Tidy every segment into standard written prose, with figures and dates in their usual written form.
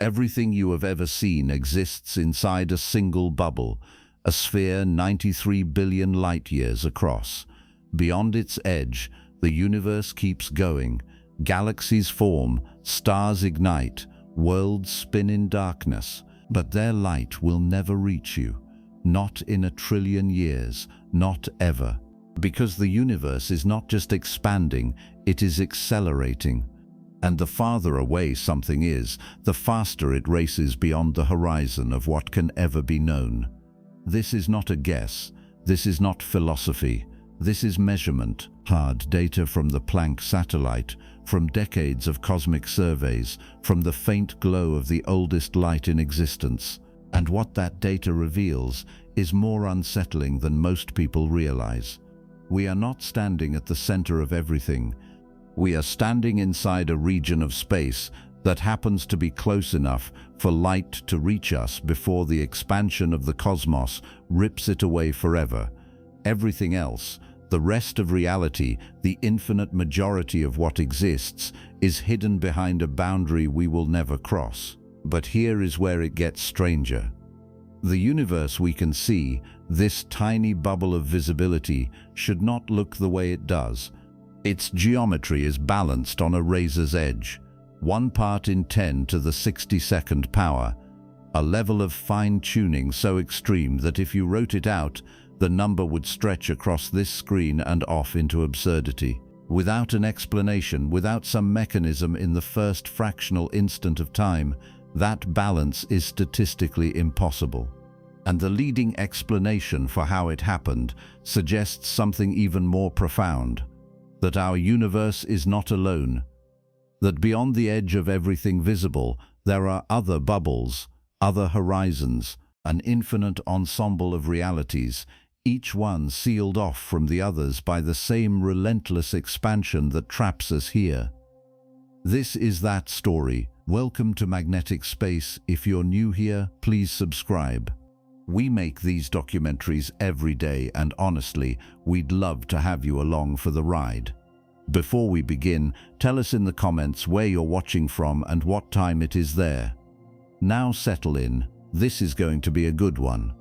Everything you have ever seen exists inside a single bubble, a sphere 93 billion light-years across. Beyond its edge, the universe keeps going. Galaxies form, stars ignite, worlds spin in darkness, but their light will never reach you. Not in a trillion years, not ever. Because the universe is not just expanding, it is accelerating. And the farther away something is, the faster it races beyond the horizon of what can ever be known. This is not a guess. This is not philosophy. This is measurement, hard data from the Planck satellite, from decades of cosmic surveys, from the faint glow of the oldest light in existence. And what that data reveals is more unsettling than most people realize. We are not standing at the center of everything. We are standing inside a region of space that happens to be close enough for light to reach us before the expansion of the cosmos rips it away forever. Everything else, the rest of reality, the infinite majority of what exists, is hidden behind a boundary we will never cross. But here is where it gets stranger. The universe we can see, this tiny bubble of visibility, should not look the way it does. Its geometry is balanced on a razor's edge, 1 part in 10 to the 62nd power, a level of fine-tuning so extreme that if you wrote it out, the number would stretch across this screen and off into absurdity. Without an explanation, without some mechanism in the first fractional instant of time, that balance is statistically impossible. And the leading explanation for how it happened suggests something even more profound: that our universe is not alone, that beyond the edge of everything visible, there are other bubbles, other horizons, an infinite ensemble of realities, each one sealed off from the others by the same relentless expansion that traps us here. This is that story. Welcome to Magnetic Space. If you're new here, please subscribe. We make these documentaries every day, and honestly, we'd love to have you along for the ride. Before we begin, tell us in the comments where you're watching from and what time it is there. Now settle in. This is going to be a good one.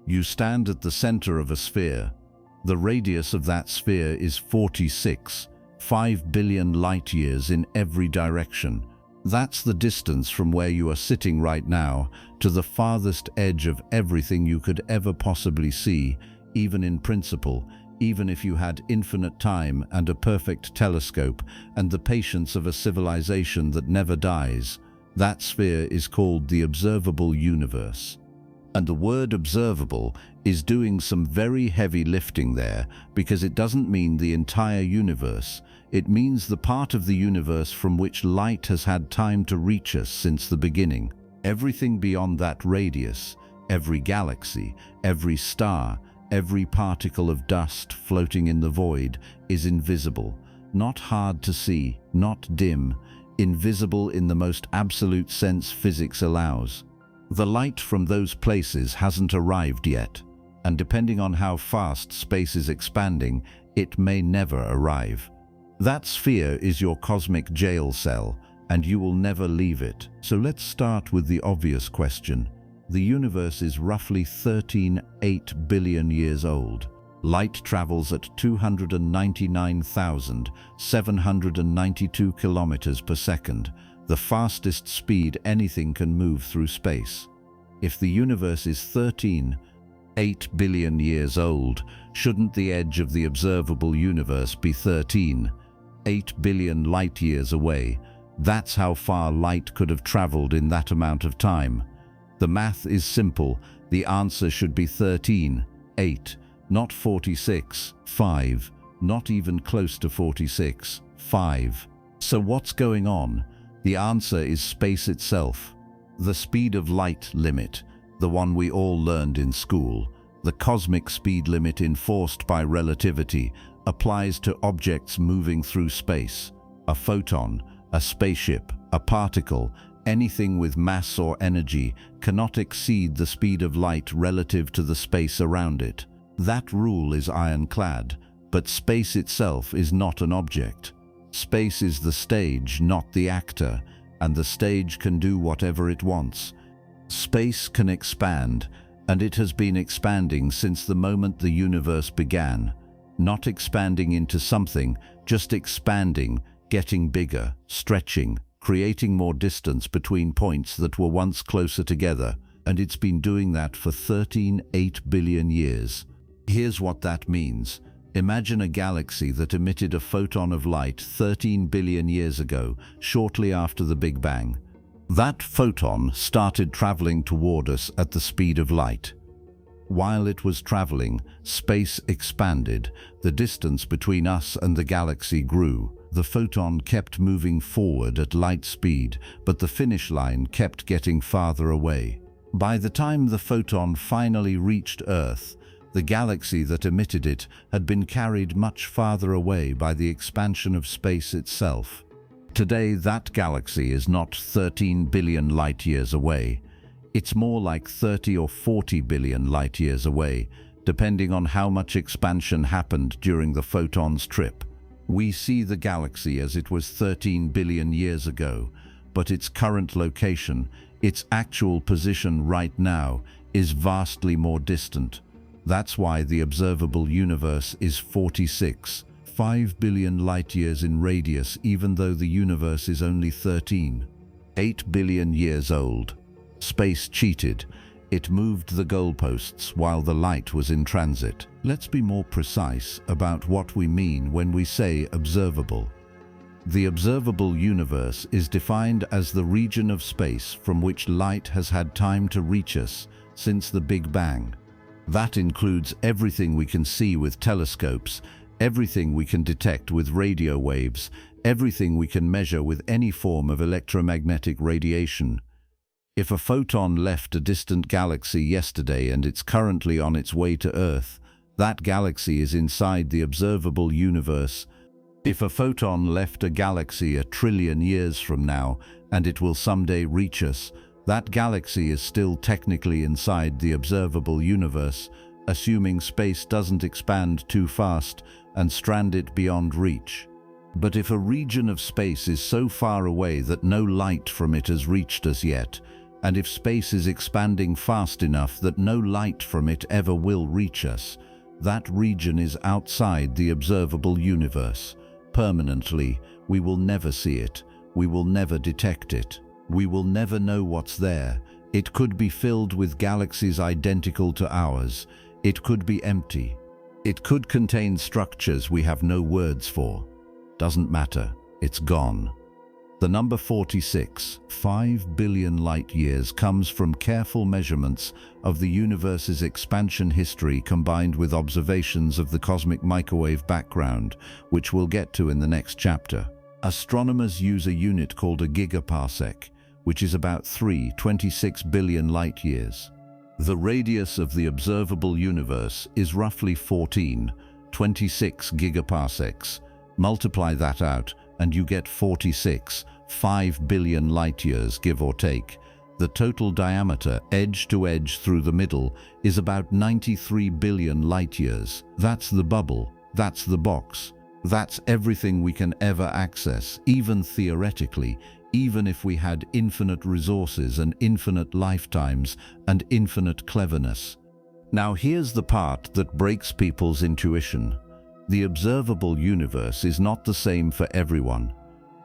You stand at the center of a sphere. The radius of that sphere is 5 billion light-years in every direction. That's the distance from where you are sitting right now to the farthest edge of everything you could ever possibly see, even in principle, even if you had infinite time and a perfect telescope and the patience of a civilization that never dies. That sphere is called the observable universe. And the word observable is doing some very heavy lifting there, because it doesn't mean the entire universe. It means the part of the universe from which light has had time to reach us since the beginning. Everything beyond that radius, every galaxy, every star, every particle of dust floating in the void, is invisible. Not hard to see, not dim, invisible in the most absolute sense physics allows. The light from those places hasn't arrived yet, and depending on how fast space is expanding, it may never arrive. That sphere is your cosmic jail cell, and you will never leave it. So let's start with the obvious question. The universe is roughly 13.8 billion years old. Light travels at 299,792 kilometers per second, the fastest speed anything can move through space. If the universe is 13.8 billion years old, shouldn't the edge of the observable universe be 13.8 billion light-years away? That's how far light could have traveled in that amount of time. The math is simple. The answer should be 13.8, not 46.5, not even close to 46.5. So what's going on? The answer is space itself. The speed of light limit, the one we all learned in school, the cosmic speed limit enforced by relativity, applies to objects moving through space. A photon, a spaceship, a particle, anything with mass or energy cannot exceed the speed of light relative to the space around it. That rule is ironclad, but space itself is not an object. Space is the stage, not the actor, and the stage can do whatever it wants. Space can expand, and it has been expanding since the moment the universe began. Not expanding into something, just expanding, getting bigger, stretching, creating more distance between points that were once closer together, and it's been doing that for 13.8 billion years. Here's what that means. Imagine a galaxy that emitted a photon of light 13 billion years ago, shortly after the Big Bang. That photon started traveling toward us at the speed of light. While it was traveling, space expanded, the distance between us and the galaxy grew. The photon kept moving forward at light speed, but the finish line kept getting farther away. By the time the photon finally reached Earth, the galaxy that emitted it had been carried much farther away by the expansion of space itself. Today, that galaxy is not 13 billion light-years away. It's more like 30 or 40 billion light-years away, depending on how much expansion happened during the photon's trip. We see the galaxy as it was 13 billion years ago, but its current location, its actual position right now, is vastly more distant. That's why the observable universe is 46.5 billion light-years in radius, even though the universe is only 13.8 billion years old. Space cheated. It moved the goalposts while the light was in transit. Let's be more precise about what we mean when we say observable. The observable universe is defined as the region of space from which light has had time to reach us since the Big Bang. That includes everything we can see with telescopes, everything we can detect with radio waves, everything we can measure with any form of electromagnetic radiation. If a photon left a distant galaxy yesterday and it's currently on its way to Earth, that galaxy is inside the observable universe. If a photon left a galaxy 1 trillion years from now and it will someday reach us, that galaxy is still technically inside the observable universe, assuming space doesn't expand too fast and strand it beyond reach. But if a region of space is so far away that no light from it has reached us yet, and if space is expanding fast enough that no light from it ever will reach us, that region is outside the observable universe. Permanently, we will never see it. We will never detect it. We will never know what's there. It could be filled with galaxies identical to ours. It could be empty. It could contain structures we have no words for. Doesn't matter. It's gone. The number 46.5 billion light-years comes from careful measurements of the universe's expansion history combined with observations of the cosmic microwave background, which we'll get to in the next chapter. Astronomers use a unit called a gigaparsec, which is about 3.26 billion light-years. The radius of the observable universe is roughly 14.26 gigaparsecs. Multiply that out, and you get 46.5 billion light-years, give or take. The total diameter, edge to edge through the middle, is about 93 billion light-years. That's the bubble. That's the box. That's everything we can ever access, even theoretically, even if we had infinite resources and infinite lifetimes and infinite cleverness. Now here's the part that breaks people's intuition. The observable universe is not the same for everyone.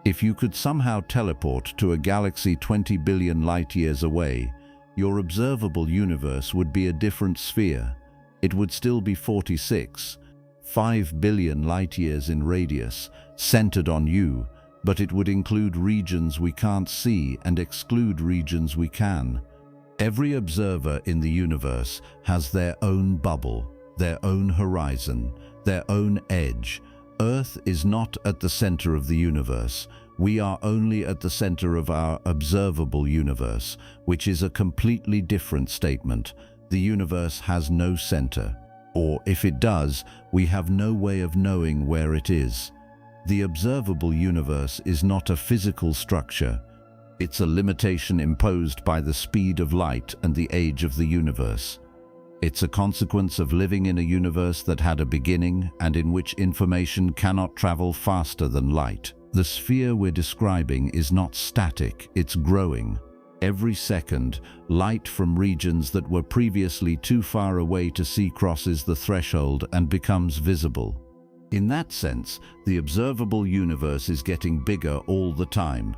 If you could somehow teleport to a galaxy 20 billion light-years away, your observable universe would be a different sphere. It would still be 46.5 billion light-years in radius, centered on you, but it would include regions we can't see and exclude regions we can. Every observer in the universe has their own bubble, their own horizon, their own edge. Earth is not at the center of the universe. We are only at the center of our observable universe, which is a completely different statement. The universe has no center. Or if it does, we have no way of knowing where it is. The observable universe is not a physical structure. It's a limitation imposed by the speed of light and the age of the universe. It's a consequence of living in a universe that had a beginning and in which information cannot travel faster than light. The sphere we're describing is not static, it's growing. Every second, light from regions that were previously too far away to see crosses the threshold and becomes visible. In that sense, the observable universe is getting bigger all the time.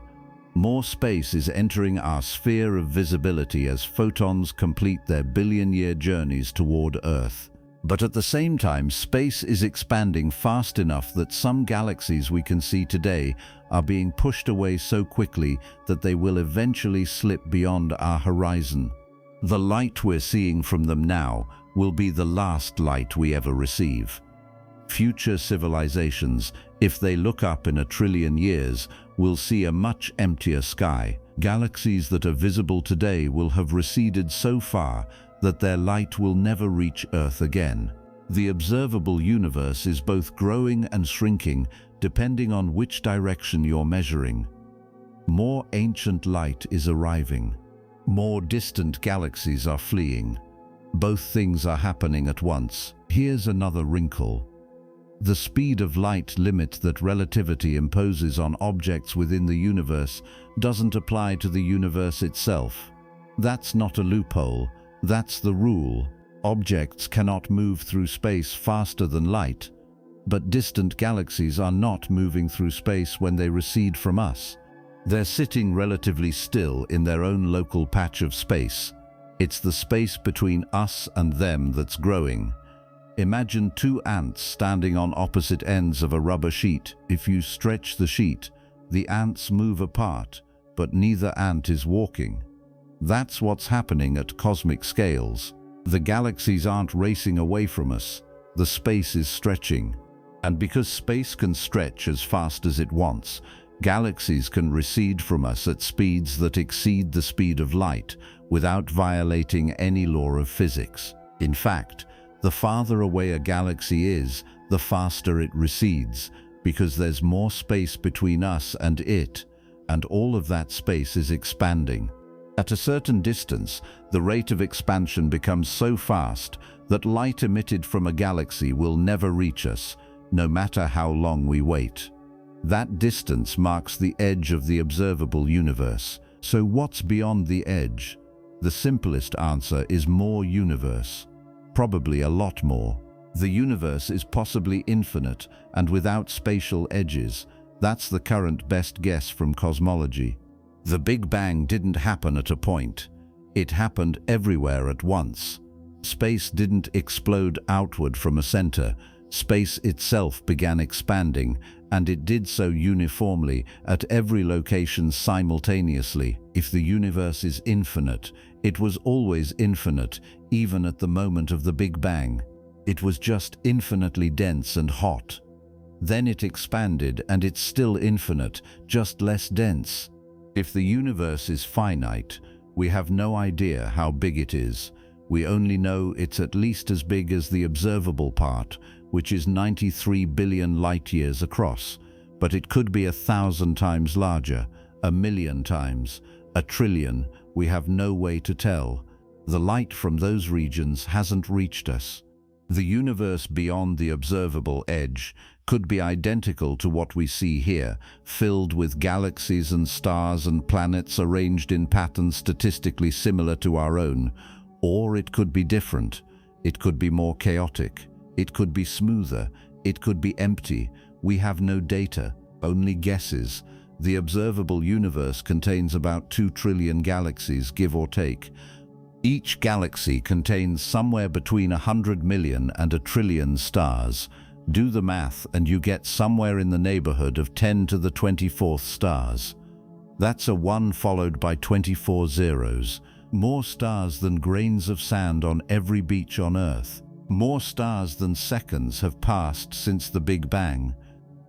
More space is entering our sphere of visibility as photons complete their billion-year journeys toward Earth. But at the same time, space is expanding fast enough that some galaxies we can see today are being pushed away so quickly that they will eventually slip beyond our horizon. The light we're seeing from them now will be the last light we ever receive. Future civilizations, if they look up in 1 trillion years, will see a much emptier sky. Galaxies that are visible today will have receded so far that their light will never reach Earth again. The observable universe is both growing and shrinking depending on which direction you're measuring. More ancient light is arriving. More distant galaxies are fleeing. Both things are happening at once. Here's another wrinkle. The speed of light limit that relativity imposes on objects within the universe doesn't apply to the universe itself. That's not a loophole. That's the rule. Objects cannot move through space faster than light, but distant galaxies are not moving through space when they recede from us. They're sitting relatively still in their own local patch of space. It's the space between us and them that's growing. Imagine two ants standing on opposite ends of a rubber sheet. If you stretch the sheet, the ants move apart, but neither ant is walking. That's what's happening at cosmic scales. The galaxies aren't racing away from us. The space is stretching. And because space can stretch as fast as it wants, galaxies can recede from us at speeds that exceed the speed of light without violating any law of physics. In fact, the farther away a galaxy is, the faster it recedes, because there's more space between us and it, and all of that space is expanding. At a certain distance, the rate of expansion becomes so fast that light emitted from a galaxy will never reach us, no matter how long we wait. That distance marks the edge of the observable universe. So what's beyond the edge? The simplest answer is more universe. Probably a lot more. The universe is possibly infinite and without spatial edges. That's the current best guess from cosmology. The Big Bang didn't happen at a point. It happened everywhere at once. Space didn't explode outward from a center. Space itself began expanding, and it did so uniformly at every location simultaneously. If the universe is infinite, it was always infinite, even at the moment of the Big Bang. It was just infinitely dense and hot. Then it expanded, and it's still infinite, just less dense. If the universe is finite, we have no idea how big it is. We only know it's at least as big as the observable part, which is 93 billion light-years across. But it could be 1,000 times larger, 1,000,000 times, 1,000,000,000,000. We have no way to tell. The light from those regions hasn't reached us. The universe beyond the observable edge could be identical to what we see here, filled with galaxies and stars and planets arranged in patterns statistically similar to our own. Or it could be different. It could be more chaotic. It could be smoother. It could be empty. We have no data, only guesses. The observable universe contains about 2 trillion galaxies, give or take. Each galaxy contains somewhere between 100 million and 1 trillion stars. Do the math and you get somewhere in the neighborhood of 10 to the 24th stars. That's a 1 followed by 24 zeros. More stars than grains of sand on every beach on Earth. More stars than seconds have passed since the Big Bang.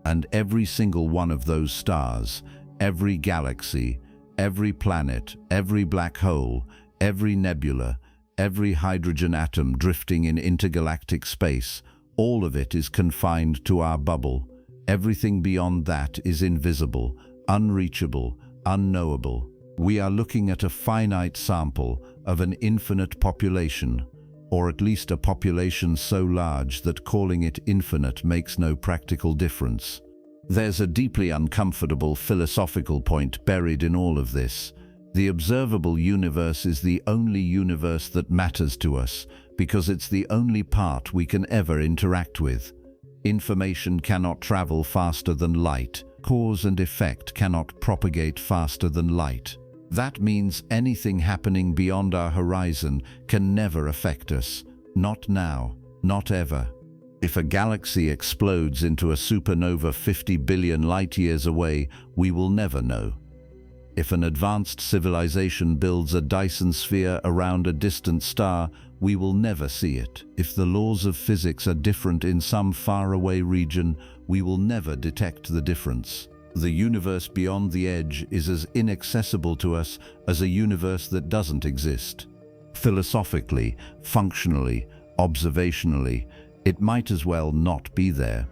And every single one of those stars, every galaxy, every planet, every black hole, every nebula, every hydrogen atom drifting in intergalactic space, all of it is confined to our bubble. Everything beyond that is invisible, unreachable, unknowable. We are looking at a finite sample of an infinite population, or at least a population so large that calling it infinite makes no practical difference. There's a deeply uncomfortable philosophical point buried in all of this. The observable universe is the only universe that matters to us because it's the only part we can ever interact with. Information cannot travel faster than light. Cause and effect cannot propagate faster than light. That means anything happening beyond our horizon can never affect us. Not now, not ever. If a galaxy explodes into a supernova 50 billion light-years away, we will never know. If an advanced civilization builds a Dyson sphere around a distant star, we will never see it. If the laws of physics are different in some faraway region, we will never detect the difference. The universe beyond the edge is as inaccessible to us as a universe that doesn't exist. Philosophically, functionally, observationally, it might as well not be there.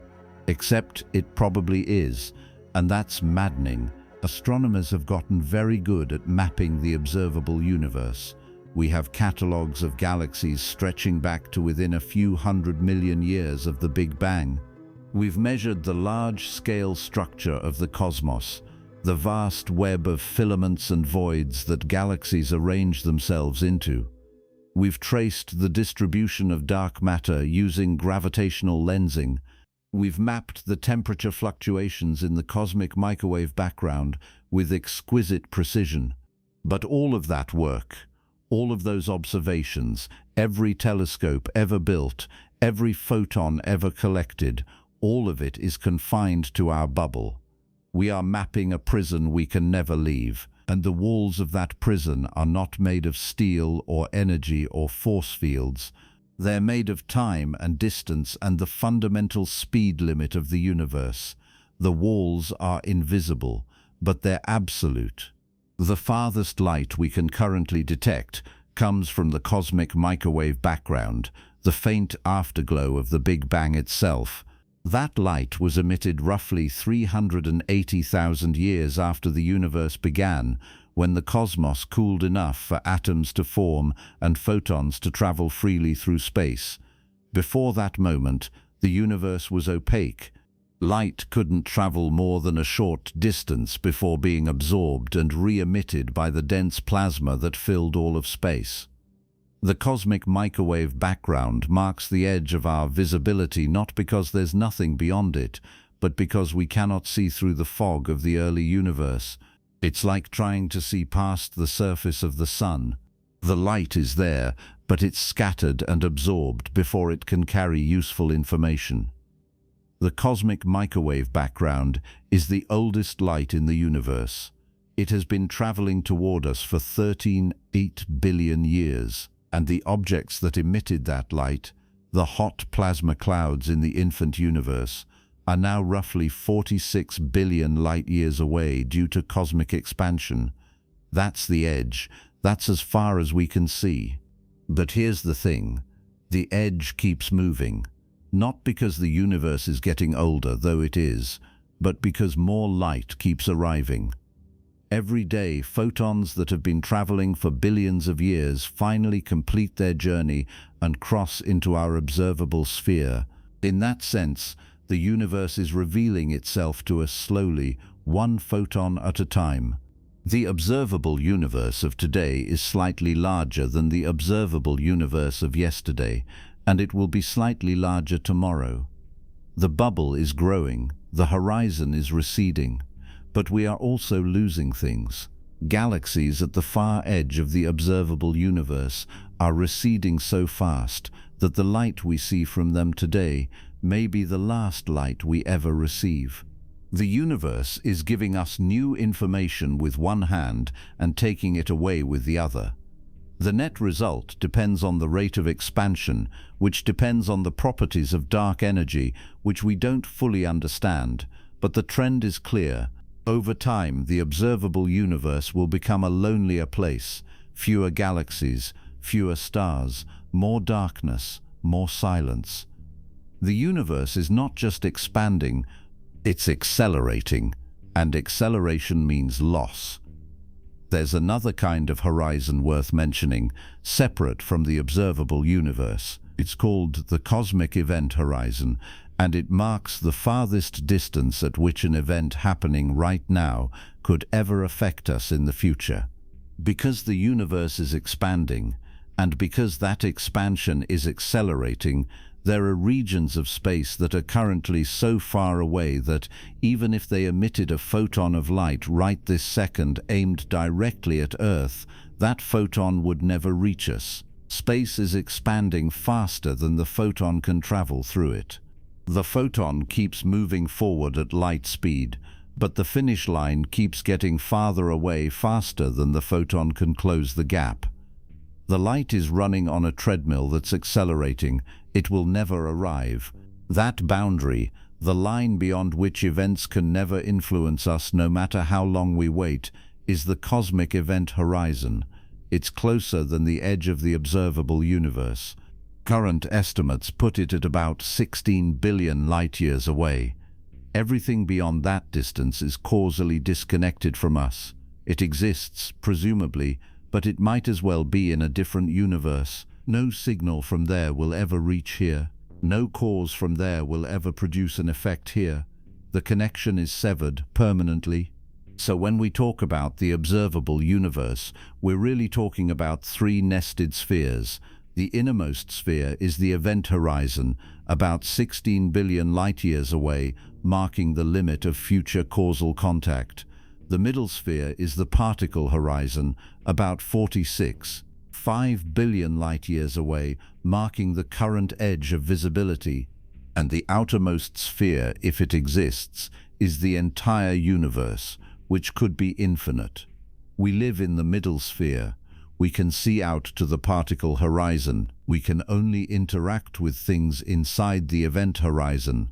Except it probably is, and that's maddening. Astronomers have gotten very good at mapping the observable universe. We have catalogues of galaxies stretching back to within a few 100 million years of the Big Bang. We've measured the large-scale structure of the cosmos, the vast web of filaments and voids that galaxies arrange themselves into. We've traced the distribution of dark matter using gravitational lensing. We've mapped the temperature fluctuations in the cosmic microwave background with exquisite precision. But all of that work, all of those observations, every telescope ever built, every photon ever collected, all of it is confined to our bubble. We are mapping a prison we can never leave, and the walls of that prison are not made of steel or energy or force fields. They're made of time and distance and the fundamental speed limit of the universe. The walls are invisible, but they're absolute. The farthest light we can currently detect comes from the cosmic microwave background, the faint afterglow of the Big Bang itself. That light was emitted roughly 380,000 years after the universe began, when the cosmos cooled enough for atoms to form and photons to travel freely through space. Before that moment, the universe was opaque. Light couldn't travel more than a short distance before being absorbed and re-emitted by the dense plasma that filled all of space. The cosmic microwave background marks the edge of our visibility not because there's nothing beyond it, but because we cannot see through the fog of the early universe. It's like trying to see past the surface of the sun. The light is there, but it's scattered and absorbed before it can carry useful information. The cosmic microwave background is the oldest light in the universe. It has been traveling toward us for 13.8 billion years. And the objects that emitted that light, the hot plasma clouds in the infant universe, are now roughly 46 billion light-years away due to cosmic expansion. That's the edge. That's as far as we can see. But here's the thing. The edge keeps moving. Not because the universe is getting older, though it is, but because more light keeps arriving. Every day, photons that have been traveling for billions of years finally complete their journey and cross into our observable sphere. In that sense, the universe is revealing itself to us slowly, one photon at a time. The observable universe of today is slightly larger than the observable universe of yesterday, and it will be slightly larger tomorrow. The bubble is growing, the horizon is receding. But we are also losing things. Galaxies at the far edge of the observable universe are receding so fast that the light we see from them today may be the last light we ever receive. The universe is giving us new information with one hand and taking it away with the other. The net result depends on the rate of expansion, which depends on the properties of dark energy, which we don't fully understand, but the trend is clear. Over time, the observable universe will become a lonelier place, fewer galaxies, fewer stars, more darkness, more silence. The universe is not just expanding, it's accelerating, and acceleration means loss. There's another kind of horizon worth mentioning, separate from the observable universe. It's called the cosmic event horizon, and it marks the farthest distance at which an event happening right now could ever affect us in the future. Because the universe is expanding, and because that expansion is accelerating, there are regions of space that are currently so far away that even if they emitted a photon of light right this second aimed directly at Earth, that photon would never reach us. Space is expanding faster than the photon can travel through it. The photon keeps moving forward at light speed, but the finish line keeps getting farther away faster than the photon can close the gap. The light is running on a treadmill that's accelerating. It will never arrive. That boundary, the line beyond which events can never influence us no matter how long we wait, is the cosmic event horizon. It's closer than the edge of the observable universe. Current estimates put it at about 16 billion light-years away. Everything beyond that distance is causally disconnected from us. It exists, presumably, but it might as well be in a different universe. No signal from there will ever reach here. No cause from there will ever produce an effect here. The connection is severed permanently. So when we talk about the observable universe, we're really talking about three nested spheres. The innermost sphere is the event horizon, about 16 billion light-years away, marking the limit of future causal contact. The middle sphere is the particle horizon, about 46.5 billion light-years away, marking the current edge of visibility. And the outermost sphere, if it exists, is the entire universe, which could be infinite. We live in the middle sphere. We can see out to the particle horizon. We can only interact with things inside the event horizon.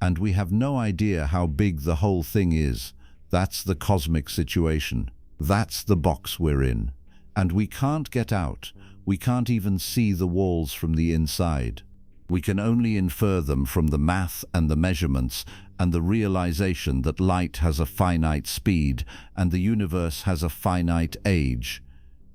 And we have no idea how big the whole thing is. That's the cosmic situation. That's the box we're in. And we can't get out. We can't even see the walls from the inside. We can only infer them from the math and the measurements and the realization that light has a finite speed and the universe has a finite age.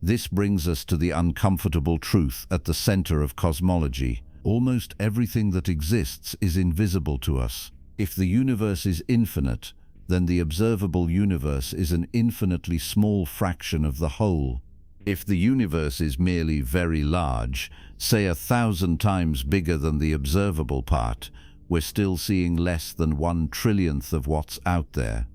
This brings us to the uncomfortable truth at the center of cosmology. Almost everything that exists is invisible to us. If the universe is infinite, then the observable universe is an infinitely small fraction of the whole. If the universe is merely very large, say 1,000 times bigger than the observable part, we're still seeing less than 1/1,000,000th of what's out there.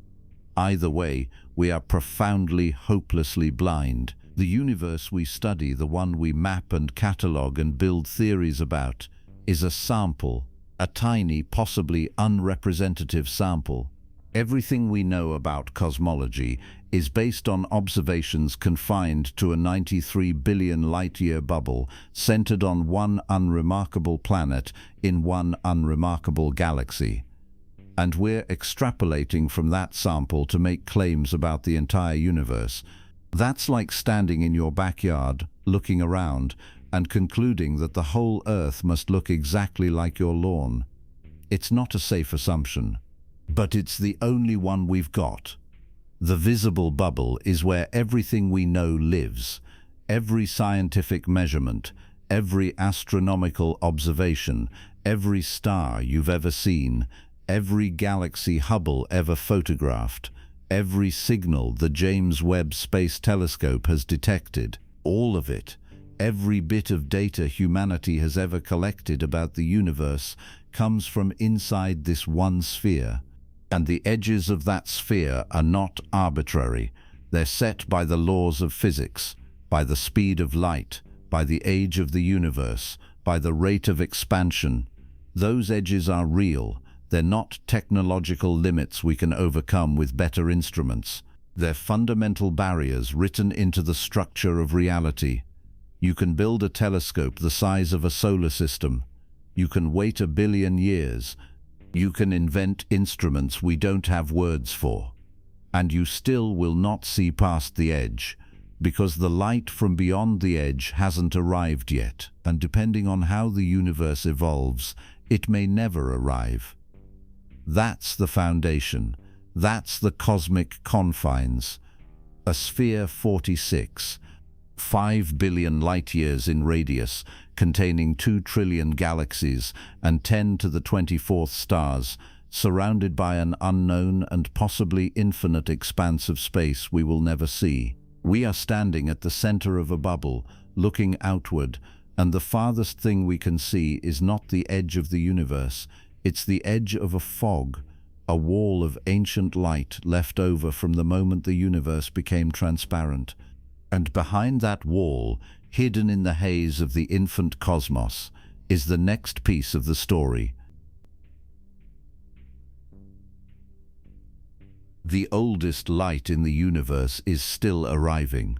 Either way, we are profoundly, hopelessly blind. The universe we study, the one we map and catalogue and build theories about, is a sample, a tiny, possibly unrepresentative sample. Everything we know about cosmology is based on observations confined to a 93 billion light-year bubble centered on one unremarkable planet in one unremarkable galaxy. And we're extrapolating from that sample to make claims about the entire universe. That's like standing in your backyard, looking around, and concluding that the whole Earth must look exactly like your lawn. It's not a safe assumption, but it's the only one we've got. The visible bubble is where everything we know lives. Every scientific measurement, every astronomical observation, every star you've ever seen, every galaxy Hubble ever photographed, every signal the James Webb Space Telescope has detected, all of it, every bit of data humanity has ever collected about the universe comes from inside this one sphere. And the edges of that sphere are not arbitrary. They're set by the laws of physics, by the speed of light, by the age of the universe, by the rate of expansion. Those edges are real. They're not technological limits we can overcome with better instruments. They're fundamental barriers written into the structure of reality. You can build a telescope the size of a solar system. You can wait 1 billion years. You can invent instruments we don't have words for. And you still will not see past the edge, because the light from beyond the edge hasn't arrived yet. And depending on how the universe evolves, it may never arrive. That's the foundation. That's the cosmic confines. A sphere 46. 5 billion light-years in radius, containing 2 trillion galaxies and 10 to the 24th stars, surrounded by an unknown and possibly infinite expanse of space we will never see. We are standing at the center of a bubble, looking outward, and the farthest thing we can see is not the edge of the universe, it's the edge of a fog, a wall of ancient light left over from the moment the universe became transparent. And behind that wall, hidden in the haze of the infant cosmos, is the next piece of the story. The oldest light in the universe is still arriving.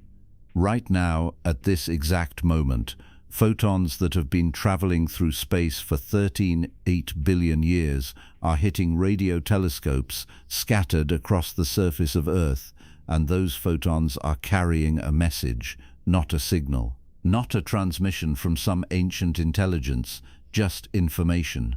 Right now, at this exact moment, photons that have been traveling through space for 13.8 billion years are hitting radio telescopes scattered across the surface of Earth, and those photons are carrying a message, not a signal, not a transmission from some ancient intelligence, just information.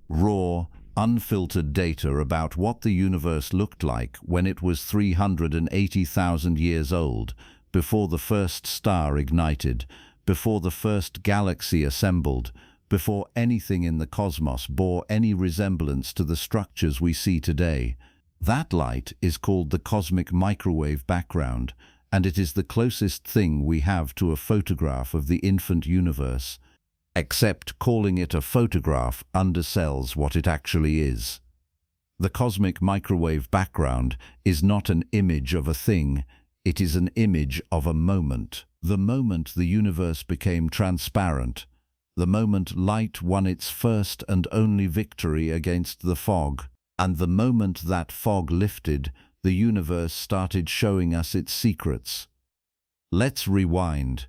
Raw, unfiltered data about what the universe looked like when it was 380,000 years old, before the first star ignited, before the first galaxy assembled, before anything in the cosmos bore any resemblance to the structures we see today. That light is called the cosmic microwave background, and it is the closest thing we have to a photograph of the infant universe. Except calling it a photograph undersells what it actually is. The cosmic microwave background is not an image of a thing, it is an image of a moment. The moment the universe became transparent, the moment light won its first and only victory against the fog, and the moment that fog lifted, the universe started showing us its secrets. Let's rewind.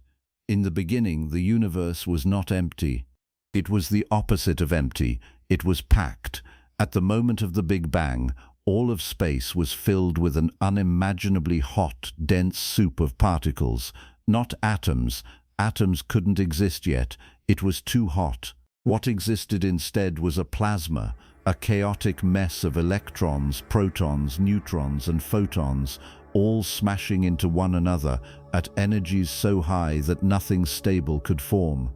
In the beginning, the universe was not empty. It was the opposite of empty. It was packed. At the moment of the Big Bang, all of space was filled with an unimaginably hot, dense soup of particles, not atoms. Atoms couldn't exist yet. It was too hot. What existed instead was a plasma, a chaotic mess of electrons, protons, neutrons, and photons, all smashing into one another at energies so high that nothing stable could form.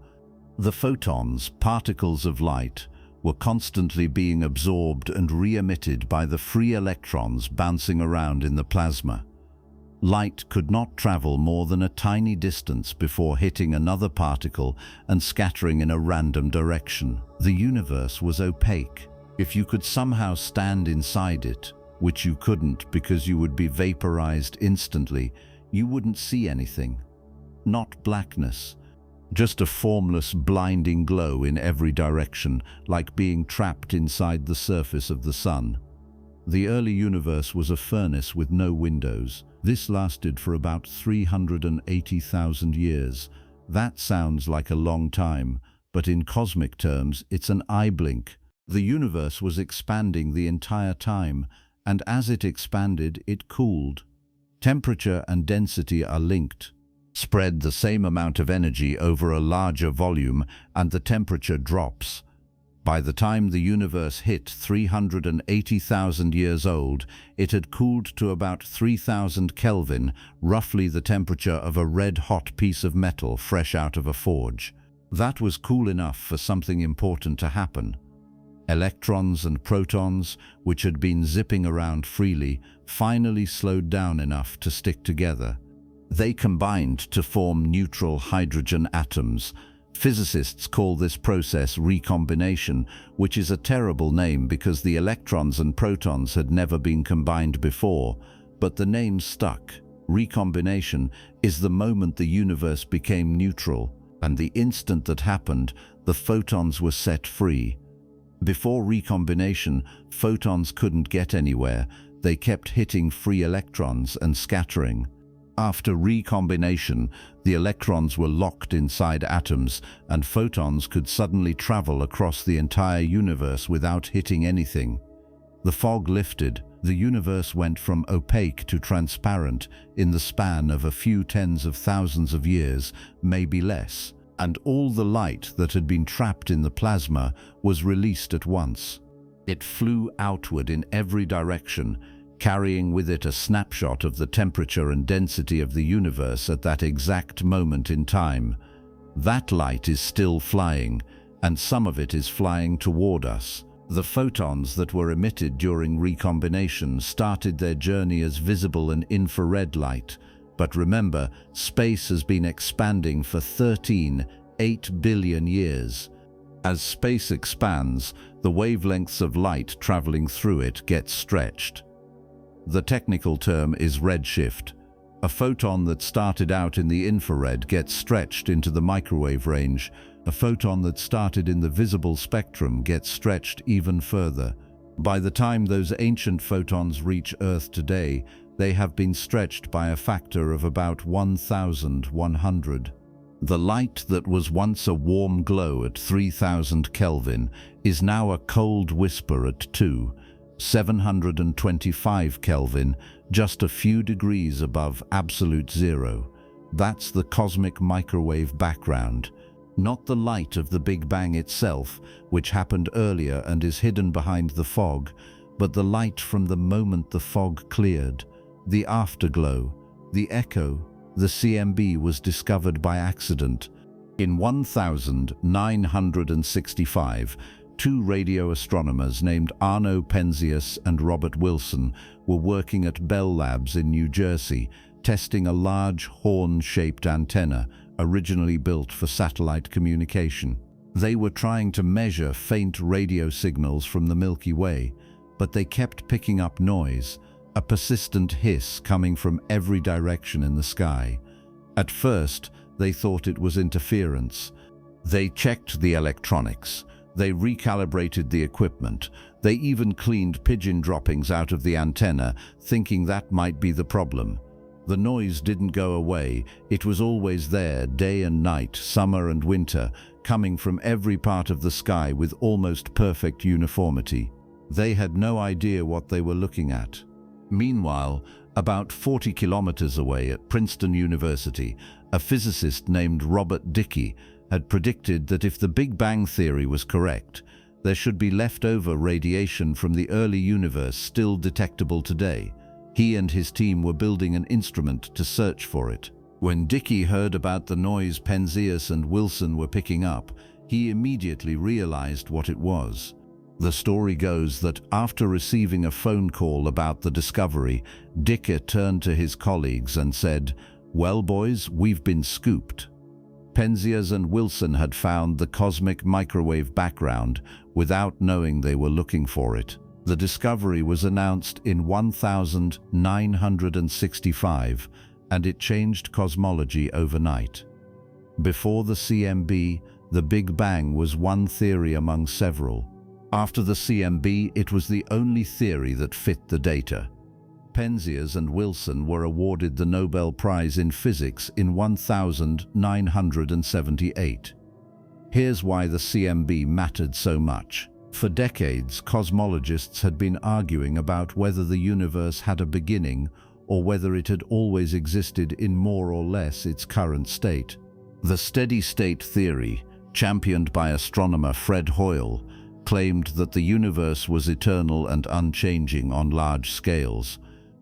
The photons, particles of light, were constantly being absorbed and re-emitted by the free electrons bouncing around in the plasma. Light could not travel more than a tiny distance before hitting another particle and scattering in a random direction. The universe was opaque. If you could somehow stand inside it, which you couldn't because you would be vaporized instantly, you wouldn't see anything. Not blackness, just a formless, blinding glow in every direction, like being trapped inside the surface of the sun. The early universe was a furnace with no windows. This lasted for about 380,000 years. That sounds like a long time, but in cosmic terms, it's an eye blink. The universe was expanding the entire time, and as it expanded, it cooled. Temperature and density are linked. Spread the same amount of energy over a larger volume, and the temperature drops. By the time the universe hit 380,000 years old, it had cooled to about 3,000 Kelvin, roughly the temperature of a red-hot piece of metal fresh out of a forge. That was cool enough for something important to happen. Electrons and protons, which had been zipping around freely, finally slowed down enough to stick together. They combined to form neutral hydrogen atoms. Physicists call this process recombination, which is a terrible name because the electrons and protons had never been combined before, but the name stuck. Recombination is the moment the universe became neutral, and the instant that happened, the photons were set free. Before recombination, photons couldn't get anywhere. They kept hitting free electrons and scattering. After recombination, the electrons were locked inside atoms, and photons could suddenly travel across the entire universe without hitting anything. The fog lifted. The universe went from opaque to transparent in the span of a few tens of thousands of years, maybe less, and all the light that had been trapped in the plasma was released at once. It flew outward in every direction, carrying with it a snapshot of the temperature and density of the universe at that exact moment in time. That light is still flying, and some of it is flying toward us. The photons that were emitted during recombination started their journey as visible and infrared light. But remember, space has been expanding for 13.8 billion years. As space expands, the wavelengths of light traveling through it get stretched. The technical term is redshift. A photon that started out in the infrared gets stretched into the microwave range. A photon that started in the visible spectrum gets stretched even further. By the time those ancient photons reach Earth today, they have been stretched by a factor of about 1,100. The light that was once a warm glow at 3,000 Kelvin is now a cold whisper at 725 Kelvin, just a few degrees above absolute zero. That's the cosmic microwave background. Not the light of the Big Bang itself, which happened earlier and is hidden behind the fog, but the light from the moment the fog cleared. The afterglow, the echo, the CMB was discovered by accident. In 1965, two radio astronomers named Arno Penzias and Robert Wilson were working at Bell Labs in New Jersey, testing a large horn-shaped antenna originally built for satellite communication. They were trying to measure faint radio signals from the Milky Way, but they kept picking up noise, a persistent hiss coming from every direction in the sky. At first, they thought it was interference. They checked the electronics. They recalibrated the equipment. They even cleaned pigeon droppings out of the antenna, thinking that might be the problem. The noise didn't go away. It was always there, day and night, summer and winter, coming from every part of the sky with almost perfect uniformity. They had no idea what they were looking at. Meanwhile, about 40 kilometers away at Princeton University, a physicist named Robert Dicke had predicted that if the Big Bang theory was correct, there should be leftover radiation from the early universe still detectable today. He and his team were building an instrument to search for it. When Dicke heard about the noise Penzias and Wilson were picking up, he immediately realized what it was. The story goes that after receiving a phone call about the discovery, Dicke turned to his colleagues and said, "Well, boys, we've been scooped." Penzias and Wilson had found the cosmic microwave background without knowing they were looking for it. The discovery was announced in 1965, and it changed cosmology overnight. Before the CMB, the Big Bang was one theory among several. After the CMB, it was the only theory that fit the data. Penzias and Wilson were awarded the Nobel Prize in Physics in 1978. Here's why the CMB mattered so much. For decades, cosmologists had been arguing about whether the universe had a beginning or whether it had always existed in more or less its current state. The steady-state theory, championed by astronomer Fred Hoyle, claimed that the universe was eternal and unchanging on large scales.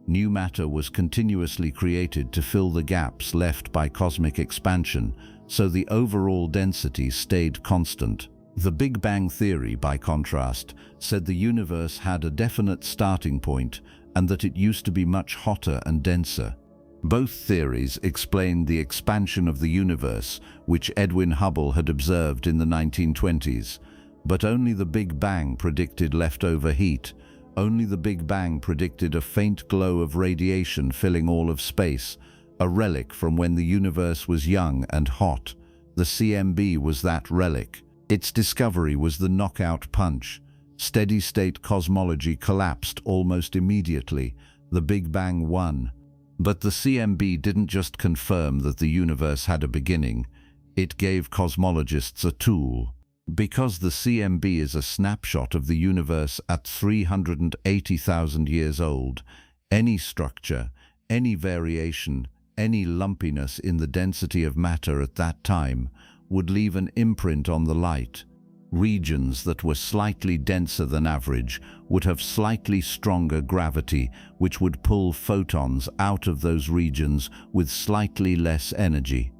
New matter was continuously created to fill the gaps left by cosmic expansion, so the overall density stayed constant. The Big Bang theory, by contrast, said the universe had a definite starting point and that it used to be much hotter and denser. Both theories explained the expansion of the universe, which Edwin Hubble had observed in the 1920s. But only the Big Bang predicted leftover heat. Only the Big Bang predicted a faint glow of radiation filling all of space, a relic from when the universe was young and hot. The CMB was that relic. Its discovery was the knockout punch. Steady-state cosmology collapsed almost immediately. The Big Bang won. But the CMB didn't just confirm that the universe had a beginning. It gave cosmologists a tool. Because the CMB is a snapshot of the universe at 380,000 years old, any structure, any variation, any lumpiness in the density of matter at that time would leave an imprint on the light. Regions that were slightly denser than average would have slightly stronger gravity, which would pull photons out of those regions with slightly less energy.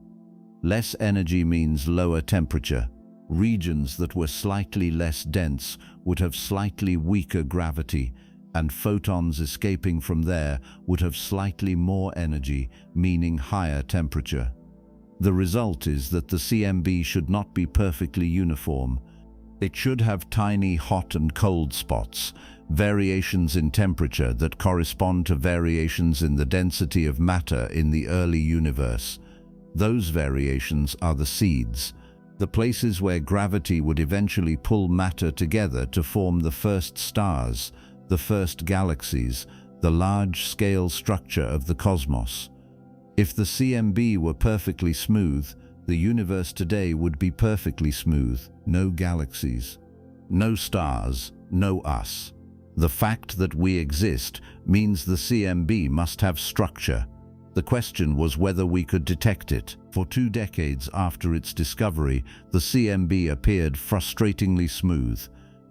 Less energy means lower temperature. Regions that were slightly less dense would have slightly weaker gravity, and photons escaping from there would have slightly more energy, meaning higher temperature. The result is that the CMB should not be perfectly uniform. It should have tiny hot and cold spots, variations in temperature that correspond to variations in the density of matter in the early universe. Those variations are the seeds, the places where gravity would eventually pull matter together to form the first stars, the first galaxies, the large-scale structure of the cosmos. If the CMB were perfectly smooth, the universe today would be perfectly smooth. No galaxies, no stars, no us. The fact that we exist means the CMB must have structure. The question was whether we could detect it. For 2 decades after its discovery, the CMB appeared frustratingly smooth.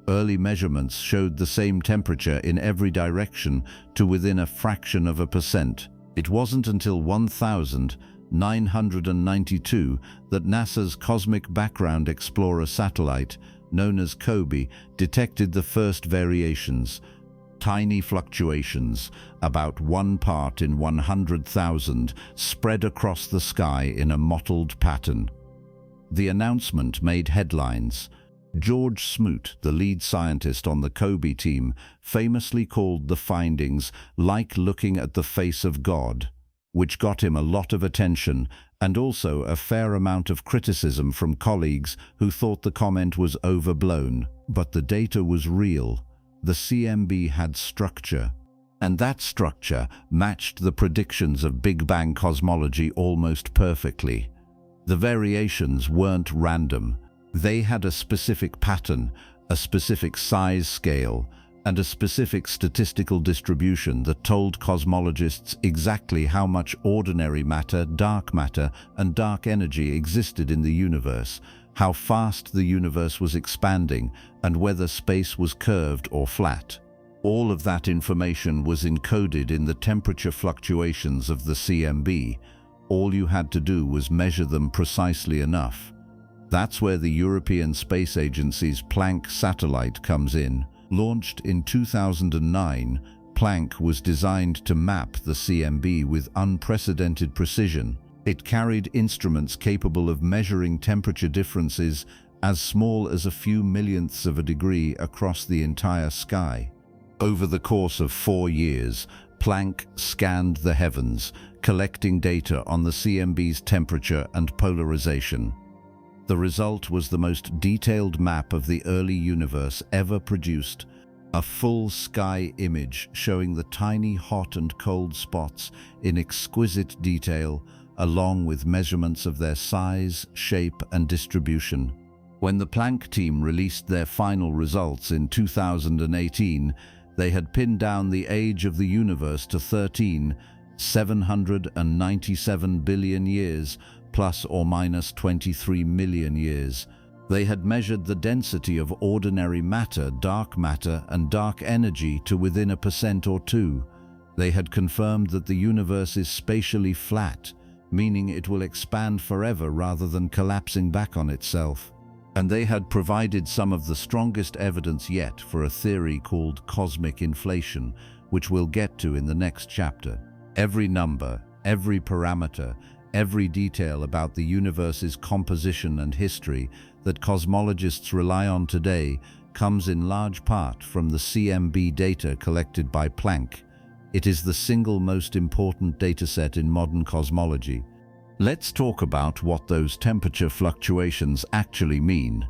Early measurements showed the same temperature in every direction to within a fraction of a percent. It wasn't until 1992 that NASA's Cosmic Background Explorer satellite, known as COBE, detected the first variations, tiny fluctuations, about 1 part in 100,000, spread across the sky in a mottled pattern. The announcement made headlines. George Smoot, the lead scientist on the COBE team, famously called the findings like looking at the face of God, which got him a lot of attention and also a fair amount of criticism from colleagues who thought the comment was overblown. But the data was real. The CMB had structure, and that structure matched the predictions of Big Bang cosmology almost perfectly. The variations weren't random. They had a specific pattern, a specific size scale, and a specific statistical distribution that told cosmologists exactly how much ordinary matter, dark matter, and dark energy existed in the universe, how fast the universe was expanding, and whether space was curved or flat. All of that information was encoded in the temperature fluctuations of the CMB. All you had to do was measure them precisely enough. That's where the European Space Agency's Planck satellite comes in. Launched in 2009, Planck was designed to map the CMB with unprecedented precision. It carried instruments capable of measuring temperature differences as small as a few millionths of a degree across the entire sky. Over the course of 4 years, Planck scanned the heavens, collecting data on the CMB's temperature and polarization. The result was the most detailed map of the early universe ever produced, a full sky image showing the tiny hot and cold spots in exquisite detail, along with measurements of their size, shape, and distribution. When the Planck team released their final results in 2018, they had pinned down the age of the universe to 797 billion years, plus or minus 23 million years. They had measured the density of ordinary matter, and dark energy to within a percent or 2. They had confirmed that the universe is spatially flat, meaning it will expand forever rather than collapsing back on itself. And they had provided some of the strongest evidence yet for a theory called cosmic inflation, which we'll get to in the next chapter. Every number, every parameter, every detail about the universe's composition and history that cosmologists rely on today comes in large part from the CMB data collected by Planck. It is the single most important dataset in modern cosmology. Let's talk about what those temperature fluctuations actually mean.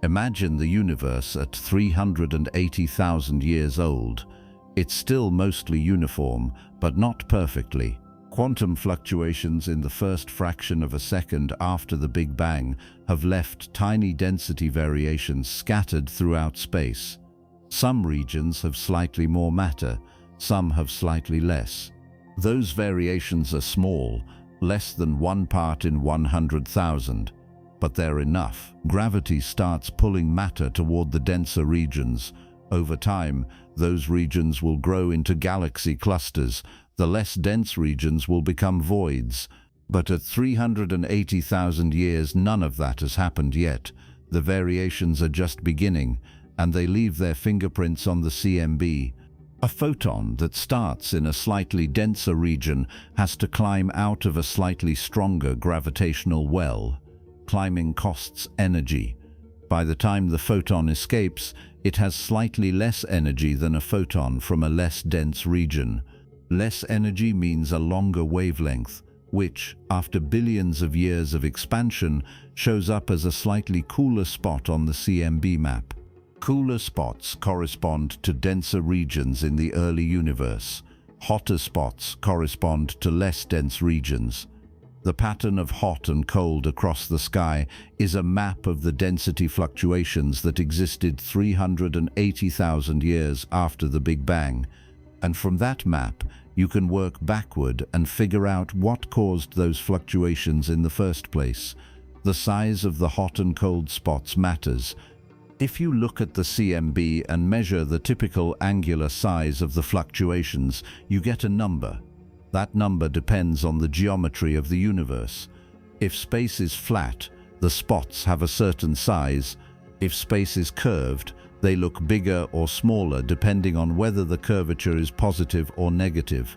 Imagine the universe at 380,000 years old. It's still mostly uniform, but not perfectly. Quantum fluctuations in the first fraction of a second after the Big Bang have left tiny density variations scattered throughout space. Some regions have slightly more matter, some have slightly less. Those variations are small, less than 1 part in 100,000. but they're enough. Gravity starts pulling matter toward the denser regions. Over time, those regions will grow into galaxy clusters. The less dense regions will become voids. But at 380,000 years, none of that has happened yet. The variations are just beginning, and they leave their fingerprints on the CMB. A photon that starts in a slightly denser region has to climb out of a slightly stronger gravitational well. Climbing costs energy. By the time the photon escapes, it has slightly less energy than a photon from a less dense region. Less energy means a longer wavelength, which, after billions of years of expansion, shows up as a slightly cooler spot on the CMB map. Cooler spots correspond to denser regions in the early universe. Hotter spots correspond to less dense regions. The pattern of hot and cold across the sky is a map of the density fluctuations that existed 380,000 years after the Big Bang. And from that map, you can work backward and figure out what caused those fluctuations in the first place. The size of the hot and cold spots matters. If you look at the CMB and measure the typical angular size of the fluctuations, you get a number. That number depends on the geometry of the universe. If space is flat, the spots have a certain size. If space is curved, they look bigger or smaller depending on whether the curvature is positive or negative.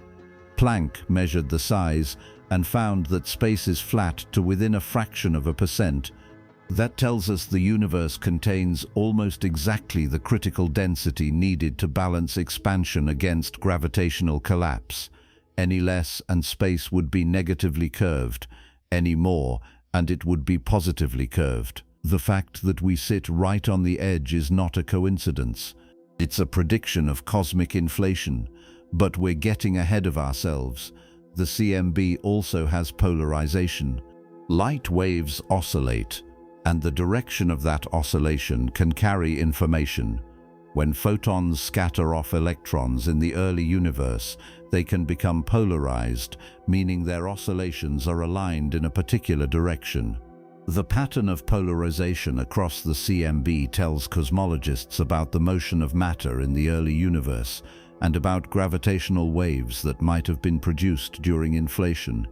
Planck measured the size and found that space is flat to within a fraction of a percent. That tells us the universe contains almost exactly the critical density needed to balance expansion against gravitational collapse. Any less and space would be negatively curved. Any more and it would be positively curved. The fact that we sit right on the edge is not a coincidence. It's a prediction of cosmic inflation, but we're getting ahead of ourselves. The CMB also has polarization. Light waves oscillate, and the direction of that oscillation can carry information. When photons scatter off electrons in the early universe, they can become polarized, meaning their oscillations are aligned in a particular direction. The pattern of polarization across the CMB tells cosmologists about the motion of matter in the early universe and about gravitational waves that might have been produced during inflation.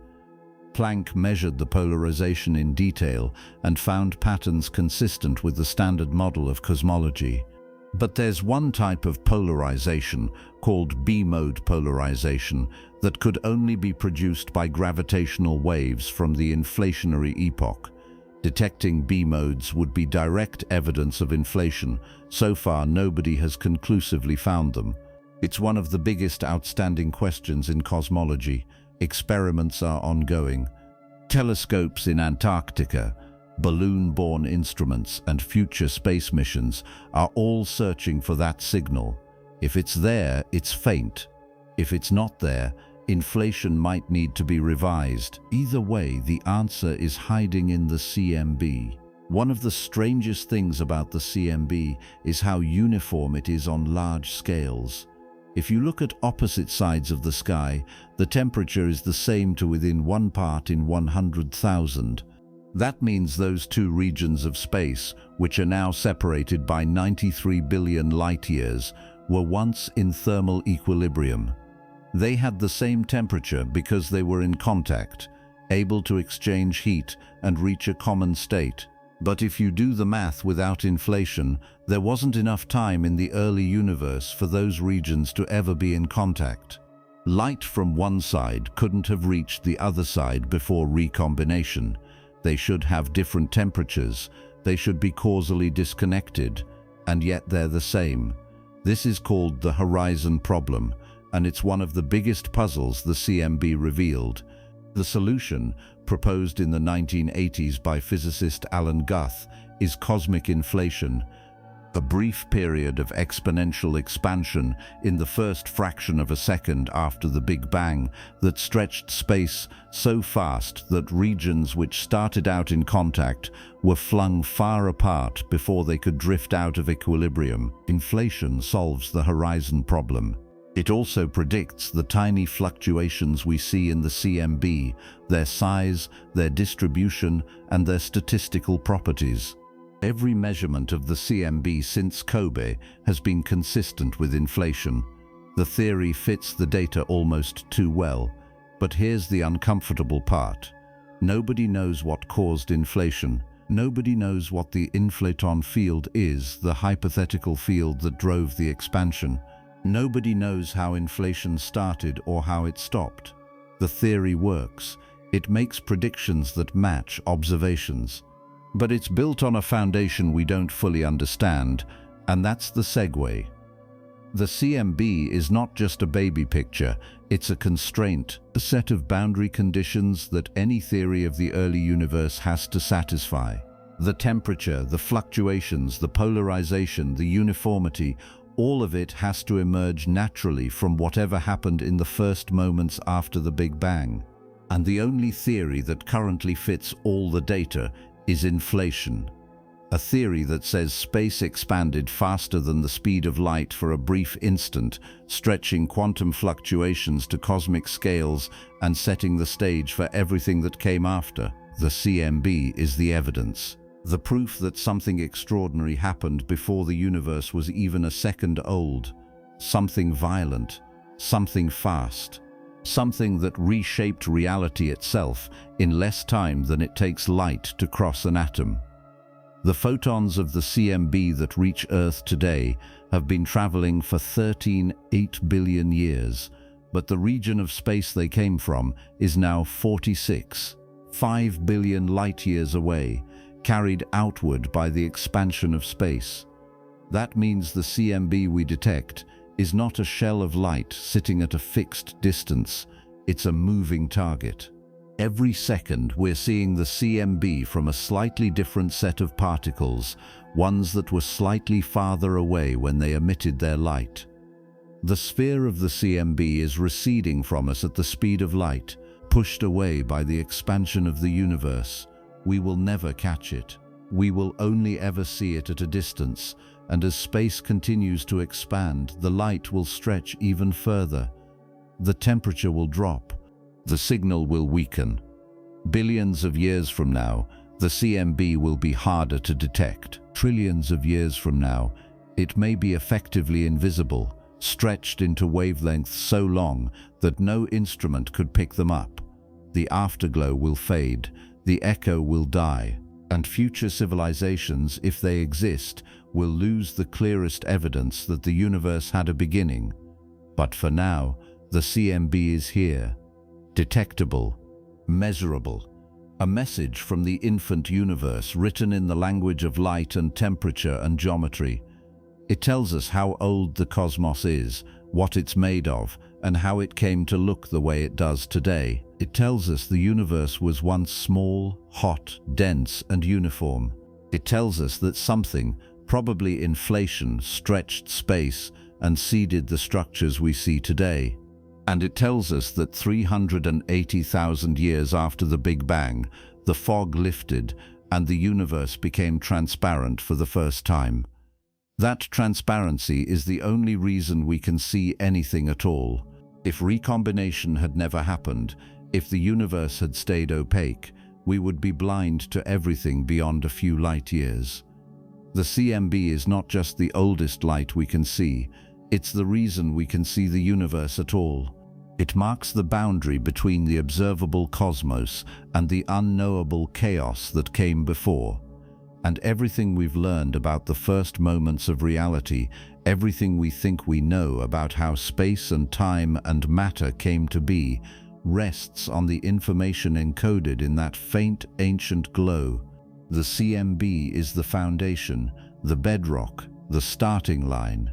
Planck measured the polarization in detail and found patterns consistent with the standard model of cosmology. But there's one type of polarization, called B-mode polarization, that could only be produced by gravitational waves from the inflationary epoch. Detecting B-modes would be direct evidence of inflation. So far, nobody has conclusively found them. It's one of the biggest outstanding questions in cosmology. Experiments are ongoing. Telescopes in Antarctica, balloon-borne instruments, and future space missions are all searching for that signal. If it's there, it's faint. If it's not there, inflation might need to be revised. Either way, the answer is hiding in the CMB. One of the strangest things about the CMB is how uniform it is on large scales. If you look at opposite sides of the sky, the temperature is the same to within 1 part in 100,000. That means those two regions of space, which are now separated by 93 billion light-years, were once in thermal equilibrium. They had the same temperature because they were in contact, able to exchange heat and reach a common state. But if you do the math without inflation, there wasn't enough time in the early universe for those regions to ever be in contact. Light from one side couldn't have reached the other side before recombination. They should have different temperatures, they should be causally disconnected, and yet they're the same. This is called the horizon problem, and it's one of the biggest puzzles the CMB revealed. The solution, proposed in the 1980s by physicist Alan Guth, is cosmic inflation, a brief period of exponential expansion in the first fraction of a second after the Big Bang that stretched space so fast that regions which started out in contact were flung far apart before they could drift out of equilibrium. Inflation solves the horizon problem. It also predicts the tiny fluctuations we see in the CMB, their size, their distribution, and their statistical properties. Every measurement of the CMB since Kobe has been consistent with inflation. The theory fits the data almost too well, but here's the uncomfortable part. Nobody knows what caused inflation. Nobody knows what the inflaton field is, the hypothetical field that drove the expansion. Nobody knows how inflation started or how it stopped. The theory works. It makes predictions that match observations. But it's built on a foundation we don't fully understand, and that's the segue. The CMB is not just a baby picture, it's a constraint, a set of boundary conditions that any theory of the early universe has to satisfy. The temperature, the fluctuations, the polarization, the uniformity, all of it has to emerge naturally from whatever happened in the first moments after the Big Bang. And the only theory that currently fits all the data is inflation. A theory that says space expanded faster than the speed of light for a brief instant, stretching quantum fluctuations to cosmic scales and setting the stage for everything that came after. The CMB is the evidence. The proof that something extraordinary happened before the universe was even a second old. Something violent, something fast, something that reshaped reality itself in less time than it takes light to cross an atom. The photons of the CMB that reach Earth today have been traveling for 13.8 billion years, but the region of space they came from is now 46.5 billion light-years away, carried outward by the expansion of space. That means the CMB we detect is not a shell of light sitting at a fixed distance, it's a moving target. Every second we're seeing the CMB from a slightly different set of particles, ones that were slightly farther away when they emitted their light. The sphere of the CMB is receding from us at the speed of light, pushed away by the expansion of the universe. We will never catch it. We will only ever see it at a distance, and as space continues to expand, the light will stretch even further. The temperature will drop. The signal will weaken. Billions of years from now, the CMB will be harder to detect. Trillions of years from now, it may be effectively invisible, stretched into wavelengths so long that no instrument could pick them up. The afterglow will fade, the echo will die, and future civilizations, if they exist, will lose the clearest evidence that the universe had a beginning. But for now, the CMB is here, detectable, measurable, a message from the infant universe written in the language of light and temperature and geometry. It tells us how old the cosmos is, what it's made of, and how it came to look the way it does today. It tells us the universe was once small, hot, dense, and uniform. It tells us that something, probably inflation, stretched space and seeded the structures we see today. And it tells us that 380,000 years after the Big Bang, the fog lifted and the universe became transparent for the first time. That transparency is the only reason we can see anything at all. If recombination had never happened, if the universe had stayed opaque, we would be blind to everything beyond a few light years. The CMB is not just the oldest light we can see, it's the reason we can see the universe at all. It marks the boundary between the observable cosmos and the unknowable chaos that came before. And everything we've learned about the first moments of reality, everything we think we know about how space and time and matter came to be, rests on the information encoded in that faint ancient glow. The CMB is the foundation, the bedrock, the starting line.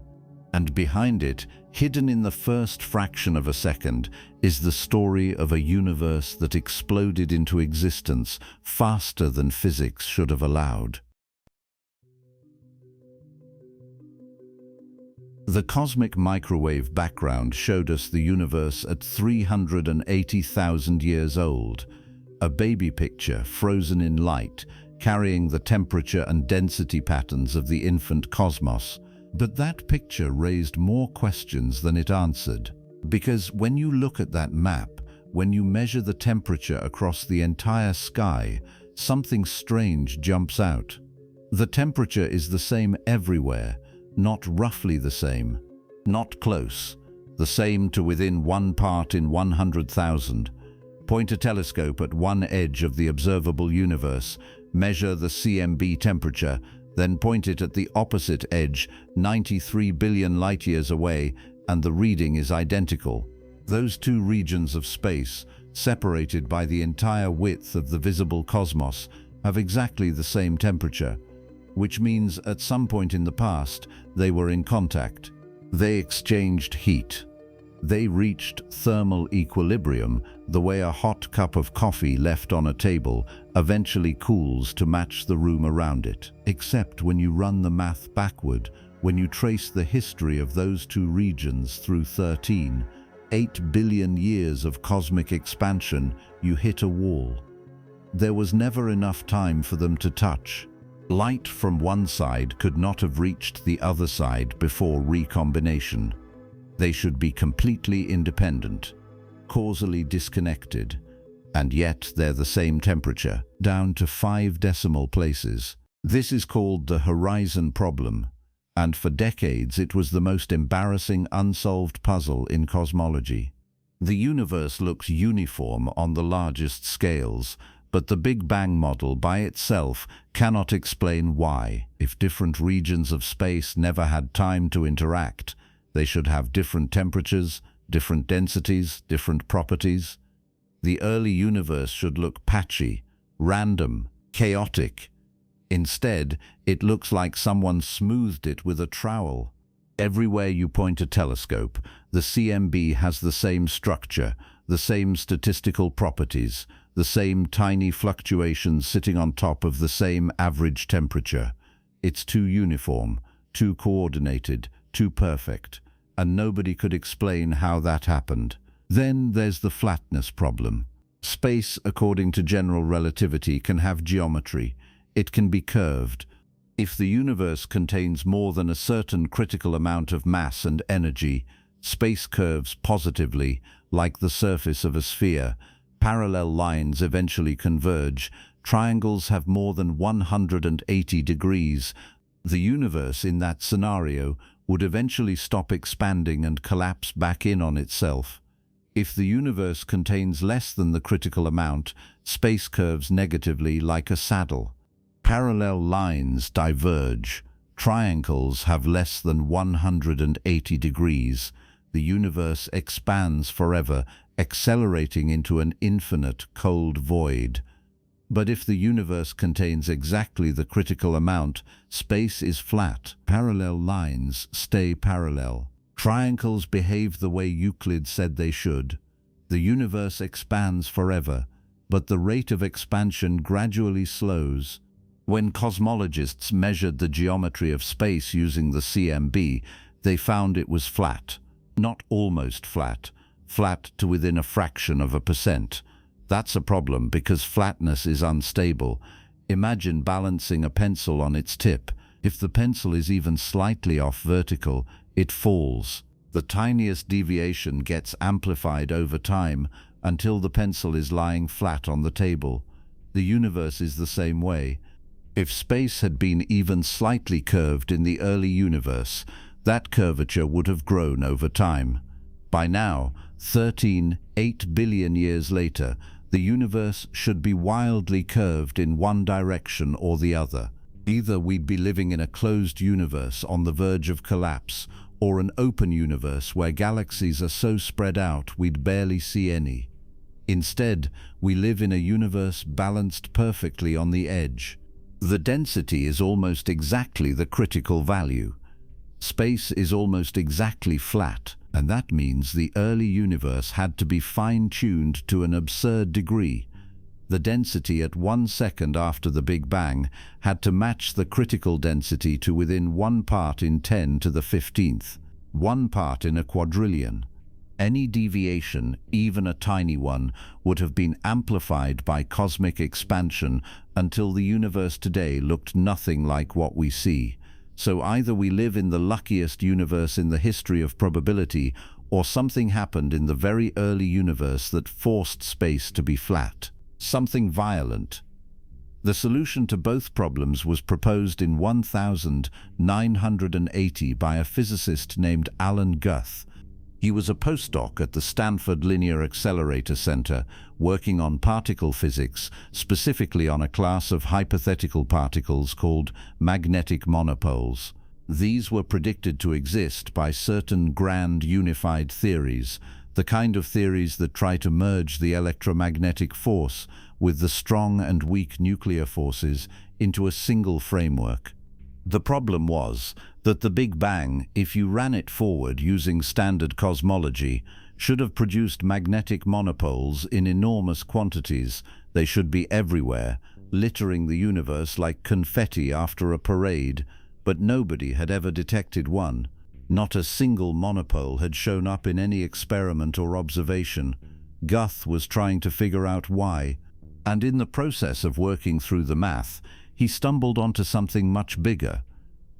And behind it, hidden in the first fraction of a second, is the story of a universe that exploded into existence faster than physics should have allowed. The cosmic microwave background showed us the universe at 380,000 years old, a baby picture frozen in light, carrying the temperature and density patterns of the infant cosmos. But that picture raised more questions than it answered. Because when you look at that map, when you measure the temperature across the entire sky, something strange jumps out. The temperature is the same everywhere, not roughly the same, not close, the same to within 1 part in 100,000. Point a telescope at one edge of the observable universe, measure the CMB temperature, then point it at the opposite edge, 93 billion light-years away, and the reading is identical. Those two regions of space, separated by the entire width of the visible cosmos, have exactly the same temperature, which means at some point in the past they were in contact. They exchanged heat. They reached thermal equilibrium, the way a hot cup of coffee left on a table eventually cools to match the room around it. Except when you run the math backward, when you trace the history of those two regions through 8 billion years of cosmic expansion, you hit a wall. There was never enough time for them to touch. Light from one side could not have reached the other side before recombination. They should be completely independent, causally disconnected, and yet they're the same temperature, down to 5 decimal places. This is called the horizon problem, and for decades it was the most embarrassing unsolved puzzle in cosmology. The universe looks uniform on the largest scales, but the Big Bang model by itself cannot explain why. If different regions of space never had time to interact, they should have different temperatures, different densities, different properties. The early universe should look patchy, random, chaotic. Instead, it looks like someone smoothed it with a trowel. Everywhere you point a telescope, the CMB has the same structure, the same statistical properties, the same tiny fluctuations sitting on top of the same average temperature. It's too uniform, too coordinated, too perfect, and nobody could explain how that happened. Then there's the flatness problem. Space, according to general relativity, can have geometry. It can be curved. If the universe contains more than a certain critical amount of mass and energy, space curves positively, like the surface of a sphere. Parallel lines eventually converge. Triangles have more than 180 degrees. The universe in that scenario would eventually stop expanding and collapse back in on itself. If the universe contains less than the critical amount, space curves negatively like a saddle. Parallel lines diverge. Triangles have less than 180 degrees. The universe expands forever, accelerating into an infinite cold void. But if the universe contains exactly the critical amount, space is flat. Parallel lines stay parallel. Triangles behave the way Euclid said they should. The universe expands forever, but the rate of expansion gradually slows. When cosmologists measured the geometry of space using the CMB, they found it was flat. Not almost flat, flat to within a fraction of a percent. That's a problem because flatness is unstable. Imagine balancing a pencil on its tip. If the pencil is even slightly off vertical, it falls. The tiniest deviation gets amplified over time until the pencil is lying flat on the table. The universe is the same way. If space had been even slightly curved in the early universe, that curvature would have grown over time. By now, 8 billion years later, the universe should be wildly curved in one direction or the other. Either we'd be living in a closed universe on the verge of collapse, or an open universe where galaxies are so spread out we'd barely see any. Instead, we live in a universe balanced perfectly on the edge. The density is almost exactly the critical value. Space is almost exactly flat, and that means the early universe had to be fine-tuned to an absurd degree. The density at 1 second after the Big Bang had to match the critical density to within 1 part in 10 to the 15th, 1 part in a quadrillion. Any deviation, even a tiny one, would have been amplified by cosmic expansion until the universe today looked nothing like what we see. So either we live in the luckiest universe in the history of probability, or something happened in the very early universe that forced space to be flat. Something violent. The solution to both problems was proposed in 1980 by a physicist named Alan Guth. He was a postdoc at the Stanford Linear Accelerator Center, working on particle physics, specifically on a class of hypothetical particles called magnetic monopoles. These were predicted to exist by certain grand unified theories, the kind of theories that try to merge the electromagnetic force with the strong and weak nuclear forces into a single framework. The problem was that the Big Bang, if you ran it forward using standard cosmology, should have produced magnetic monopoles in enormous quantities. They should be everywhere, littering the universe like confetti after a parade, but nobody had ever detected one. Not a single monopole had shown up in any experiment or observation. Guth was trying to figure out why, and in the process of working through the math, he stumbled onto something much bigger.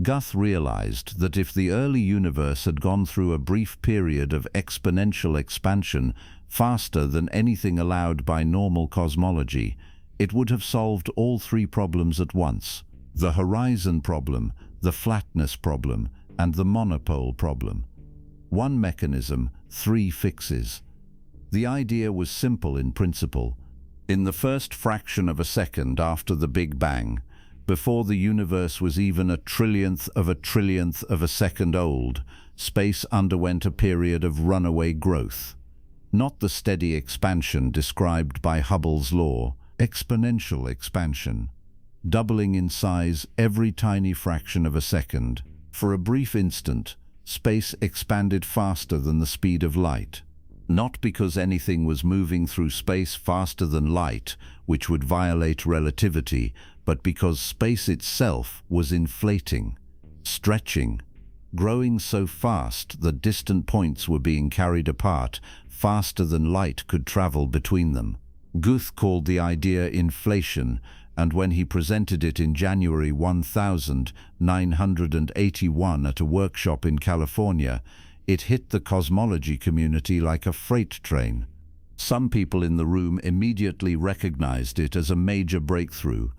Guth realized that if the early universe had gone through a brief period of exponential expansion faster than anything allowed by normal cosmology, it would have solved all three problems at once: the horizon problem, the flatness problem, and the monopole problem. One mechanism, three fixes. The idea was simple in principle. In the first fraction of a second after the Big Bang, before the universe was even a trillionth of a second old, space underwent a period of runaway growth. Not the steady expansion described by Hubble's law, exponential expansion, doubling in size every tiny fraction of a second. For a brief instant, space expanded faster than the speed of light. Not because anything was moving through space faster than light, which would violate relativity, but because space itself was inflating, stretching, growing so fast that distant points were being carried apart faster than light could travel between them. Guth called the idea inflation, and when he presented it in January 1981 at a workshop in California, it hit the cosmology community like a freight train. Some people in the room immediately recognized it as a major breakthrough.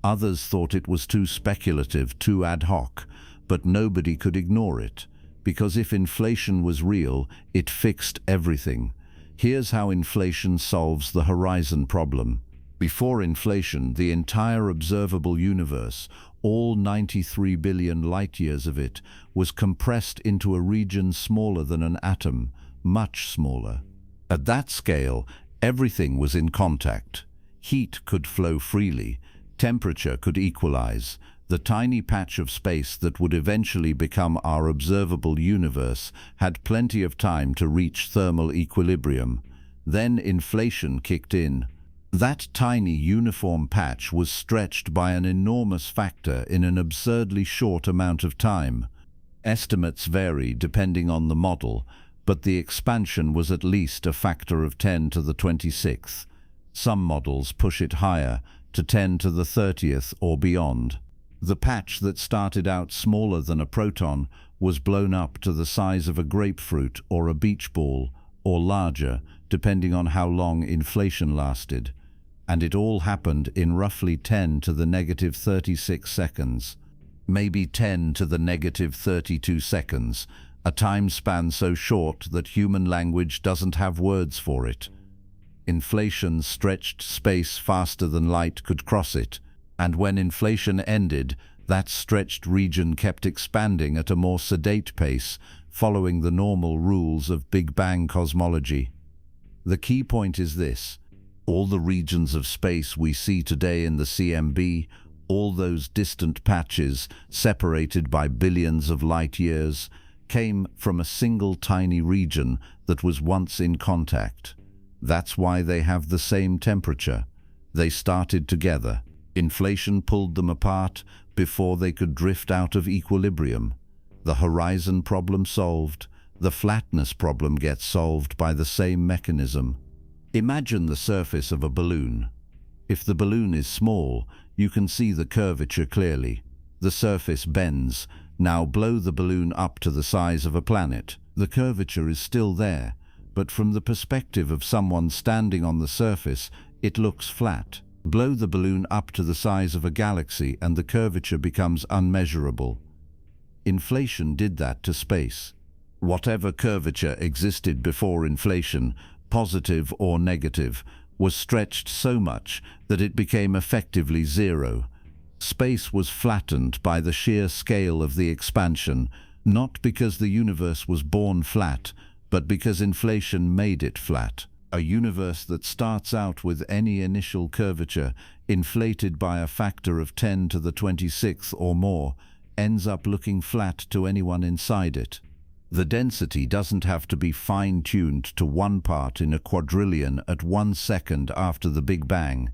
Others thought it was too speculative, too ad hoc, but nobody could ignore it, because if inflation was real, it fixed everything. Here's how inflation solves the horizon problem. Before inflation, the entire observable universe, all 93 billion light-years of it, was compressed into a region smaller than an atom, much smaller. At that scale, everything was in contact. Heat could flow freely, temperature could equalize. The tiny patch of space that would eventually become our observable universe had plenty of time to reach thermal equilibrium. Then inflation kicked in. That tiny uniform patch was stretched by an enormous factor in an absurdly short amount of time. Estimates vary depending on the model, but the expansion was at least a factor of 10 to the 26th. Some models push it higher, to 10 to the 30th or beyond. The patch that started out smaller than a proton was blown up to the size of a grapefruit or a beach ball, or larger, depending on how long inflation lasted. And it all happened in roughly 10 to the negative 36 seconds. Maybe 10 to the negative 32 seconds, a time span so short that human language doesn't have words for it. Inflation stretched space faster than light could cross it, and when inflation ended, that stretched region kept expanding at a more sedate pace, following the normal rules of Big Bang cosmology. The key point is this: all the regions of space we see today in the CMB, all those distant patches separated by billions of light-years, came from a single tiny region that was once in contact. That's why they have the same temperature. They started together. Inflation pulled them apart before they could drift out of equilibrium. The horizon problem solved. The flatness problem gets solved by the same mechanism. Imagine the surface of a balloon. If the balloon is small, you can see the curvature clearly. The surface bends. Now blow the balloon up to the size of a planet. The curvature is still there, but from the perspective of someone standing on the surface, it looks flat. Blow the balloon up to the size of a galaxy and the curvature becomes unmeasurable. Inflation did that to space. Whatever curvature existed before inflation, positive or negative, was stretched so much that it became effectively zero. Space was flattened by the sheer scale of the expansion, not because the universe was born flat, but because inflation made it flat. A universe that starts out with any initial curvature, inflated by a factor of 10 to the 26th or more, ends up looking flat to anyone inside it. The density doesn't have to be fine-tuned to 1 part in a quadrillion at 1 second after the Big Bang.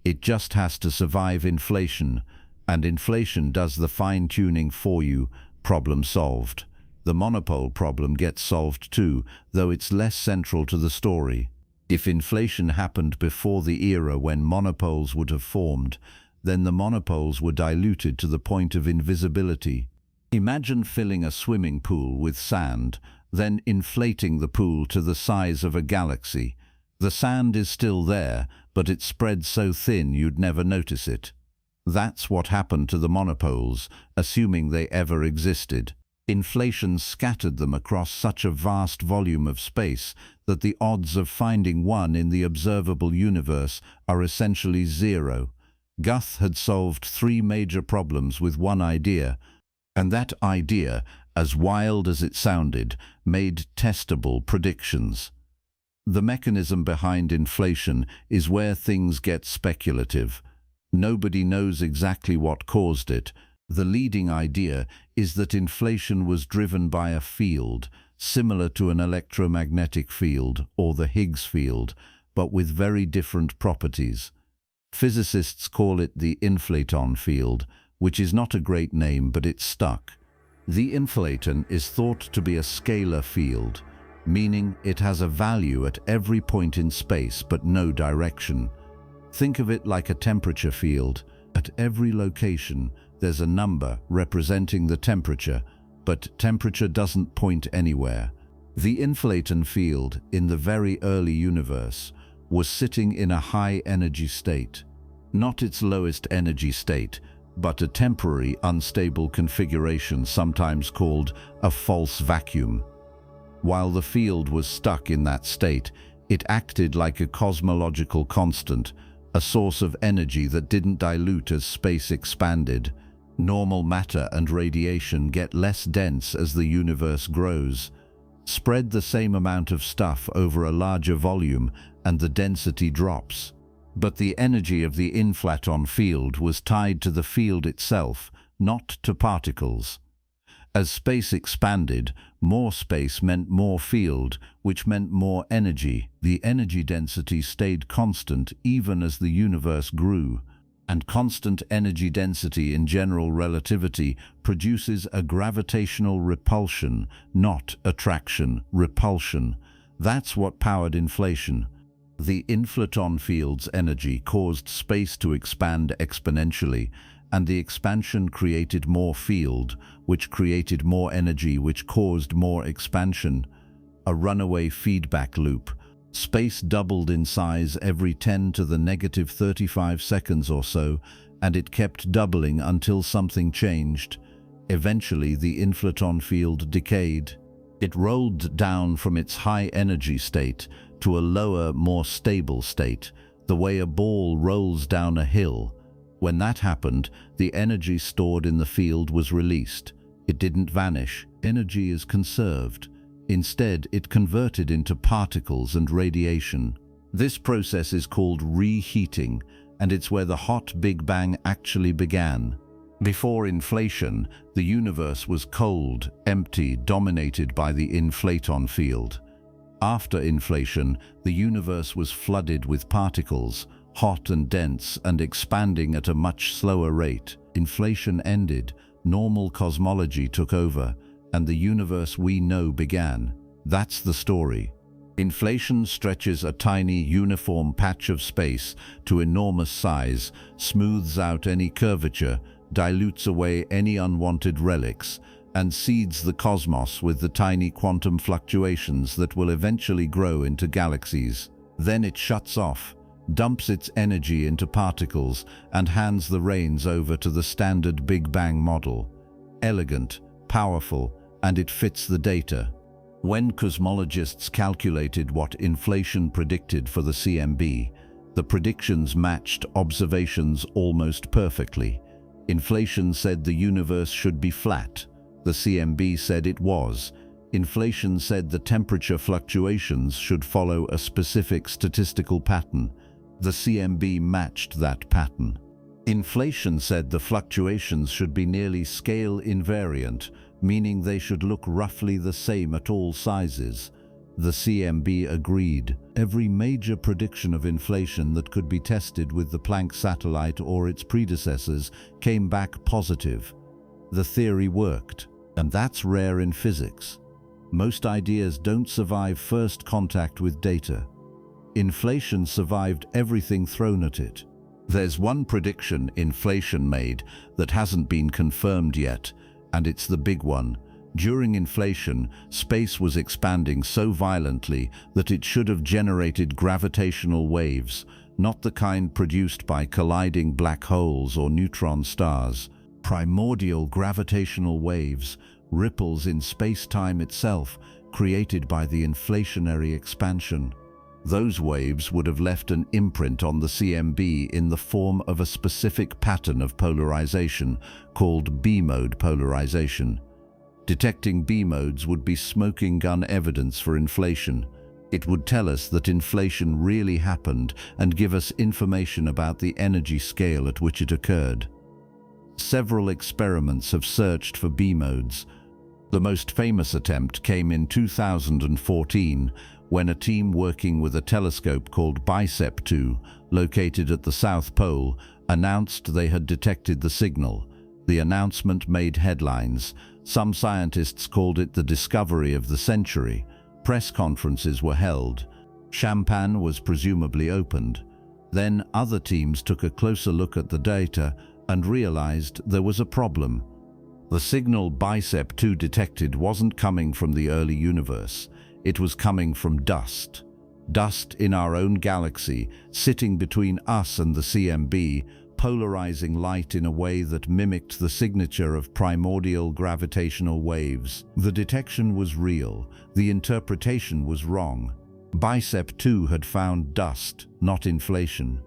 It just has to survive inflation, and inflation does the fine-tuning for you. Problem solved. The monopole problem gets solved too, though it's less central to the story. If inflation happened before the era when monopoles would have formed, then the monopoles were diluted to the point of invisibility. Imagine filling a swimming pool with sand, then inflating the pool to the size of a galaxy. The sand is still there, but it's spread so thin you'd never notice it. That's what happened to the monopoles, assuming they ever existed. Inflation scattered them across such a vast volume of space that the odds of finding one in the observable universe are essentially zero. Guth had solved 3 major problems with one idea, and that idea, as wild as it sounded, made testable predictions. The mechanism behind inflation is where things get speculative. Nobody knows exactly what caused it. The leading idea is that inflation was driven by a field, similar to an electromagnetic field or the Higgs field, but with very different properties. Physicists call it the inflaton field, which is not a great name, but it's stuck. The inflaton is thought to be a scalar field, meaning it has a value at every point in space but no direction. Think of it like a temperature field. At every location, there's a number representing the temperature, but temperature doesn't point anywhere. The inflaton field in the very early universe was sitting in a high-energy state. Not its lowest energy state, but a temporary unstable configuration sometimes called a false vacuum. While the field was stuck in that state, it acted like a cosmological constant, a source of energy that didn't dilute as space expanded. Normal matter and radiation get less dense as the universe grows. Spread the same amount of stuff over a larger volume and the density drops. But the energy of the inflaton field was tied to the field itself, not to particles. As space expanded, more space meant more field, which meant more energy. The energy density stayed constant even as the universe grew. And constant energy density in general relativity produces a gravitational repulsion, not attraction, repulsion. That's what powered inflation. The inflaton field's energy caused space to expand exponentially, and the expansion created more field, which created more energy, which caused more expansion. A runaway feedback loop. Space doubled in size every 10 to the negative 35 seconds or so, and it kept doubling until something changed. Eventually, the inflaton field decayed. It rolled down from its high energy state to a lower, more stable state, the way a ball rolls down a hill. When that happened, the energy stored in the field was released. It didn't vanish. Energy is conserved. Instead, it converted into particles and radiation. This process is called reheating, and it's where the hot Big Bang actually began. Before inflation, the universe was cold, empty, dominated by the inflaton field. After inflation, the universe was flooded with particles, hot and dense and expanding at a much slower rate. Inflation ended, normal cosmology took over, and the universe we know began. That's the story. Inflation stretches a tiny, uniform patch of space to enormous size, smooths out any curvature, dilutes away any unwanted relics, and seeds the cosmos with the tiny quantum fluctuations that will eventually grow into galaxies. Then it shuts off, dumps its energy into particles, and hands the reins over to the standard Big Bang model. Elegant, powerful, and it fits the data. When cosmologists calculated what inflation predicted for the CMB, the predictions matched observations almost perfectly. Inflation said the universe should be flat. The CMB said it was. Inflation said the temperature fluctuations should follow a specific statistical pattern. The CMB matched that pattern. Inflation said the fluctuations should be nearly scale invariant, meaning they should look roughly the same at all sizes. The CMB agreed. Every major prediction of inflation that could be tested with the Planck satellite or its predecessors came back positive. The theory worked, and that's rare in physics. Most ideas don't survive first contact with data. Inflation survived everything thrown at it. There's one prediction inflation made that hasn't been confirmed yet, and it's the big one. During inflation, space was expanding so violently that it should have generated gravitational waves, not the kind produced by colliding black holes or neutron stars. Primordial gravitational waves, ripples in space-time itself, created by the inflationary expansion. Those waves would have left an imprint on the CMB in the form of a specific pattern of polarization called B-mode polarization. Detecting B-modes would be smoking gun evidence for inflation. It would tell us that inflation really happened and give us information about the energy scale at which it occurred. Several experiments have searched for B-modes. The most famous attempt came in 2014 when a team working with a telescope called BICEP-2, located at the South Pole, announced they had detected the signal. The announcement made headlines. Some scientists called it the discovery of the century. Press conferences were held. Champagne was presumably opened. Then other teams took a closer look at the data and realized there was a problem. The signal BICEP-2 detected wasn't coming from the early universe. It was coming from dust. Dust in our own galaxy, sitting between us and the CMB, polarizing light in a way that mimicked the signature of primordial gravitational waves. The detection was real. The interpretation was wrong. BICEP-2 had found dust, not inflation.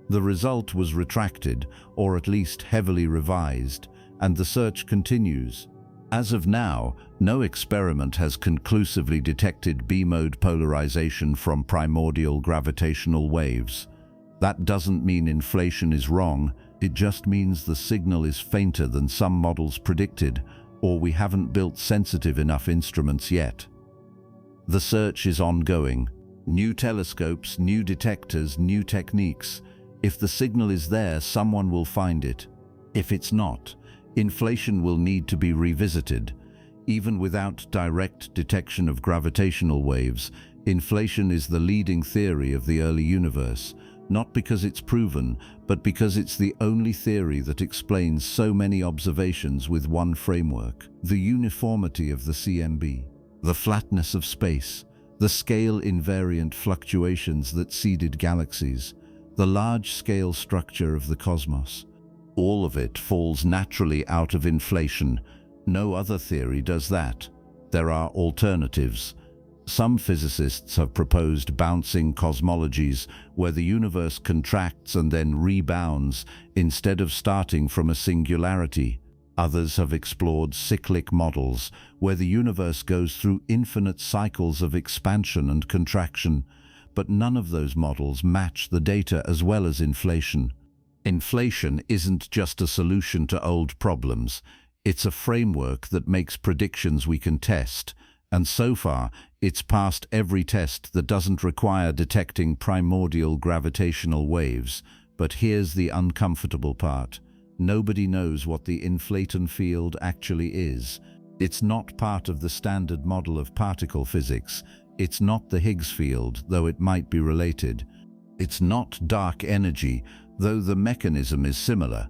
The result was retracted, or at least heavily revised, and the search continues. As of now, no experiment has conclusively detected B-mode polarization from primordial gravitational waves. That doesn't mean inflation is wrong, it just means the signal is fainter than some models predicted, or we haven't built sensitive enough instruments yet. The search is ongoing. New telescopes, new detectors, new techniques. If the signal is there, someone will find it. If it's not, inflation will need to be revisited. Even without direct detection of gravitational waves, inflation is the leading theory of the early universe, not because it's proven, but because it's the only theory that explains so many observations with one framework. The uniformity of the CMB, the flatness of space, the scale-invariant fluctuations that seeded galaxies, the large-scale structure of the cosmos. All of it falls naturally out of inflation. No other theory does that. There are alternatives. Some physicists have proposed bouncing cosmologies where the universe contracts and then rebounds instead of starting from a singularity. Others have explored cyclic models where the universe goes through infinite cycles of expansion and contraction, but none of those models match the data as well as inflation. Inflation isn't just a solution to old problems. It's a framework that makes predictions we can test, and so far, it's passed every test that doesn't require detecting primordial gravitational waves. But here's the uncomfortable part. Nobody knows what the inflation field actually is. It's not part of the standard model of particle physics. It's not the Higgs field, though it might be related. It's not dark energy, though the mechanism is similar.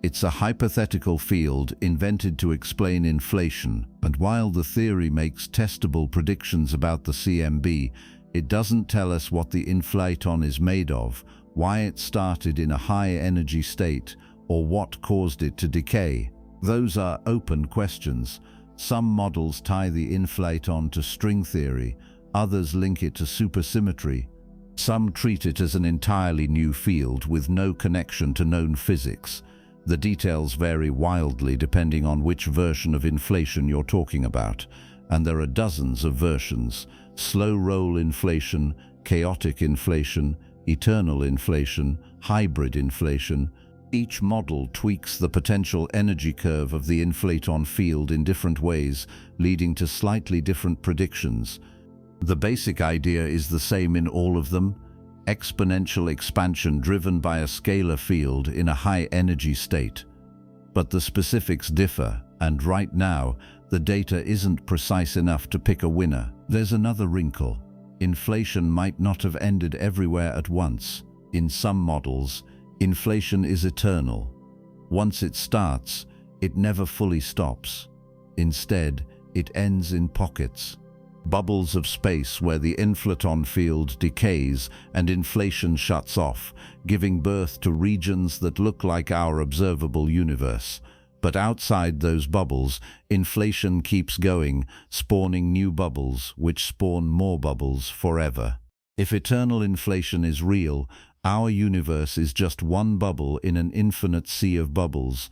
It's a hypothetical field invented to explain inflation, and while the theory makes testable predictions about the CMB, it doesn't tell us what the inflaton is made of, why it started in a high-energy state, or what caused it to decay. Those are open questions. Some models tie the inflaton to string theory, others link it to supersymmetry. Some treat it as an entirely new field with no connection to known physics. The details vary wildly depending on which version of inflation you're talking about, and there are dozens of versions: slow-roll inflation, chaotic inflation, eternal inflation, hybrid inflation. Each model tweaks the potential energy curve of the inflaton field in different ways, leading to slightly different predictions. The basic idea is the same in all of them: exponential expansion driven by a scalar field in a high-energy state. But the specifics differ, and right now, the data isn't precise enough to pick a winner. There's another wrinkle. Inflation might not have ended everywhere at once. In some models, inflation is eternal. Once it starts, it never fully stops. Instead, it ends in pockets. Bubbles of space where the inflaton field decays and inflation shuts off, giving birth to regions that look like our observable universe. But outside those bubbles, inflation keeps going, spawning new bubbles, which spawn more bubbles forever. If eternal inflation is real, our universe is just one bubble in an infinite sea of bubbles.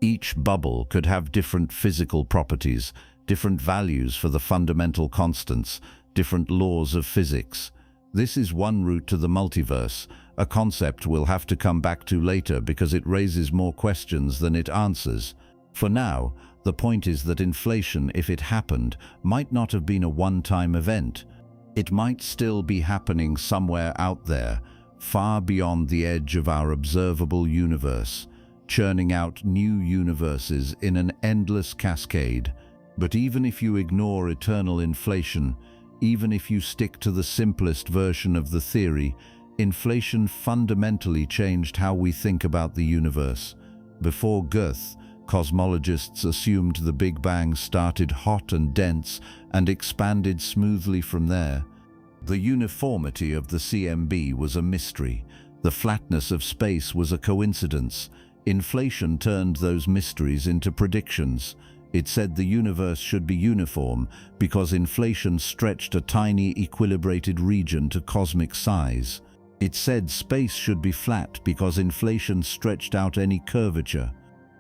Each bubble could have different physical properties, different values for the fundamental constants, different laws of physics. This is one route to the multiverse, a concept we'll have to come back to later because it raises more questions than it answers. For now, the point is that inflation, if it happened, might not have been a one-time event. It might still be happening somewhere out there, far beyond the edge of our observable universe, churning out new universes in an endless cascade. But even if you ignore eternal inflation, even if you stick to the simplest version of the theory, inflation fundamentally changed how we think about the universe. Before Goethe, cosmologists assumed the Big Bang started hot and dense and expanded smoothly from there. The uniformity of the CMB was a mystery. The flatness of space was a coincidence. Inflation turned those mysteries into predictions. It said the universe should be uniform because inflation stretched a tiny equilibrated region to cosmic size. It said space should be flat because inflation stretched out any curvature.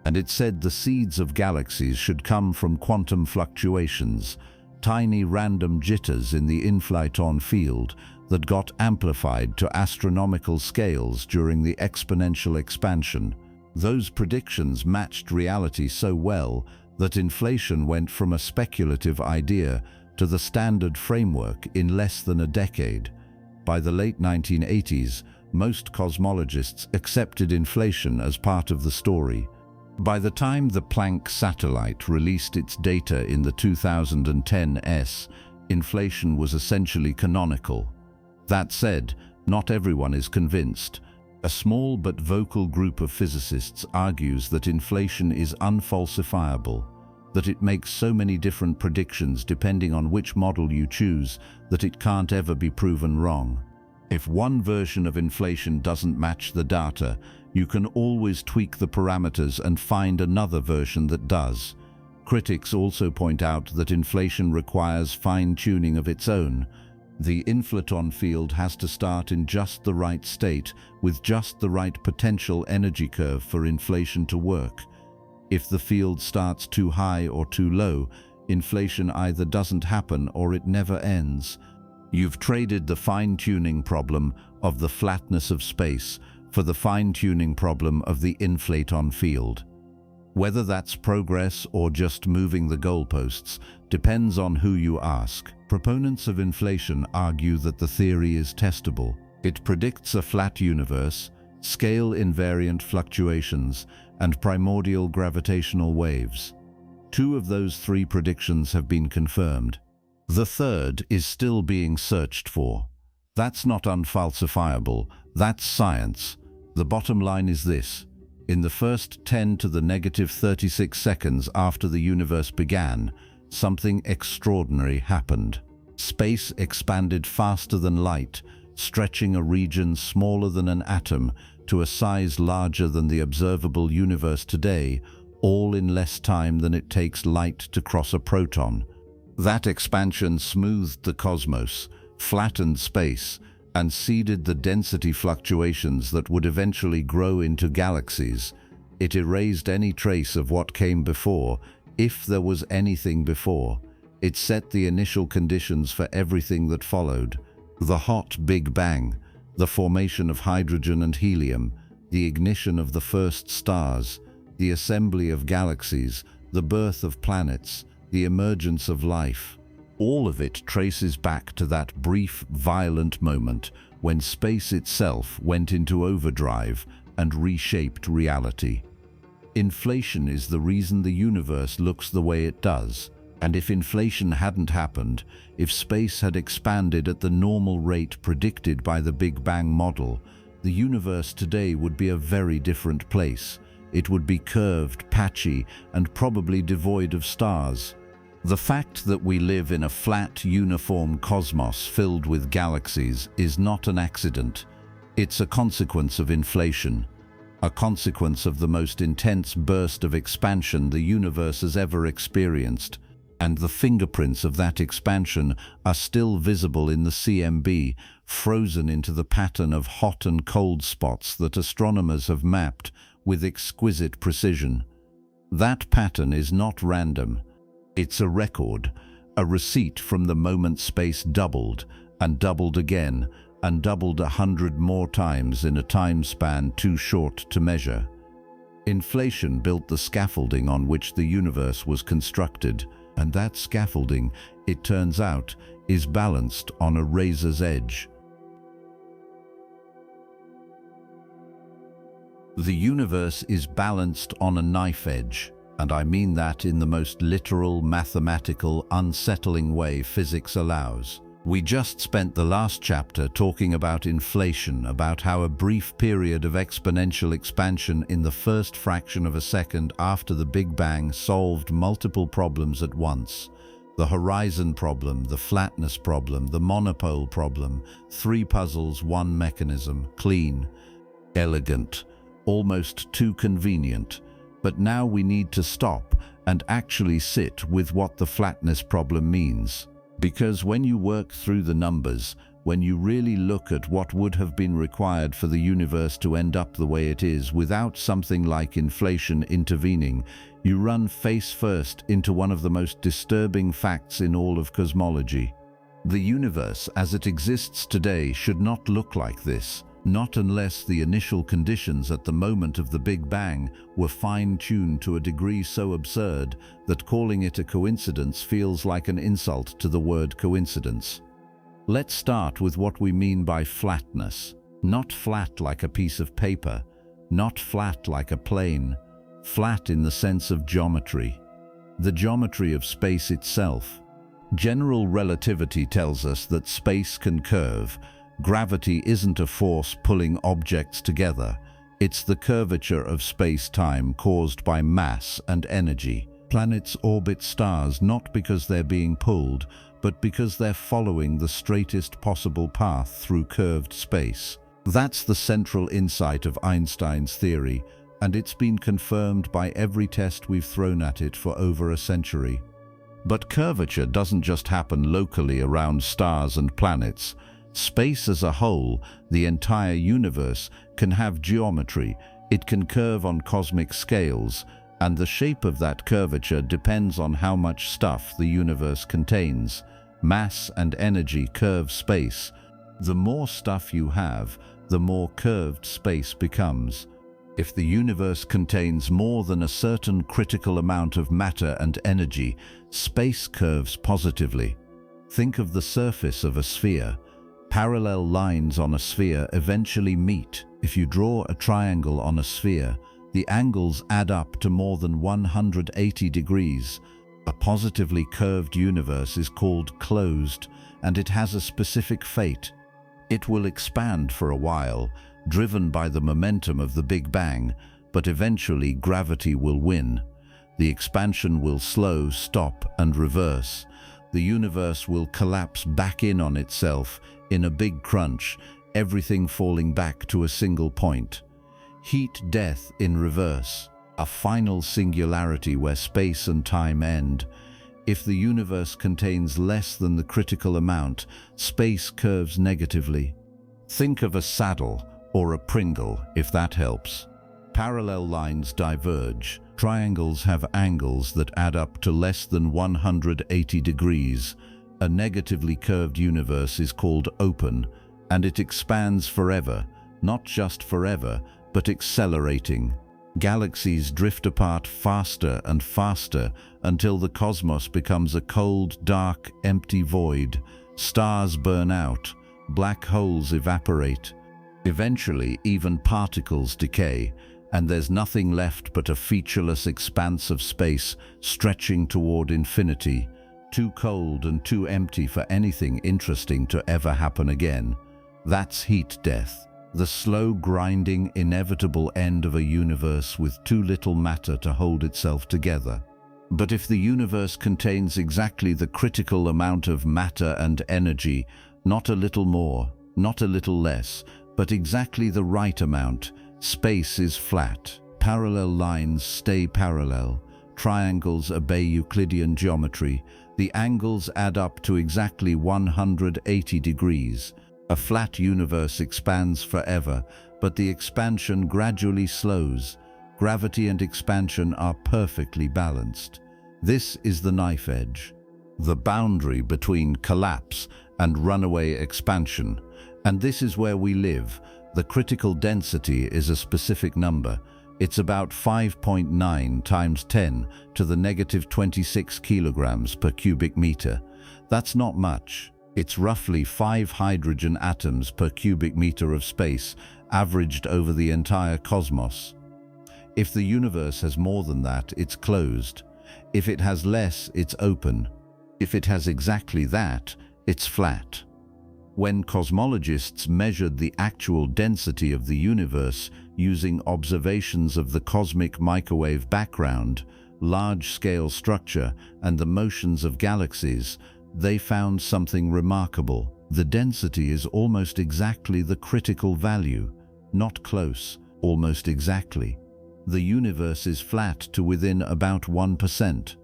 And it said the seeds of galaxies should come from quantum fluctuations, tiny random jitters in the inflaton field that got amplified to astronomical scales during the exponential expansion. Those predictions matched reality so well that inflation went from a speculative idea to the standard framework in less than a decade. By the late 1980s, most cosmologists accepted inflation as part of the story. By the time the Planck satellite released its data in the 2010s, inflation was essentially canonical. That said, not everyone is convinced. A small but vocal group of physicists argues that inflation is unfalsifiable, that it makes so many different predictions depending on which model you choose that it can't ever be proven wrong. If one version of inflation doesn't match the data, you can always tweak the parameters and find another version that does. Critics also point out that inflation requires fine-tuning of its own. The inflaton field has to start in just the right state, with just the right potential energy curve for inflation to work. If the field starts too high or too low, inflation either doesn't happen or it never ends. You've traded the fine-tuning problem of the flatness of space for the fine-tuning problem of the inflaton field. Whether that's progress or just moving the goalposts depends on who you ask. Proponents of inflation argue that the theory is testable. It predicts a flat universe, scale-invariant fluctuations, and primordial gravitational waves. 2 of those 3 predictions have been confirmed. The third is still being searched for. That's not unfalsifiable, that's science. The bottom line is this: In the first 10 to the negative 36 seconds after the universe began, something extraordinary happened. Space expanded faster than light, stretching a region smaller than an atom to a size larger than the observable universe today, all in less time than it takes light to cross a proton. That expansion smoothed the cosmos, flattened space, and seeded the density fluctuations that would eventually grow into galaxies. It erased any trace of what came before, if there was anything before. It set the initial conditions for everything that followed. The hot Big Bang, the formation of hydrogen and helium, the ignition of the first stars, the assembly of galaxies, the birth of planets, the emergence of life. All of it traces back to that brief, violent moment when space itself went into overdrive and reshaped reality. Inflation is the reason the universe looks the way it does. And if inflation hadn't happened, if space had expanded at the normal rate predicted by the Big Bang model, the universe today would be a very different place. It would be curved, patchy, and probably devoid of stars. The fact that we live in a flat, uniform cosmos filled with galaxies is not an accident. It's a consequence of inflation, a consequence of the most intense burst of expansion the universe has ever experienced. And the fingerprints of that expansion are still visible in the CMB, frozen into the pattern of hot and cold spots that astronomers have mapped with exquisite precision. That pattern is not random. It's a record, a receipt from the moment space doubled, and doubled again, and doubled 100 more times in a time span too short to measure. Inflation built the scaffolding on which the universe was constructed, and that scaffolding, it turns out, is balanced on a razor's edge. The universe is balanced on a knife edge, and I mean that in the most literal, mathematical, unsettling way physics allows. We just spent the last chapter talking about inflation, about how a brief period of exponential expansion in the first fraction of a second after the Big Bang solved multiple problems at once. The horizon problem, the flatness problem, the monopole problem, 3 puzzles, 1 mechanism, clean, elegant, almost too convenient. But now we need to stop and actually sit with what the flatness problem means. Because when you work through the numbers, when you really look at what would have been required for the universe to end up the way it is without something like inflation intervening, you run face first into one of the most disturbing facts in all of cosmology. The universe as it exists today should not look like this. Not unless the initial conditions at the moment of the Big Bang were fine-tuned to a degree so absurd that calling it a coincidence feels like an insult to the word coincidence. Let's start with what we mean by flatness. Not flat like a piece of paper, not flat like a plane, flat in the sense of geometry. The geometry of space itself. General relativity tells us that space can curve. Gravity isn't a force pulling objects together. It's the curvature of space-time caused by mass and energy. Planets orbit stars not because they're being pulled, but because they're following the straightest possible path through curved space. That's the central insight of Einstein's theory, and it's been confirmed by every test we've thrown at it for over a century. But curvature doesn't just happen locally around stars and planets. Space as a whole, the entire universe, can have geometry. It can curve on cosmic scales, and the shape of that curvature depends on how much stuff the universe contains. Mass and energy curve space. The more stuff you have, the more curved space becomes. If the universe contains more than a certain critical amount of matter and energy, space curves positively. Think of the surface of a sphere. Parallel lines on a sphere eventually meet. If you draw a triangle on a sphere, the angles add up to more than 180 degrees. A positively curved universe is called closed, and it has a specific fate. It will expand for a while, driven by the momentum of the Big Bang, but eventually gravity will win. The expansion will slow, stop, and reverse. The universe will collapse back in on itself in a big crunch, everything falling back to a single point. Heat death in reverse, a final singularity where space and time end. If the universe contains less than the critical amount, space curves negatively. Think of a saddle or a Pringle, if that helps. Parallel lines diverge. Triangles have angles that add up to less than 180 degrees. A negatively curved universe is called open, and it expands forever, not just forever, but accelerating. Galaxies drift apart faster and faster until the cosmos becomes a cold, dark, empty void. Stars burn out, black holes evaporate. Eventually, even particles decay, and there's nothing left but a featureless expanse of space stretching toward infinity, too cold and too empty for anything interesting to ever happen again. That's heat death, the slow, grinding, inevitable end of a universe with too little matter to hold itself together. But if the universe contains exactly the critical amount of matter and energy, not a little more, not a little less, but exactly the right amount, space is flat. Parallel lines stay parallel. Triangles obey Euclidean geometry. The angles add up to exactly 180 degrees. A flat universe expands forever, but the expansion gradually slows. Gravity and expansion are perfectly balanced. This is the knife edge, the boundary between collapse and runaway expansion. And this is where we live. The critical density is a specific number. It's about 5.9 times 10 to the negative 26 kilograms per cubic meter. That's not much. It's roughly 5 hydrogen atoms per cubic meter of space, averaged over the entire cosmos. If the universe has more than that, it's closed. If it has less, it's open. If it has exactly that, it's flat. When cosmologists measured the actual density of the universe using observations of the cosmic microwave background, large-scale structure, and the motions of galaxies, they found something remarkable. The density is almost exactly the critical value, not close, almost exactly. The universe is flat to within about 1%.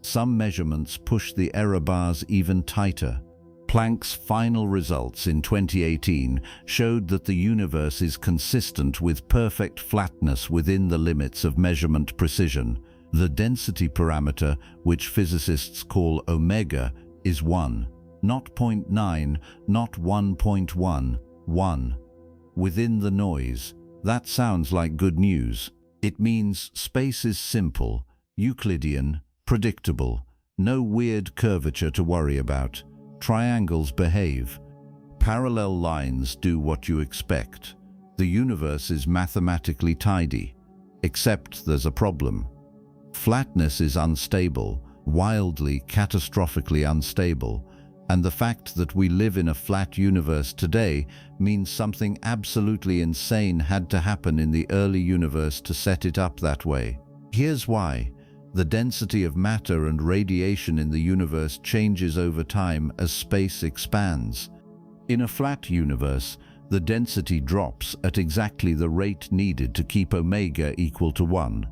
Some measurements push the error bars even tighter. Planck's final results in 2018 showed that the universe is consistent with perfect flatness within the limits of measurement precision. The density parameter, which physicists call omega, is 1, not 0.9, not 1.1, 1. Within the noise. That sounds like good news. It means space is simple, Euclidean, predictable, no weird curvature to worry about. Triangles behave. Parallel lines do what you expect. The universe is mathematically tidy. Except there's a problem. Flatness is unstable, wildly, catastrophically unstable, and the fact that we live in a flat universe today means something absolutely insane had to happen in the early universe to set it up that way. Here's why. The density of matter and radiation in the universe changes over time as space expands. In a flat universe, the density drops at exactly the rate needed to keep omega equal to 1.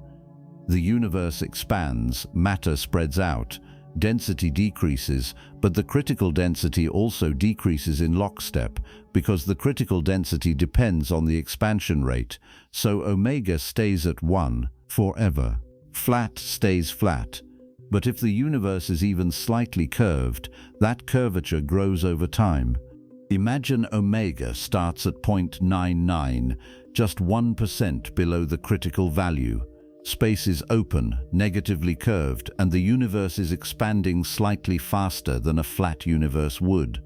The universe expands, matter spreads out, density decreases, but the critical density also decreases in lockstep because the critical density depends on the expansion rate, so omega stays at 1 forever. Flat stays flat, but if the universe is even slightly curved, that curvature grows over time. Imagine omega starts at 0.99, just 1% below the critical value. Space is open, negatively curved, and the universe is expanding slightly faster than a flat universe would.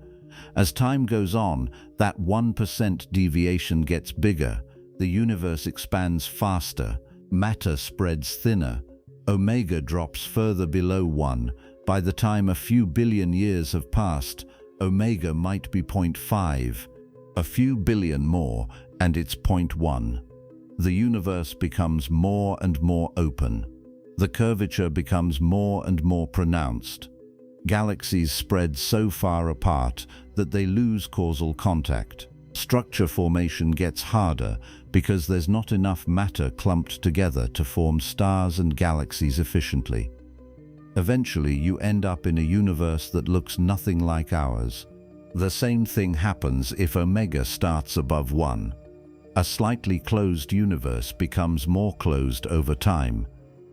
As time goes on, that 1% deviation gets bigger. The universe expands faster. Matter spreads thinner. Omega drops further below 1. By the time a few billion years have passed, omega might be 0.5. A few billion more, and it's 0.1. The universe becomes more and more open. The curvature becomes more and more pronounced. Galaxies spread so far apart that they lose causal contact. Structure formation gets harder because there's not enough matter clumped together to form stars and galaxies efficiently. Eventually, you end up in a universe that looks nothing like ours. The same thing happens if omega starts above 1. A slightly closed universe becomes more closed over time.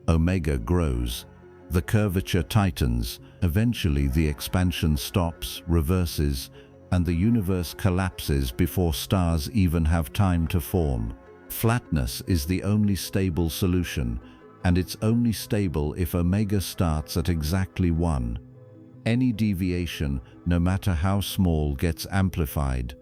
Omega grows. The curvature tightens. Eventually, the expansion stops, reverses, and the universe collapses before stars even have time to form. Flatness is the only stable solution, and it's only stable if omega starts at exactly 1. Any deviation, no matter how small, gets amplified.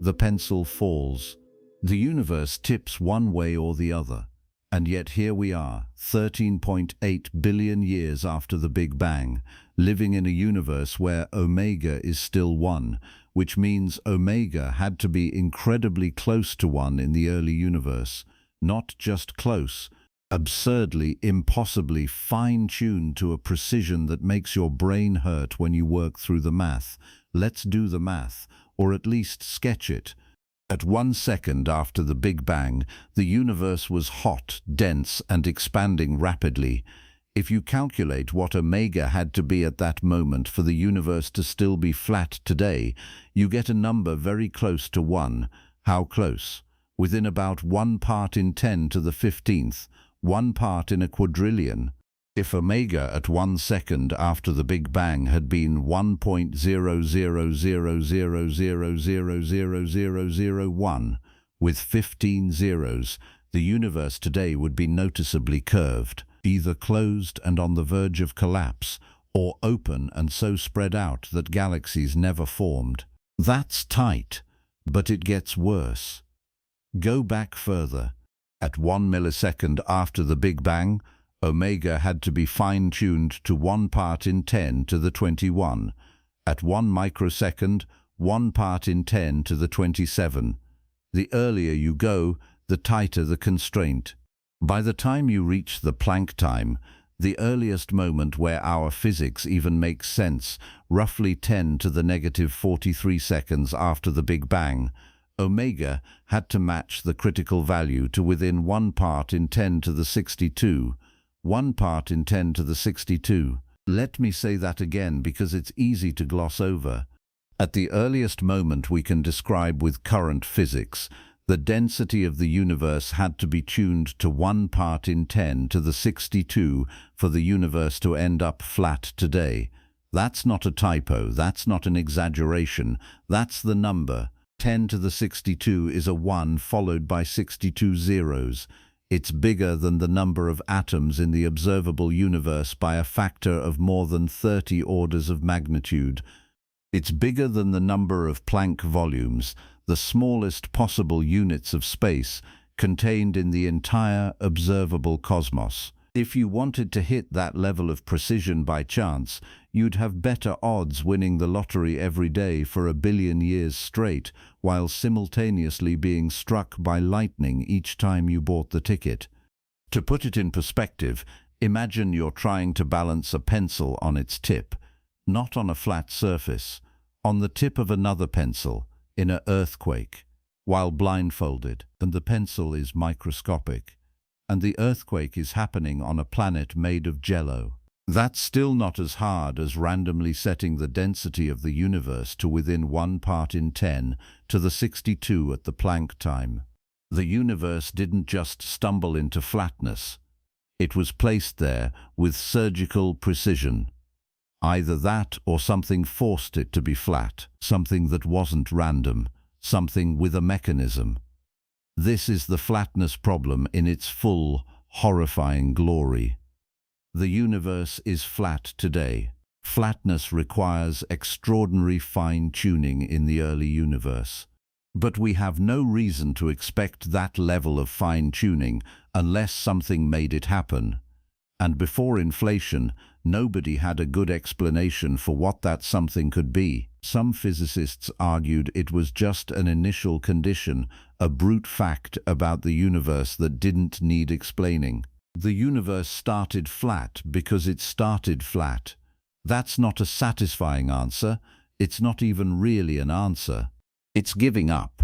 The pencil falls. The universe tips one way or the other. And yet here we are, 13.8 billion years after the Big Bang, living in a universe where omega is still 1, which means omega had to be incredibly close to 1 in the early universe. Not just close, absurdly, impossibly fine-tuned to a precision that makes your brain hurt when you work through the math. Let's do the math, or at least sketch it. At 1 second after the Big Bang, the universe was hot, dense, and expanding rapidly. If you calculate what omega had to be at that moment for the universe to still be flat today, you get a number very close to 1. How close? Within about 1 part in 10 to the 15th, 1 part in a quadrillion. If omega at 1 second after the Big Bang had been 1.00000000001 with 15 zeros, the universe today would be noticeably curved, either closed and on the verge of collapse, or open and so spread out that galaxies never formed. That's tight, but it gets worse. Go back further. At 1 millisecond after the Big Bang, omega had to be fine-tuned to 1 part in 10 to the 21. At 1 microsecond, 1 part in 10 to the 27. The earlier you go, the tighter the constraint. By the time you reach the Planck time, the earliest moment where our physics even makes sense, roughly 10 to the negative 43 seconds after the Big Bang, omega had to match the critical value to within 1 part in 10 to the 62. 1 part in 10 to the 62. Let me say that again because it's easy to gloss over. At the earliest moment we can describe with current physics, the density of the universe had to be tuned to 1 part in 10 to the 62 for the universe to end up flat today. That's not a typo, that's not an exaggeration, that's the number. 10 to the 62 is a 1 followed by 62 zeros. It's bigger than the number of atoms in the observable universe by a factor of more than 30 orders of magnitude. It's bigger than the number of Planck volumes, the smallest possible units of space contained in the entire observable cosmos. If you wanted to hit that level of precision by chance, you'd have better odds winning the lottery every day for 1 billion years straight, while simultaneously being struck by lightning each time you bought the ticket. To put it in perspective, imagine you're trying to balance a pencil on its tip, not on a flat surface, on the tip of another pencil, in an earthquake, while blindfolded, and the pencil is microscopic, and the earthquake is happening on a planet made of jello. That's still not as hard as randomly setting the density of the universe to within 1 part in 10 to the 62 at the Planck time. The universe didn't just stumble into flatness. It was placed there with surgical precision. Either that or something forced it to be flat, something that wasn't random, something with a mechanism. This is the flatness problem in its full, horrifying glory. The universe is flat today. Flatness requires extraordinary fine-tuning in the early universe. But we have no reason to expect that level of fine-tuning unless something made it happen. And before inflation, nobody had a good explanation for what that something could be. Some physicists argued it was just an initial condition, a brute fact about the universe that didn't need explaining. The universe started flat because it started flat. That's not a satisfying answer. It's not even really an answer. It's giving up.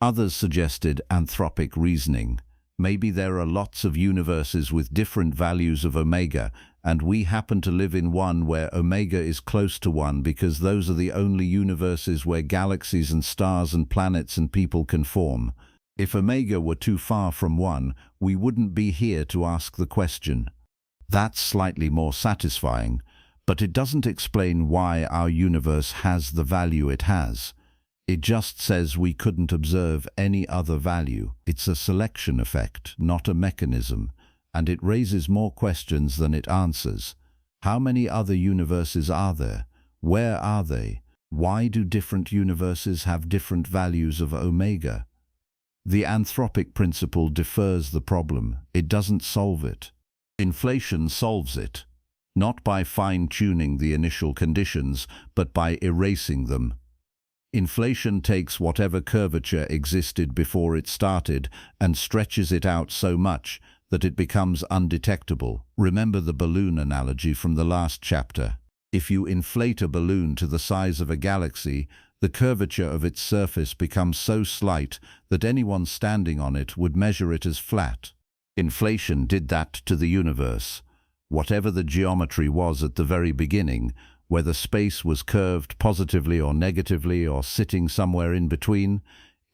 Others suggested anthropic reasoning. Maybe there are lots of universes with different values of omega, and we happen to live in one where omega is close to 1 because those are the only universes where galaxies and stars and planets and people can form. If omega were too far from 1, we wouldn't be here to ask the question. That's slightly more satisfying, but it doesn't explain why our universe has the value it has. It just says we couldn't observe any other value. It's a selection effect, not a mechanism, and it raises more questions than it answers. How many other universes are there? Where are they? Why do different universes have different values of omega? The anthropic principle defers the problem. It doesn't solve it. Inflation solves it, not by fine-tuning the initial conditions, but by erasing them. Inflation takes whatever curvature existed before it started and stretches it out so much that it becomes undetectable. Remember the balloon analogy from the last chapter. If you inflate a balloon to the size of a galaxy, the curvature of its surface becomes so slight that anyone standing on it would measure it as flat. Inflation did that to the universe. Whatever the geometry was at the very beginning, whether space was curved positively or negatively or sitting somewhere in between,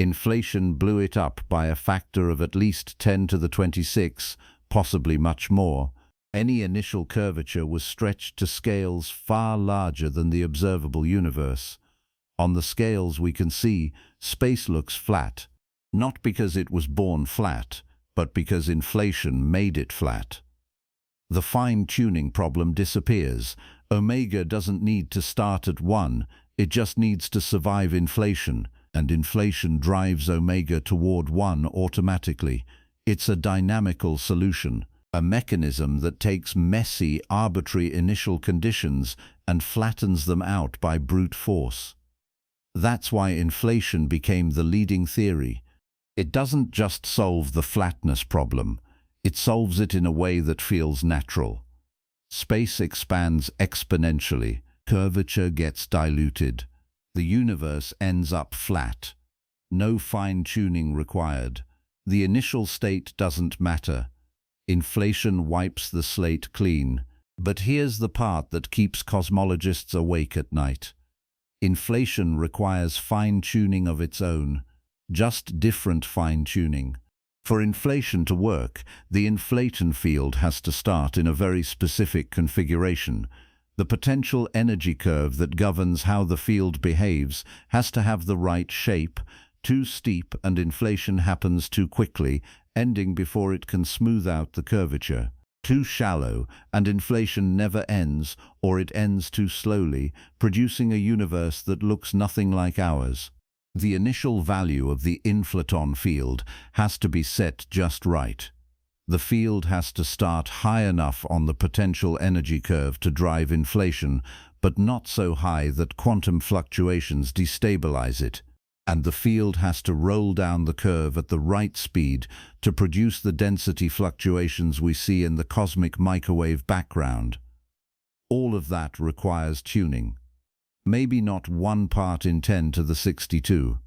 inflation blew it up by a factor of at least 10 to the 26, possibly much more. Any initial curvature was stretched to scales far larger than the observable universe. On the scales we can see, space looks flat, not because it was born flat, but because inflation made it flat. The fine-tuning problem disappears. Omega doesn't need to start at 1, it just needs to survive inflation, and inflation drives omega toward 1 automatically. It's a dynamical solution, a mechanism that takes messy, arbitrary initial conditions and flattens them out by brute force. That's why inflation became the leading theory. It doesn't just solve the flatness problem, it solves it in a way that feels natural. Space expands exponentially, curvature gets diluted. The universe ends up flat. No fine-tuning required. The initial state doesn't matter. Inflation wipes the slate clean. But here's the part that keeps cosmologists awake at night. Inflation requires fine-tuning of its own, just different fine-tuning. For inflation to work, the inflation field has to start in a very specific configuration. The potential energy curve that governs how the field behaves has to have the right shape. Too steep and inflation happens too quickly, ending before it can smooth out the curvature. Too shallow and inflation never ends, or it ends too slowly, producing a universe that looks nothing like ours. The initial value of the inflaton field has to be set just right. The field has to start high enough on the potential energy curve to drive inflation, but not so high that quantum fluctuations destabilize it. And the field has to roll down the curve at the right speed to produce the density fluctuations we see in the cosmic microwave background. All of that requires tuning. Maybe not 1 part in 10 to the 62,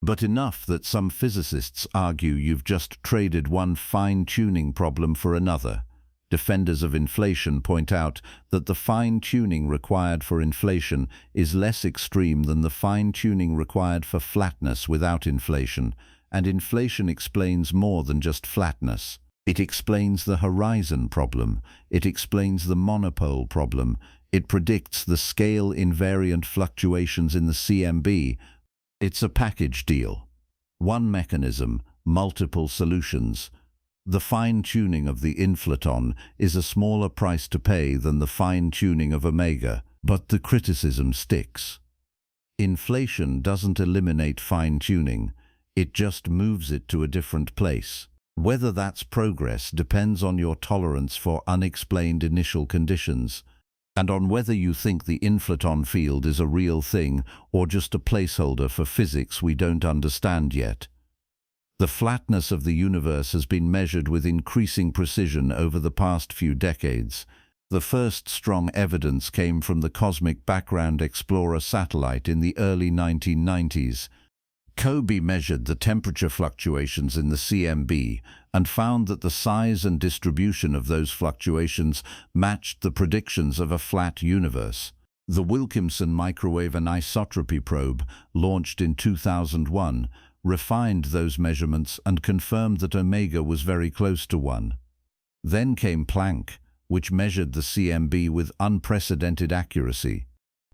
but enough that some physicists argue you've just traded one fine-tuning problem for another. Defenders of inflation point out that the fine-tuning required for inflation is less extreme than the fine-tuning required for flatness without inflation, and inflation explains more than just flatness. It explains the horizon problem, it explains the monopole problem, it predicts the scale invariant fluctuations in the CMB. It's a package deal. One mechanism, multiple solutions. The fine-tuning of the inflaton is a smaller price to pay than the fine-tuning of omega, but the criticism sticks. Inflation doesn't eliminate fine-tuning, it just moves it to a different place. Whether that's progress depends on your tolerance for unexplained initial conditions, and on whether you think the inflaton field is a real thing or just a placeholder for physics we don't understand yet. The flatness of the universe has been measured with increasing precision over the past few decades. The first strong evidence came from the Cosmic Background Explorer satellite in the early 1990s. COBE measured the temperature fluctuations in the CMB and found that the size and distribution of those fluctuations matched the predictions of a flat universe. The Wilkinson Microwave Anisotropy Probe, launched in 2001, refined those measurements and confirmed that omega was very close to 1. Then came Planck, which measured the CMB with unprecedented accuracy.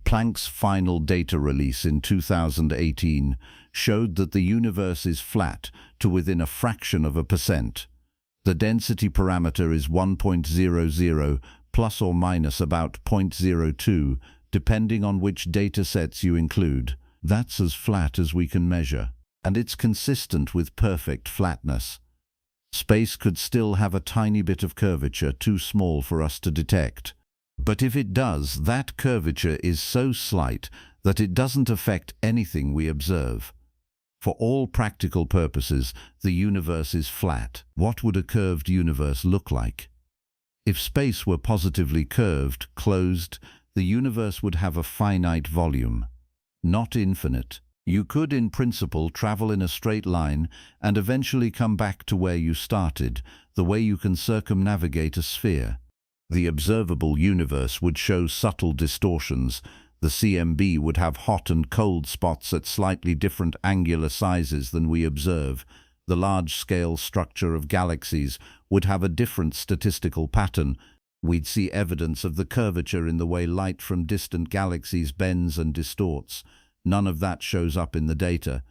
Planck's final data release in 2018 showed that the universe is flat to within a fraction of a percent. The density parameter is 1.00 plus or minus about 0.02, depending on which data sets you include. That's as flat as we can measure, and it's consistent with perfect flatness. Space could still have a tiny bit of curvature too small for us to detect. But if it does, that curvature is so slight that it doesn't affect anything we observe. For all practical purposes, the universe is flat. What would a curved universe look like? If space were positively curved, closed, the universe would have a finite volume, not infinite. You could, in principle, travel in a straight line and eventually come back to where you started, the way you can circumnavigate a sphere. The observable universe would show subtle distortions. The CMB would have hot and cold spots at slightly different angular sizes than we observe. The large-scale structure of galaxies would have a different statistical pattern. We'd see evidence of the curvature in the way light from distant galaxies bends and distorts. None of that shows up in the data.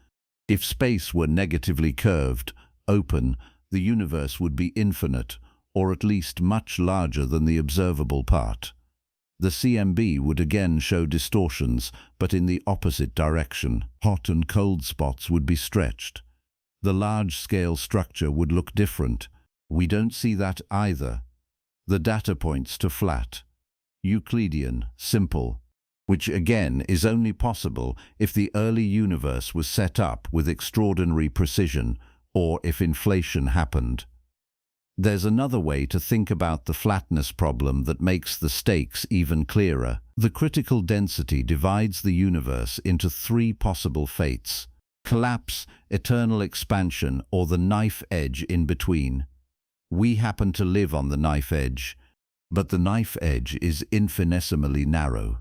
If space were negatively curved, open, the universe would be infinite, or at least much larger than the observable part. The CMB would again show distortions, but in the opposite direction. Hot and cold spots would be stretched. The large-scale structure would look different. We don't see that either. The data points to flat, Euclidean, simple, which again is only possible if the early universe was set up with extraordinary precision, or if inflation happened. There's another way to think about the flatness problem that makes the stakes even clearer. The critical density divides the universe into 3 possible fates: collapse, eternal expansion, or the knife edge in between. We happen to live on the knife edge, but the knife edge is infinitesimally narrow.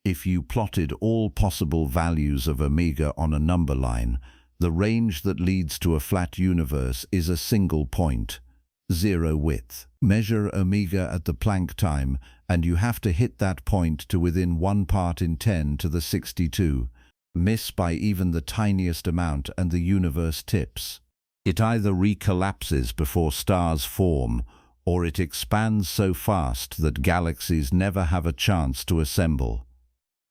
If you plotted all possible values of omega on a number line, the range that leads to a flat universe is a single point, 0 width. Measure omega at the Planck time, and you have to hit that point to within 1 part in 10 to the 62. Miss by even the tiniest amount and the universe tips. It either recollapses before stars form, or it expands so fast that galaxies never have a chance to assemble.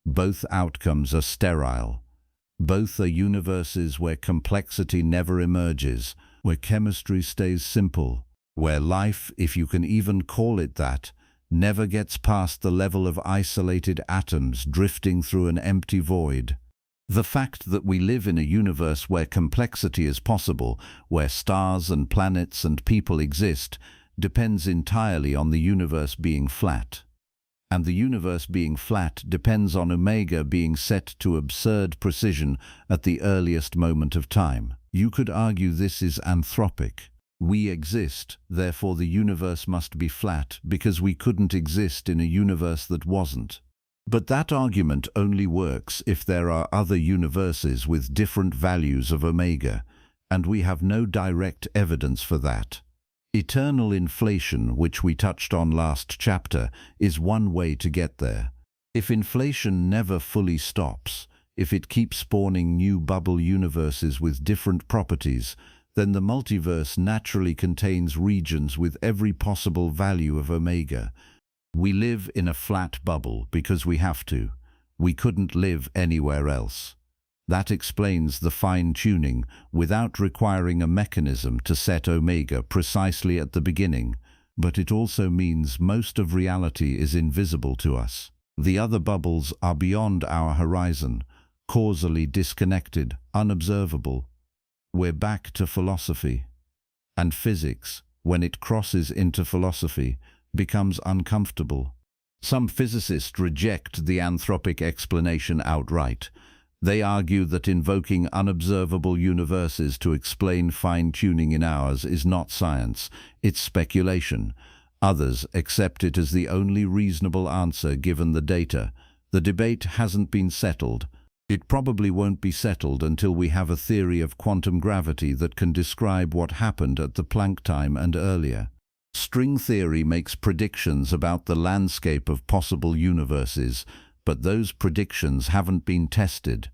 Both outcomes are sterile. Both are universes where complexity never emerges, where chemistry stays simple, where life, if you can even call it that, never gets past the level of isolated atoms drifting through an empty void. The fact that we live in a universe where complexity is possible, where stars and planets and people exist, depends entirely on the universe being flat. And the universe being flat depends on omega being set to absurd precision at the earliest moment of time. You could argue this is anthropic. We exist, therefore the universe must be flat because we couldn't exist in a universe that wasn't. But that argument only works if there are other universes with different values of omega, and we have no direct evidence for that. Eternal inflation, which we touched on last chapter, is one way to get there. If inflation never fully stops, if it keeps spawning new bubble universes with different properties, then the multiverse naturally contains regions with every possible value of omega. We live in a flat bubble because we have to. We couldn't live anywhere else. That explains the fine-tuning without requiring a mechanism to set omega precisely at the beginning, but it also means most of reality is invisible to us. The other bubbles are beyond our horizon, causally disconnected, unobservable. We're back to philosophy. And physics, when it crosses into philosophy, becomes uncomfortable. Some physicists reject the anthropic explanation outright. They argue that invoking unobservable universes to explain fine-tuning in ours is not science, it's speculation. Others accept it as the only reasonable answer given the data. The debate hasn't been settled. It probably won't be settled until we have a theory of quantum gravity that can describe what happened at the Planck time and earlier. String theory makes predictions about the landscape of possible universes, but those predictions haven't been tested.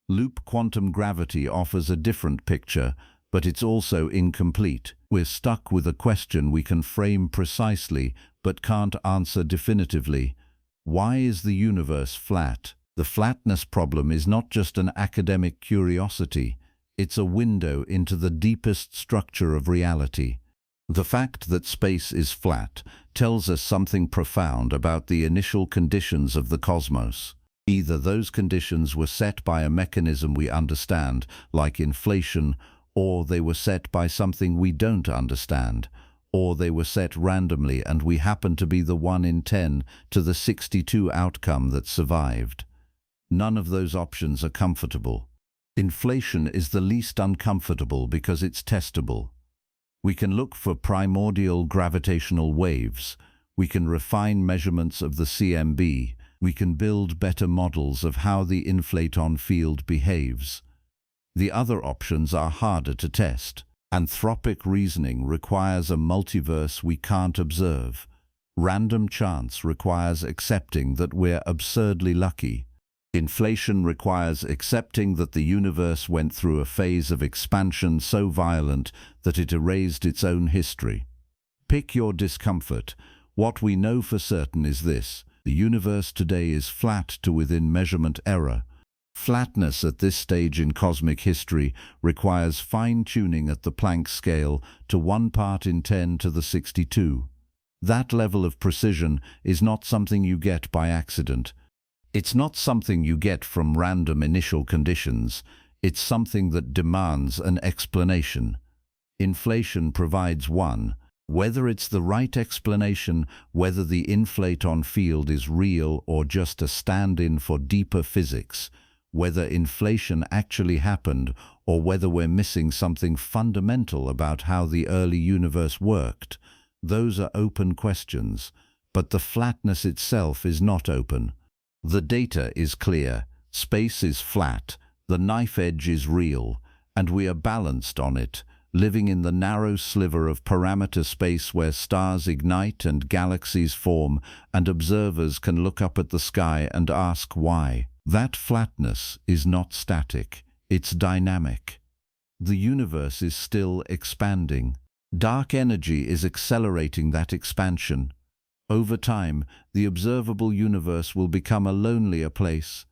Loop quantum gravity offers a different picture, but it's also incomplete. We're stuck with a question we can frame precisely, but can't answer definitively. Why is the universe flat? The flatness problem is not just an academic curiosity, it's a window into the deepest structure of reality. The fact that space is flat tells us something profound about the initial conditions of the cosmos. Either those conditions were set by a mechanism we understand, like inflation, or they were set by something we don't understand, or they were set randomly and we happen to be the 1 in 10 to the 62 outcome that survived. None of those options are comfortable. Inflation is the least uncomfortable because it's testable. We can look for primordial gravitational waves. We can refine measurements of the CMB. We can build better models of how the inflaton field behaves. The other options are harder to test. Anthropic reasoning requires a multiverse we can't observe. Random chance requires accepting that we're absurdly lucky. Inflation requires accepting that the universe went through a phase of expansion so violent that it erased its own history. Pick your discomfort. What we know for certain is this: the universe today is flat to within measurement error. Flatness at this stage in cosmic history requires fine-tuning at the Planck scale to 1 part in 10 to the 62. That level of precision is not something you get by accident. It's not something you get from random initial conditions. It's something that demands an explanation. Inflation provides one. Whether it's the right explanation, whether the inflaton field is real or just a stand-in for deeper physics, whether inflation actually happened or whether we're missing something fundamental about how the early universe worked, those are open questions. But the flatness itself is not open. The data is clear, space is flat, the knife edge is real, and we are balanced on it, living in the narrow sliver of parameter space where stars ignite and galaxies form, and observers can look up at the sky and ask why. That flatness is not static, it's dynamic. The universe is still expanding. Dark energy is accelerating that expansion. Over time, the observable universe will become a lonelier place.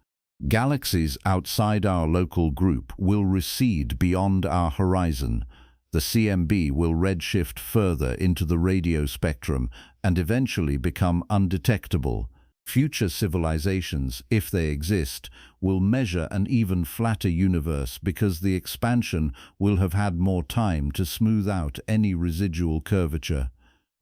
Galaxies outside our local group will recede beyond our horizon. The CMB will redshift further into the radio spectrum and eventually become undetectable. Future civilizations, if they exist, will measure an even flatter universe because the expansion will have had more time to smooth out any residual curvature.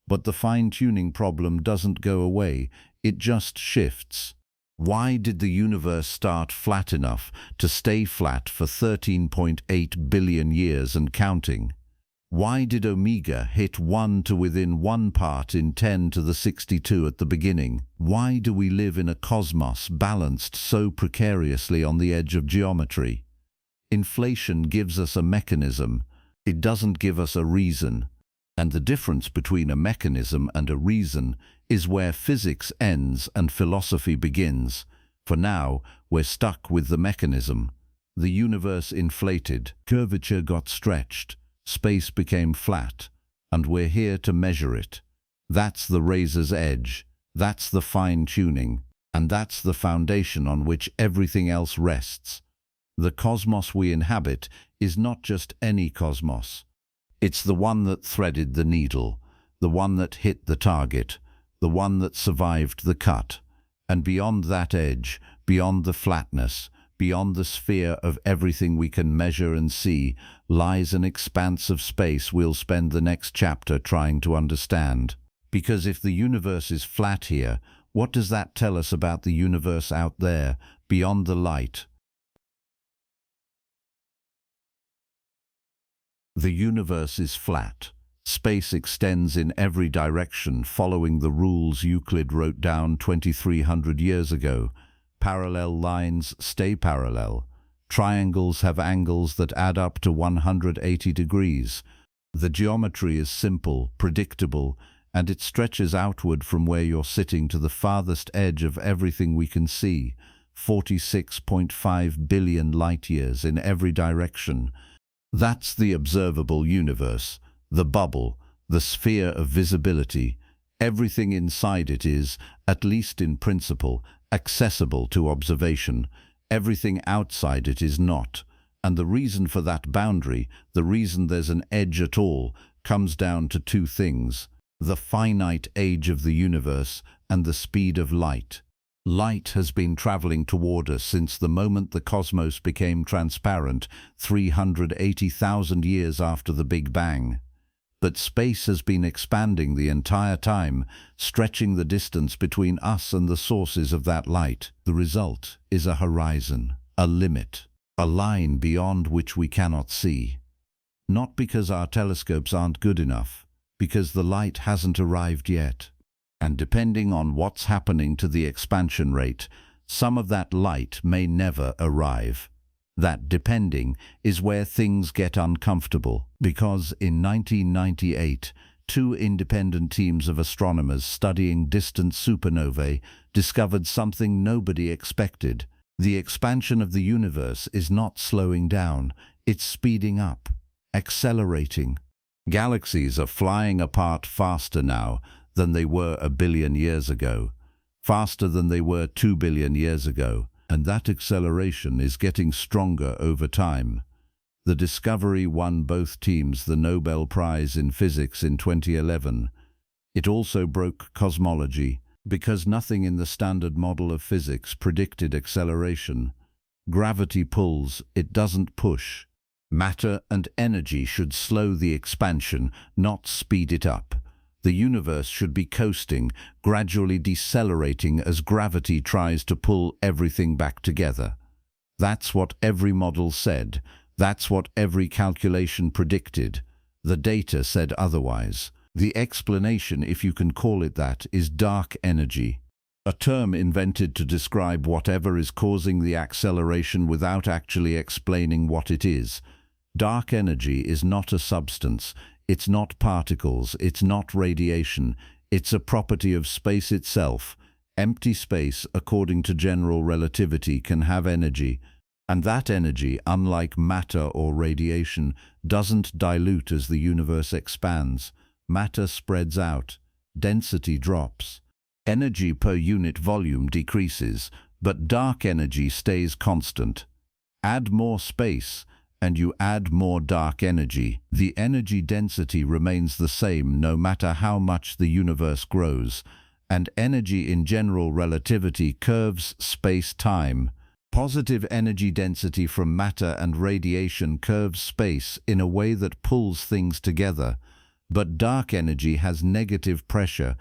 But the fine-tuning problem doesn't go away, it just shifts. Why did the universe start flat enough to stay flat for 13.8 billion years and counting? Why did omega hit 1 to within 1 part in 10 to the 62 at the beginning? Why do we live in a cosmos balanced so precariously on the edge of geometry? Inflation gives us a mechanism. It doesn't give us a reason. And the difference between a mechanism and a reason is where physics ends and philosophy begins. For now, we're stuck with the mechanism. The universe inflated, curvature got stretched, space became flat, and we're here to measure it. That's the razor's edge, that's the fine-tuning, and that's the foundation on which everything else rests. The cosmos we inhabit is not just any cosmos. It's the one that threaded the needle, the one that hit the target, the one that survived the cut. And beyond that edge, beyond the flatness, Beyond the sphere of everything we can measure and see lies an expanse of space we'll spend the next chapter trying to understand. Because if the universe is flat here, what does that tell us about the universe out there, beyond the light? The universe is flat. Space extends in every direction, following the rules Euclid wrote down 2,300 years ago. Parallel lines stay parallel. Triangles have angles that add up to 180 degrees. The geometry is simple, predictable, and it stretches outward from where you're sitting to the farthest edge of everything we can see, 46.5 billion light-years in every direction. That's the observable universe, the bubble, the sphere of visibility. Everything inside it is, at least in principle, accessible to observation. Everything outside it is not. And the reason for that boundary, the reason there's an edge at all, comes down to two things: the finite age of the universe and the speed of light. Light has been traveling toward us since the moment the cosmos became transparent, 380,000 years after the Big Bang. But space has been expanding the entire time, stretching the distance between us and the sources of that light. The result is a horizon, a limit, a line beyond which we cannot see. Not because our telescopes aren't good enough, because the light hasn't arrived yet. And depending on what's happening to the expansion rate, some of that light may never arrive. That depending is where things get uncomfortable, because in 1998, two independent teams of astronomers studying distant supernovae discovered something nobody expected. The expansion of the universe is not slowing down, it's speeding up, accelerating. Galaxies are flying apart faster now than they were 1 billion years ago, faster than they were 2 billion years ago. And that acceleration is getting stronger over time. The discovery won both teams the Nobel Prize in Physics in 2011. It also broke cosmology, because nothing in the standard model of physics predicted acceleration. Gravity pulls, it doesn't push. Matter and energy should slow the expansion, not speed it up. The universe should be coasting, gradually decelerating as gravity tries to pull everything back together. That's what every model said. That's what every calculation predicted. The data said otherwise. The explanation, if you can call it that, is dark energy, a term invented to describe whatever is causing the acceleration without actually explaining what it is. Dark energy is not a substance. It's not particles, it's not radiation, it's a property of space itself. Empty space, according to general relativity, can have energy, and that energy, unlike matter or radiation, doesn't dilute as the universe expands. Matter spreads out, density drops. Energy per unit volume decreases, but dark energy stays constant. Add more space, and you add more dark energy. The energy density remains the same no matter how much the universe grows, and energy in general relativity curves space-time. Positive energy density from matter and radiation curves space in a way that pulls things together, but dark energy has negative pressure.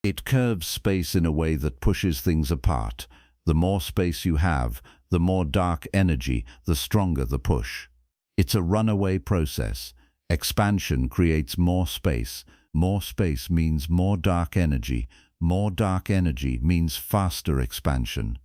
It curves space in a way that pushes things apart. The more space you have, the more dark energy, the stronger the push. It's a runaway process. Expansion creates more space. More space means more dark energy. More dark energy means faster expansion.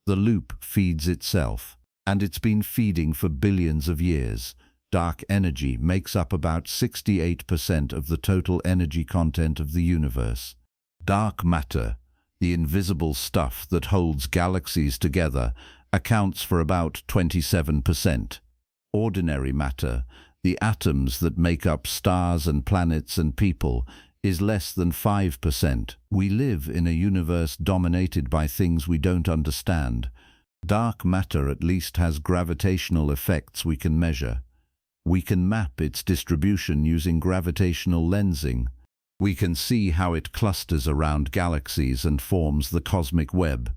The loop feeds itself, and it's been feeding for billions of years. Dark energy makes up about 68% of the total energy content of the universe. Dark matter, the invisible stuff that holds galaxies together, accounts for about 27%. Ordinary matter, the atoms that make up stars and planets and people, is less than 5%. We live in a universe dominated by things we don't understand. Dark matter at least has gravitational effects we can measure. We can map its distribution using gravitational lensing. We can see how it clusters around galaxies and forms the cosmic web.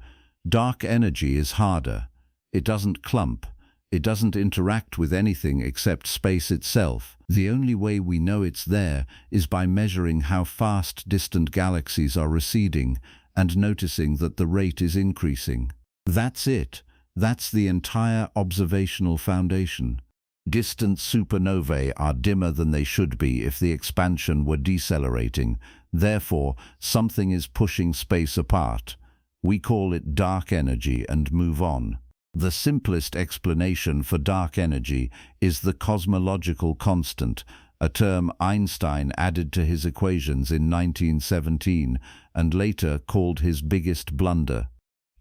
Dark energy is harder. It doesn't clump. It doesn't interact with anything except space itself. The only way we know it's there is by measuring how fast distant galaxies are receding and noticing that the rate is increasing. That's it. That's the entire observational foundation. Distant supernovae are dimmer than they should be if the expansion were decelerating. Therefore, something is pushing space apart. We call it dark energy and move on. The simplest explanation for dark energy is the cosmological constant, a term Einstein added to his equations in 1917 and later called his biggest blunder.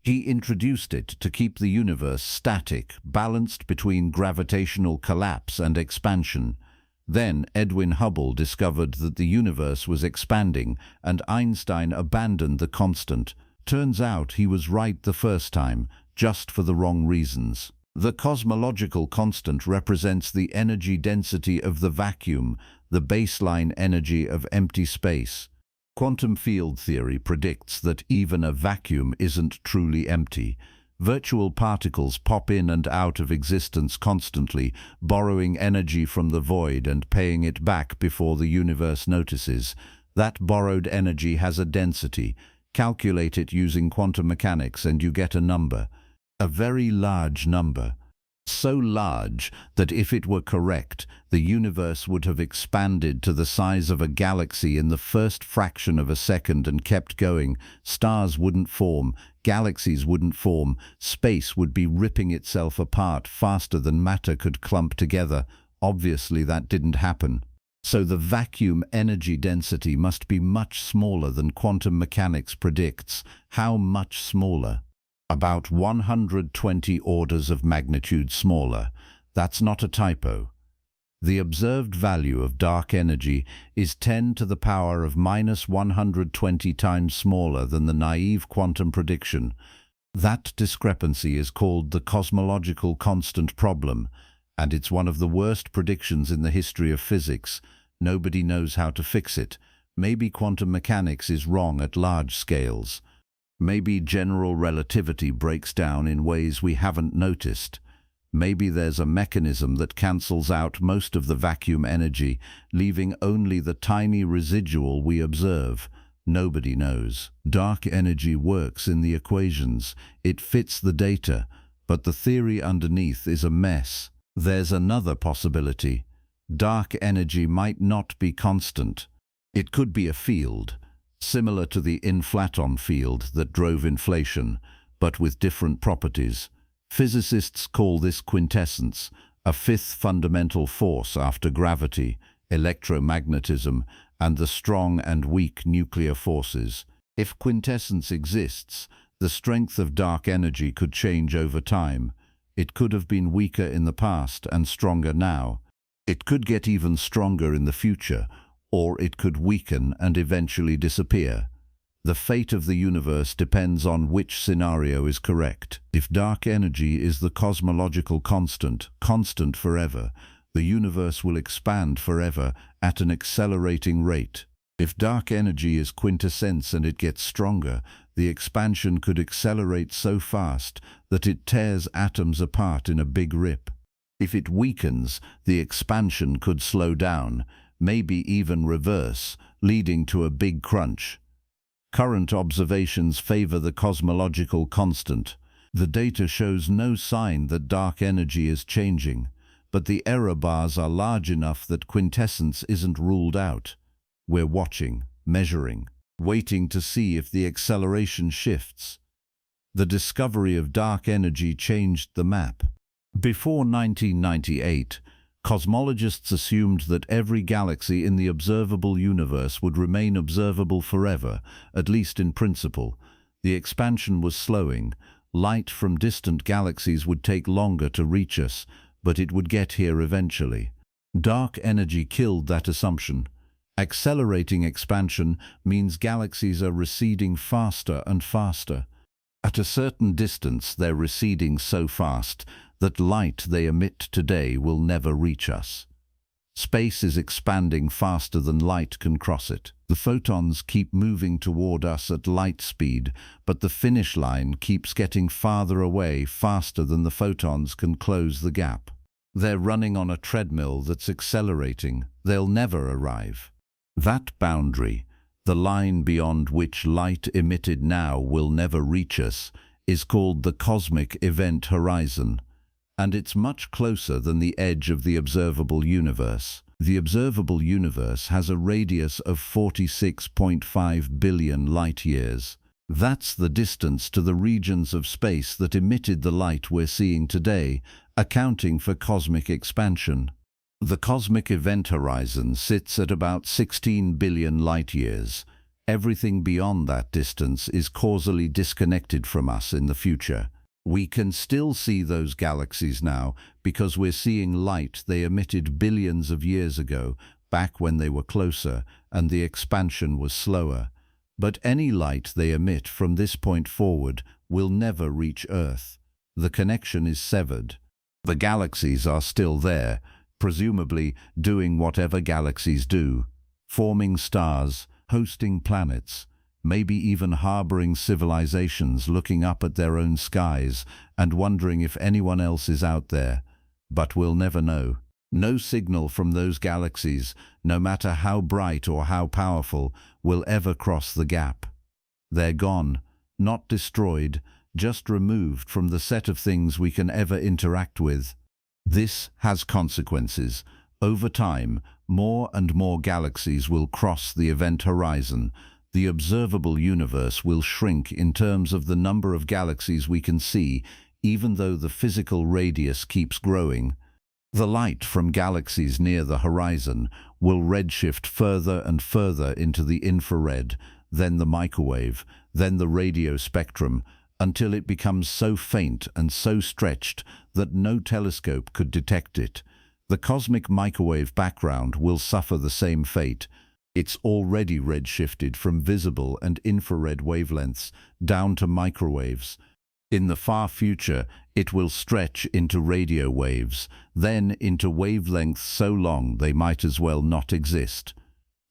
He introduced it to keep the universe static, balanced between gravitational collapse and expansion. Then Edwin Hubble discovered that the universe was expanding, and Einstein abandoned the constant. Turns out he was right the first time, just for the wrong reasons. The cosmological constant represents the energy density of the vacuum, the baseline energy of empty space. Quantum field theory predicts that even a vacuum isn't truly empty. Virtual particles pop in and out of existence constantly, borrowing energy from the void and paying it back before the universe notices. That borrowed energy has a density. Calculate it using quantum mechanics and you get a number. A very large number. So large that if it were correct, the universe would have expanded to the size of a galaxy in the first fraction of a second and kept going. Stars wouldn't form, galaxies wouldn't form, space would be ripping itself apart faster than matter could clump together. Obviously that didn't happen. So the vacuum energy density must be much smaller than quantum mechanics predicts. How much smaller? About 120 orders of magnitude smaller. That's not a typo. The observed value of dark energy is 10 to the power of minus 120 times smaller than the naive quantum prediction. That discrepancy is called the cosmological constant problem, and it's one of the worst predictions in the history of physics. Nobody knows how to fix it. Maybe quantum mechanics is wrong at large scales. Maybe general relativity breaks down in ways we haven't noticed. Maybe there's a mechanism that cancels out most of the vacuum energy, leaving only the tiny residual we observe. Nobody knows. Dark energy works in the equations. It fits the data, but the theory underneath is a mess. There's another possibility. Dark energy might not be constant. It could be a field, similar to the inflaton field that drove inflation, but with different properties. Physicists call this quintessence, a fifth fundamental force after gravity, electromagnetism, and the strong and weak nuclear forces. If quintessence exists, the strength of dark energy could change over time. It could have been weaker in the past and stronger now. It could get even stronger in the future, or it could weaken and eventually disappear. The fate of the universe depends on which scenario is correct. If dark energy is the cosmological constant, constant forever, the universe will expand forever at an accelerating rate. If dark energy is quintessence and it gets stronger, the expansion could accelerate so fast that it tears atoms apart in a big rip. If it weakens, the expansion could slow down, maybe even reverse, leading to a big crunch. Current observations favor the cosmological constant. The data shows no sign that dark energy is changing, but the error bars are large enough that quintessence isn't ruled out. We're watching, measuring, waiting to see if the acceleration shifts. The discovery of dark energy changed the map. Before 1998, cosmologists assumed that every galaxy in the observable universe would remain observable forever, at least in principle. The expansion was slowing. Light from distant galaxies would take longer to reach us, but it would get here eventually. Dark energy killed that assumption. Accelerating expansion means galaxies are receding faster and faster. At a certain distance, they're receding so fast that light they emit today will never reach us. Space is expanding faster than light can cross it. The photons keep moving toward us at light speed, but the finish line keeps getting farther away faster than the photons can close the gap. They're running on a treadmill that's accelerating. They'll never arrive. That boundary, the line beyond which light emitted now will never reach us, is called the cosmic event horizon, and it's much closer than the edge of the observable universe. The observable universe has a radius of 46.5 billion light-years. That's the distance to the regions of space that emitted the light we're seeing today, accounting for cosmic expansion. The cosmic event horizon sits at about 16 billion light-years. Everything beyond that distance is causally disconnected from us in the future. We can still see those galaxies now because we're seeing light they emitted billions of years ago, back when they were closer and the expansion was slower. But any light they emit from this point forward will never reach Earth. The connection is severed. The galaxies are still there, presumably doing whatever galaxies do, forming stars, hosting planets, maybe even harboring civilizations looking up at their own skies and wondering if anyone else is out there. But we'll never know. No signal from those galaxies, no matter how bright or how powerful, will ever cross the gap. They're gone, not destroyed, just removed from the set of things we can ever interact with. This has consequences. Over time, more and more galaxies will cross the event horizon. The observable universe will shrink in terms of the number of galaxies we can see, even though the physical radius keeps growing. The light from galaxies near the horizon will redshift further and further into the infrared, then the microwave, then the radio spectrum, until it becomes so faint and so stretched that no telescope could detect it. The cosmic microwave background will suffer the same fate. It's already redshifted from visible and infrared wavelengths down to microwaves. In the far future, it will stretch into radio waves, then into wavelengths so long they might as well not exist.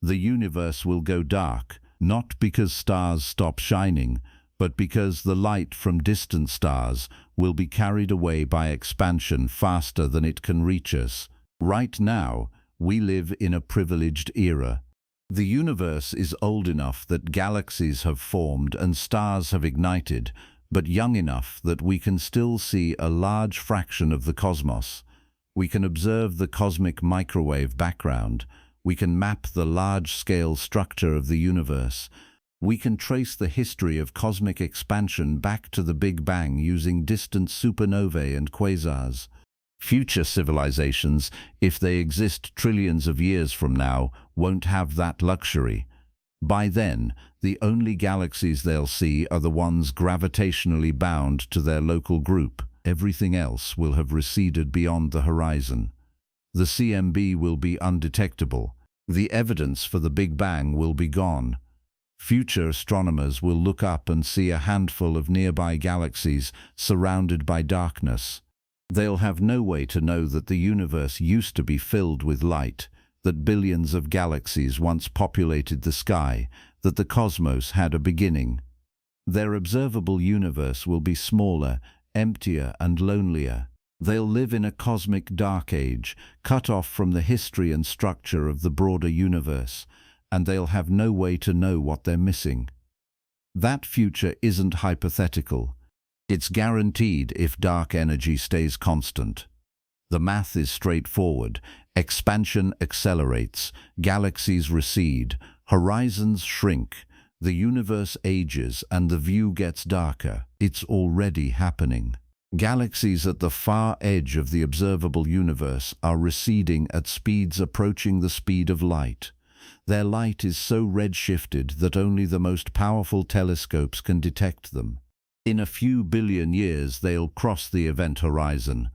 The universe will go dark, not because stars stop shining, but because the light from distant stars will be carried away by expansion faster than it can reach us. Right now, we live in a privileged era. The universe is old enough that galaxies have formed and stars have ignited, but young enough that we can still see a large fraction of the cosmos. We can observe the cosmic microwave background. We can map the large-scale structure of the universe. We can trace the history of cosmic expansion back to the Big Bang using distant supernovae and quasars. Future civilizations, if they exist trillions of years from now, won't have that luxury. By then, the only galaxies they'll see are the ones gravitationally bound to their local group. Everything else will have receded beyond the horizon. The CMB will be undetectable. The evidence for the Big Bang will be gone. Future astronomers will look up and see a handful of nearby galaxies surrounded by darkness. They'll have no way to know that the universe used to be filled with light, that billions of galaxies once populated the sky, that the cosmos had a beginning. Their observable universe will be smaller, emptier and lonelier. They'll live in a cosmic dark age, cut off from the history and structure of the broader universe, and they'll have no way to know what they're missing. That future isn't hypothetical. It's guaranteed if dark energy stays constant. The math is straightforward. Expansion accelerates, galaxies recede, horizons shrink, the universe ages, and the view gets darker. It's already happening. Galaxies at the far edge of the observable universe are receding at speeds approaching the speed of light. Their light is so redshifted that only the most powerful telescopes can detect them. In a few billion years, they'll cross the event horizon.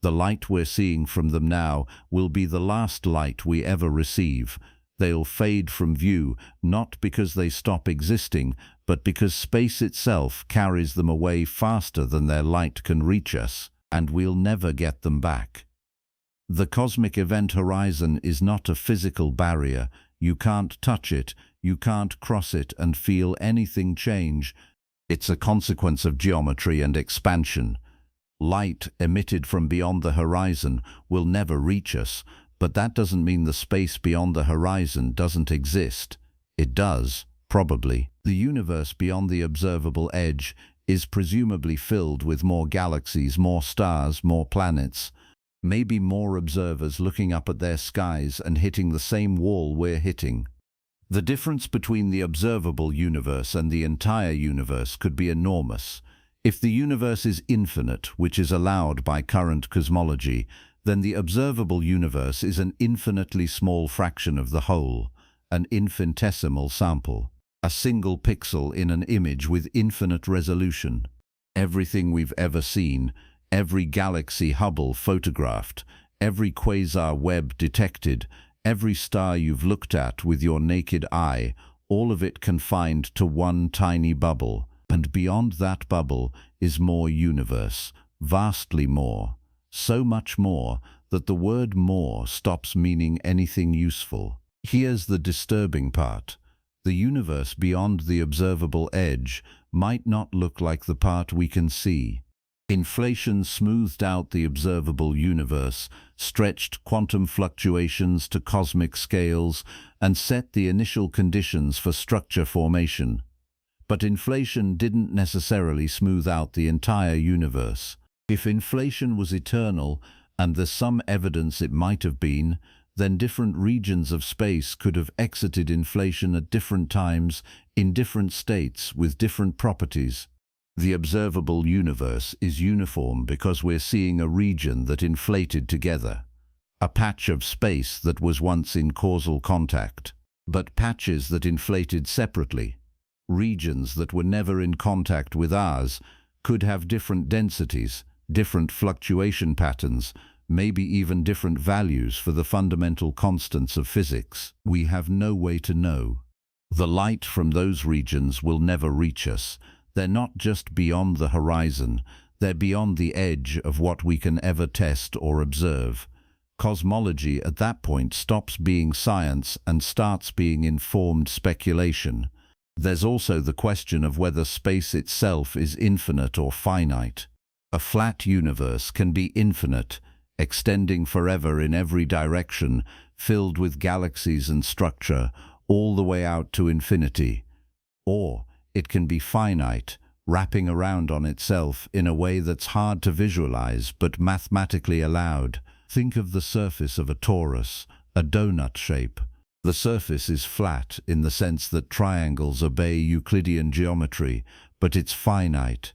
The light we're seeing from them now will be the last light we ever receive. They'll fade from view, not because they stop existing, but because space itself carries them away faster than their light can reach us, and we'll never get them back. The cosmic event horizon is not a physical barrier. You can't touch it, you can't cross it and feel anything change. It's a consequence of geometry and expansion. Light emitted from beyond the horizon will never reach us, but that doesn't mean the space beyond the horizon doesn't exist. It does, probably. The universe beyond the observable edge is presumably filled with more galaxies, more stars, more planets. Maybe more observers looking up at their skies and hitting the same wall we're hitting. The difference between the observable universe and the entire universe could be enormous. If the universe is infinite, which is allowed by current cosmology, then the observable universe is an infinitely small fraction of the whole, an infinitesimal sample, a single pixel in an image with infinite resolution. Everything we've ever seen, every galaxy Hubble photographed, every quasar Webb detected, every star you've looked at with your naked eye, all of it confined to one tiny bubble. And beyond that bubble is more universe, vastly more, so much more that the word more stops meaning anything useful. Here's the disturbing part. The universe beyond the observable edge might not look like the part we can see. Inflation smoothed out the observable universe, stretched quantum fluctuations to cosmic scales, and set the initial conditions for structure formation. But inflation didn't necessarily smooth out the entire universe. If inflation was eternal, and there's some evidence it might have been, then different regions of space could have exited inflation at different times, in different states, with different properties. The observable universe is uniform because we're seeing a region that inflated together, a patch of space that was once in causal contact, but patches that inflated separately. Regions that were never in contact with ours could have different densities, different fluctuation patterns, maybe even different values for the fundamental constants of physics. We have no way to know. The light from those regions will never reach us. They're not just beyond the horizon, they're beyond the edge of what we can ever test or observe. Cosmology at that point stops being science and starts being informed speculation. There's also the question of whether space itself is infinite or finite. A flat universe can be infinite, extending forever in every direction, filled with galaxies and structure, all the way out to infinity. Or it can be finite, wrapping around on itself in a way that's hard to visualize but mathematically allowed. Think of the surface of a torus, a donut shape. The surface is flat in the sense that triangles obey Euclidean geometry, but it's finite.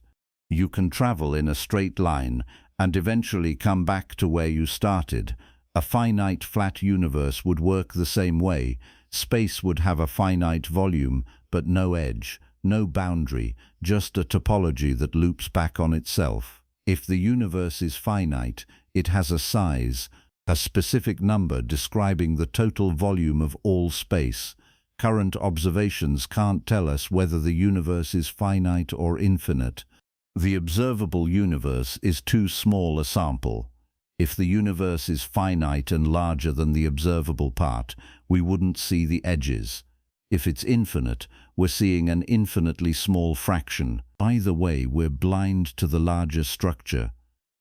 You can travel in a straight line and eventually come back to where you started. A finite flat universe would work the same way. Space would have a finite volume, but no edge, no boundary, just a topology that loops back on itself. If the universe is finite, it has a size, a specific number describing the total volume of all space. Current observations can't tell us whether the universe is finite or infinite. The observable universe is too small a sample. If the universe is finite and larger than the observable part, we wouldn't see the edges. If it's infinite, we're seeing an infinitely small fraction. Either way, we're blind to the larger structure.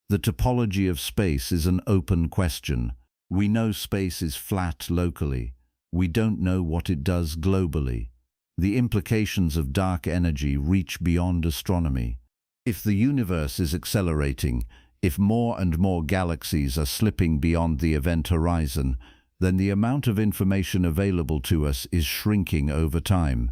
The topology of space is an open question. We know space is flat locally. We don't know what it does globally. The implications of dark energy reach beyond astronomy. If the universe is accelerating, if more and more galaxies are slipping beyond the event horizon, then the amount of information available to us is shrinking over time.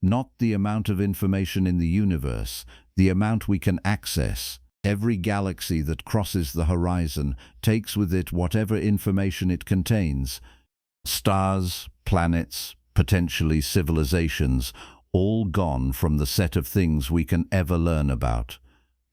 Not the amount of information in the universe, the amount we can access. Every galaxy that crosses the horizon takes with it whatever information it contains. Stars, planets, potentially civilizations, all gone from the set of things we can ever learn about.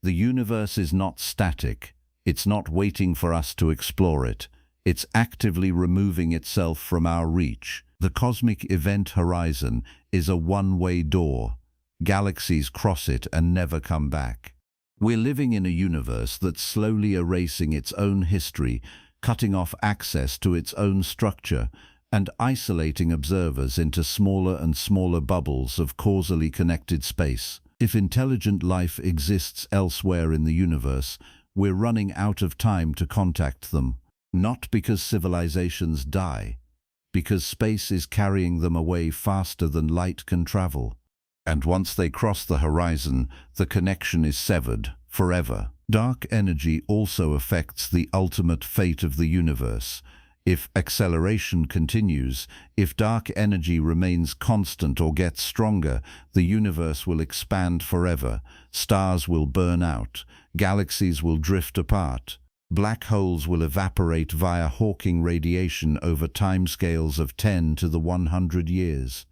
The universe is not static. It's not waiting for us to explore it. It's actively removing itself from our reach. The cosmic event horizon is a one-way door. Galaxies cross it and never come back. We're living in a universe that's slowly erasing its own history, cutting off access to its own structure and isolating observers into smaller and smaller bubbles of causally connected space. If intelligent life exists elsewhere in the universe, we're running out of time to contact them. Not because civilizations die, because space is carrying them away faster than light can travel. And once they cross the horizon, the connection is severed forever. Dark energy also affects the ultimate fate of the universe. If acceleration continues, if dark energy remains constant or gets stronger, the universe will expand forever. Stars will burn out. Galaxies will drift apart. Black holes will evaporate via Hawking radiation over timescales of 10 to the 100 years.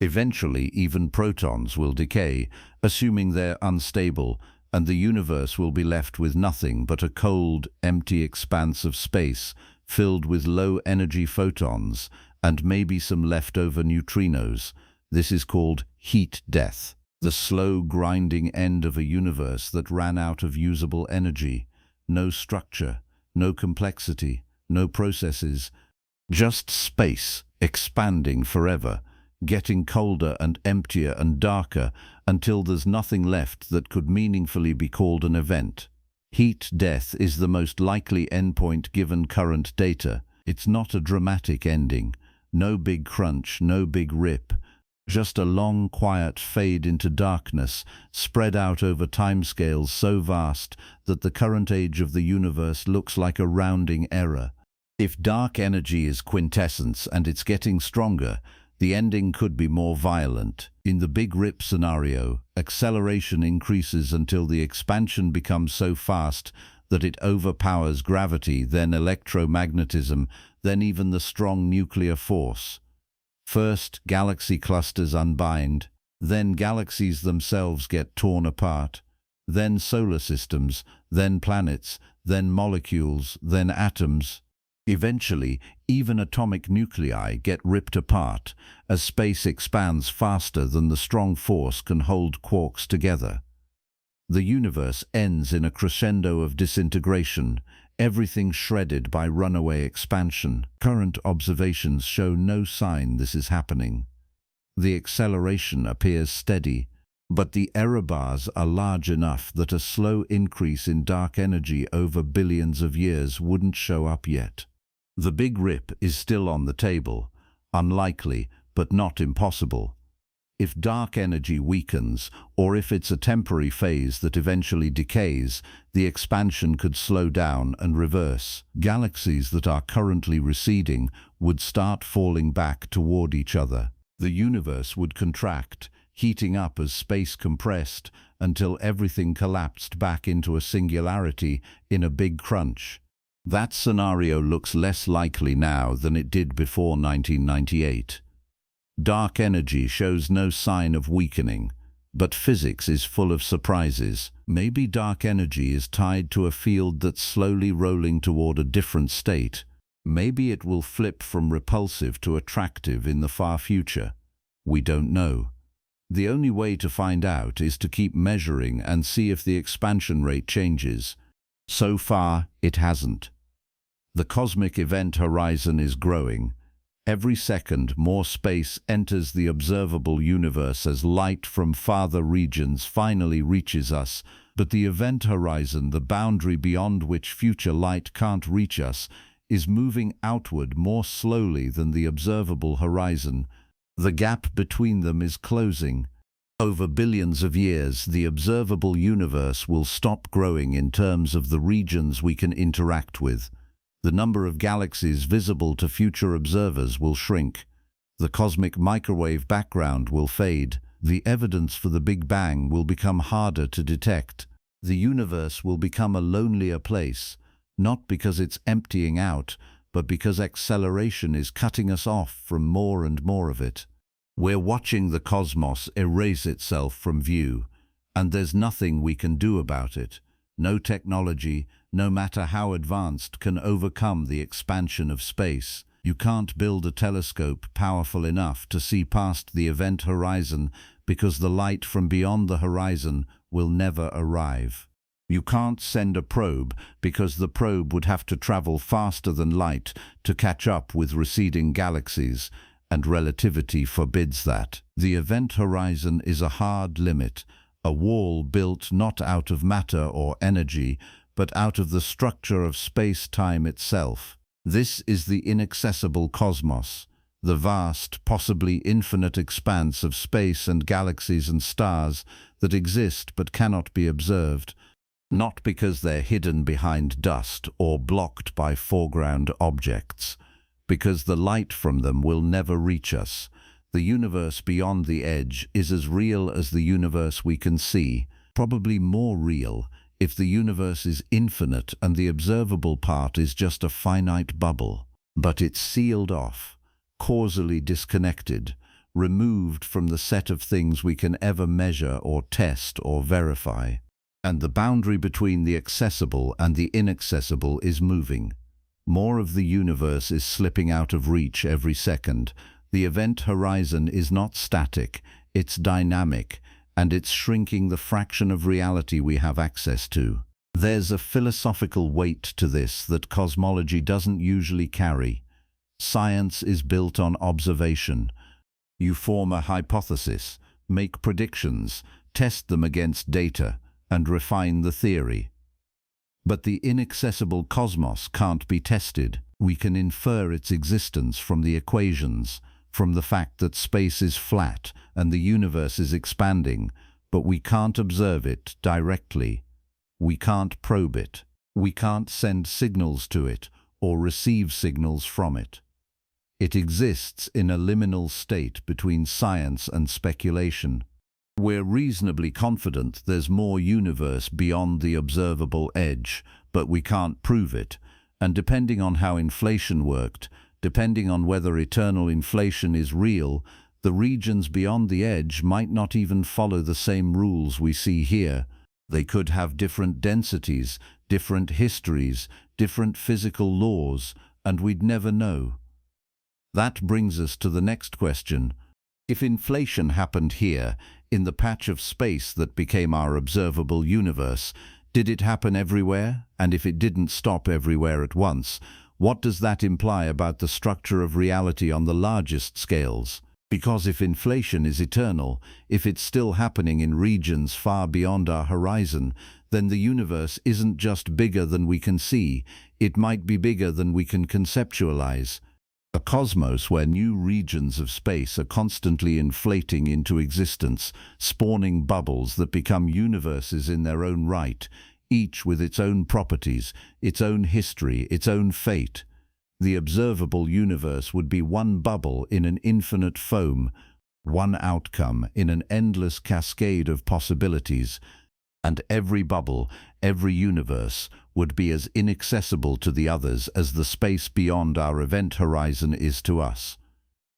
Eventually, even protons will decay, assuming they're unstable, and the universe will be left with nothing but a cold, empty expanse of space filled with low-energy photons and maybe some leftover neutrinos. This is called heat death, the slow, grinding end of a universe that ran out of usable energy. No structure, no complexity, no processes, just space expanding forever, getting colder and emptier and darker until there's nothing left that could meaningfully be called an event. Heat death is the most likely endpoint given current data. It's not a dramatic ending. No big crunch, no big rip. Just a long, quiet fade into darkness, spread out over timescales so vast that the current age of the universe looks like a rounding error. If dark energy is quintessence and it's getting stronger, the ending could be more violent. In the Big Rip scenario, acceleration increases until the expansion becomes so fast that it overpowers gravity, then electromagnetism, then even the strong nuclear force. First, galaxy clusters unbind, then galaxies themselves get torn apart, then solar systems, then planets, then molecules, then atoms. Eventually, even atomic nuclei get ripped apart as space expands faster than the strong force can hold quarks together. The universe ends in a crescendo of disintegration, everything shredded by runaway expansion. Current observations show no sign this is happening. The acceleration appears steady, but the error bars are large enough that a slow increase in dark energy over billions of years wouldn't show up yet. The Big Rip is still on the table, unlikely but not impossible. If dark energy weakens, or if it's a temporary phase that eventually decays, the expansion could slow down and reverse. Galaxies that are currently receding would start falling back toward each other. The universe would contract, heating up as space compressed until everything collapsed back into a singularity in a big crunch. That scenario looks less likely now than it did before 1998. Dark energy shows no sign of weakening, but physics is full of surprises. Maybe dark energy is tied to a field that's slowly rolling toward a different state. Maybe it will flip from repulsive to attractive in the far future. We don't know. The only way to find out is to keep measuring and see if the expansion rate changes. So far, it hasn't. The cosmic event horizon is growing. Every second, more space enters the observable universe as light from farther regions finally reaches us, but the event horizon, the boundary beyond which future light can't reach us, is moving outward more slowly than the observable horizon. The gap between them is closing. Over billions of years, the observable universe will stop growing in terms of the regions we can interact with. The number of galaxies visible to future observers will shrink. The cosmic microwave background will fade. The evidence for the Big Bang will become harder to detect. The universe will become a lonelier place, not because it's emptying out, but because acceleration is cutting us off from more and more of it. We're watching the cosmos erase itself from view, and there's nothing we can do about it. No technology, no matter how advanced, can overcome the expansion of space. You can't build a telescope powerful enough to see past the event horizon because the light from beyond the horizon will never arrive. You can't send a probe because the probe would have to travel faster than light to catch up with receding galaxies, and relativity forbids that. The event horizon is a hard limit, a wall built not out of matter or energy, but out of the structure of space-time itself. This is the inaccessible cosmos, the vast, possibly infinite expanse of space and galaxies and stars that exist but cannot be observed, not because they're hidden behind dust or blocked by foreground objects, because the light from them will never reach us. The universe beyond the edge is as real as the universe we can see, probably more real if the universe is infinite and the observable part is just a finite bubble. But it's sealed off, causally disconnected, removed from the set of things we can ever measure or test or verify. And the boundary between the accessible and the inaccessible is moving. More of the universe is slipping out of reach every second. The event horizon is not static, it's dynamic, and it's shrinking the fraction of reality we have access to. There's a philosophical weight to this that cosmology doesn't usually carry. Science is built on observation. You form a hypothesis, make predictions, test them against data, and refine the theory. But the inaccessible cosmos can't be tested. We can infer its existence from the equations, from the fact that space is flat and the universe is expanding, but we can't observe it directly. We can't probe it. We can't send signals to it or receive signals from it. It exists in a liminal state between science and speculation. We're reasonably confident there's more universe beyond the observable edge, but we can't prove it, and depending on how inflation worked, depending on whether eternal inflation is real, the regions beyond the edge might not even follow the same rules we see here. They could have different densities, different histories, different physical laws, and we'd never know. That brings us to the next question. If inflation happened here, in the patch of space that became our observable universe, did it happen everywhere? And if it didn't stop everywhere at once, what does that imply about the structure of reality on the largest scales? Because if inflation is eternal, if it's still happening in regions far beyond our horizon, then the universe isn't just bigger than we can see, it might be bigger than we can conceptualize. A cosmos where new regions of space are constantly inflating into existence, spawning bubbles that become universes in their own right, each with its own properties, its own history, its own fate. The observable universe would be one bubble in an infinite foam, one outcome in an endless cascade of possibilities, and every bubble, every universe, would be as inaccessible to the others as the space beyond our event horizon is to us.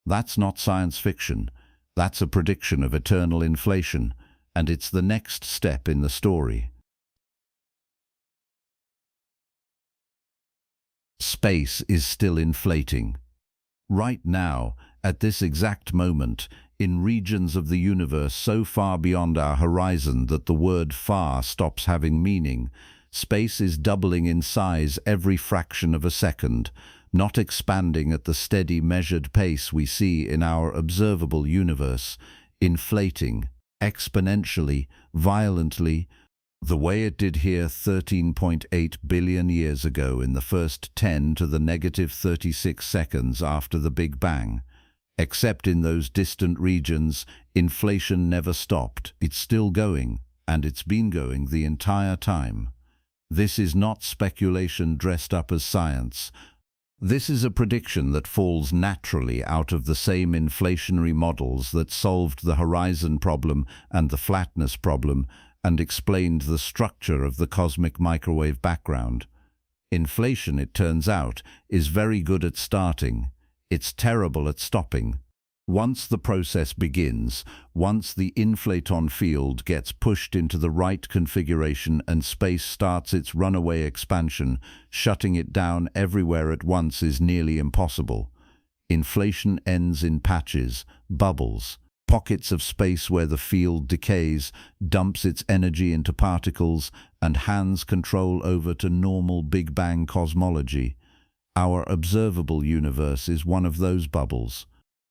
That's not science fiction. That's a prediction of eternal inflation, and it's the next step in the story. Space is still inflating. Right now, at this exact moment, in regions of the universe so far beyond our horizon that the word far stops having meaning, space is doubling in size every fraction of a second, not expanding at the steady measured pace we see in our observable universe, inflating, exponentially, violently, the way it did here 13.8 billion years ago in the first 10 to the negative 36 seconds after the Big Bang. Except in those distant regions, inflation never stopped. It's still going, and it's been going the entire time. This is not speculation dressed up as science. This is a prediction that falls naturally out of the same inflationary models that solved the horizon problem and the flatness problem and explained the structure of the cosmic microwave background. Inflation, it turns out, is very good at starting. It's terrible at stopping. Once the process begins, once the inflaton field gets pushed into the right configuration and space starts its runaway expansion, shutting it down everywhere at once is nearly impossible. Inflation ends in patches, bubbles, pockets of space where the field decays, dumps its energy into particles, and hands control over to normal Big Bang cosmology. Our observable universe is one of those bubbles,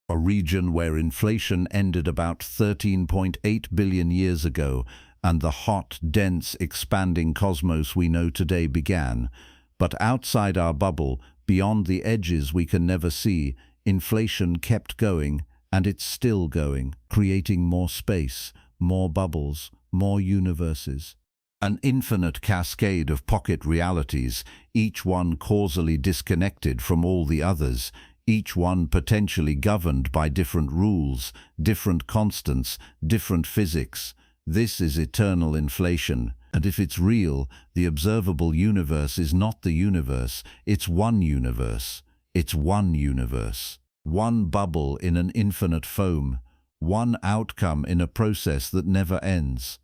a region where inflation ended about 13.8 billion years ago, and the hot, dense, expanding cosmos we know today began. But outside our bubble, beyond the edges we can never see, inflation kept going, and it's still going, creating more space, more bubbles, more universes. An infinite cascade of pocket realities, each one causally disconnected from all the others, each one potentially governed by different rules, different constants, different physics. This is eternal inflation, and if it's real, the observable universe is not the universe, it's one universe. It's one universe. One bubble in an infinite foam, one outcome in a process that never ends.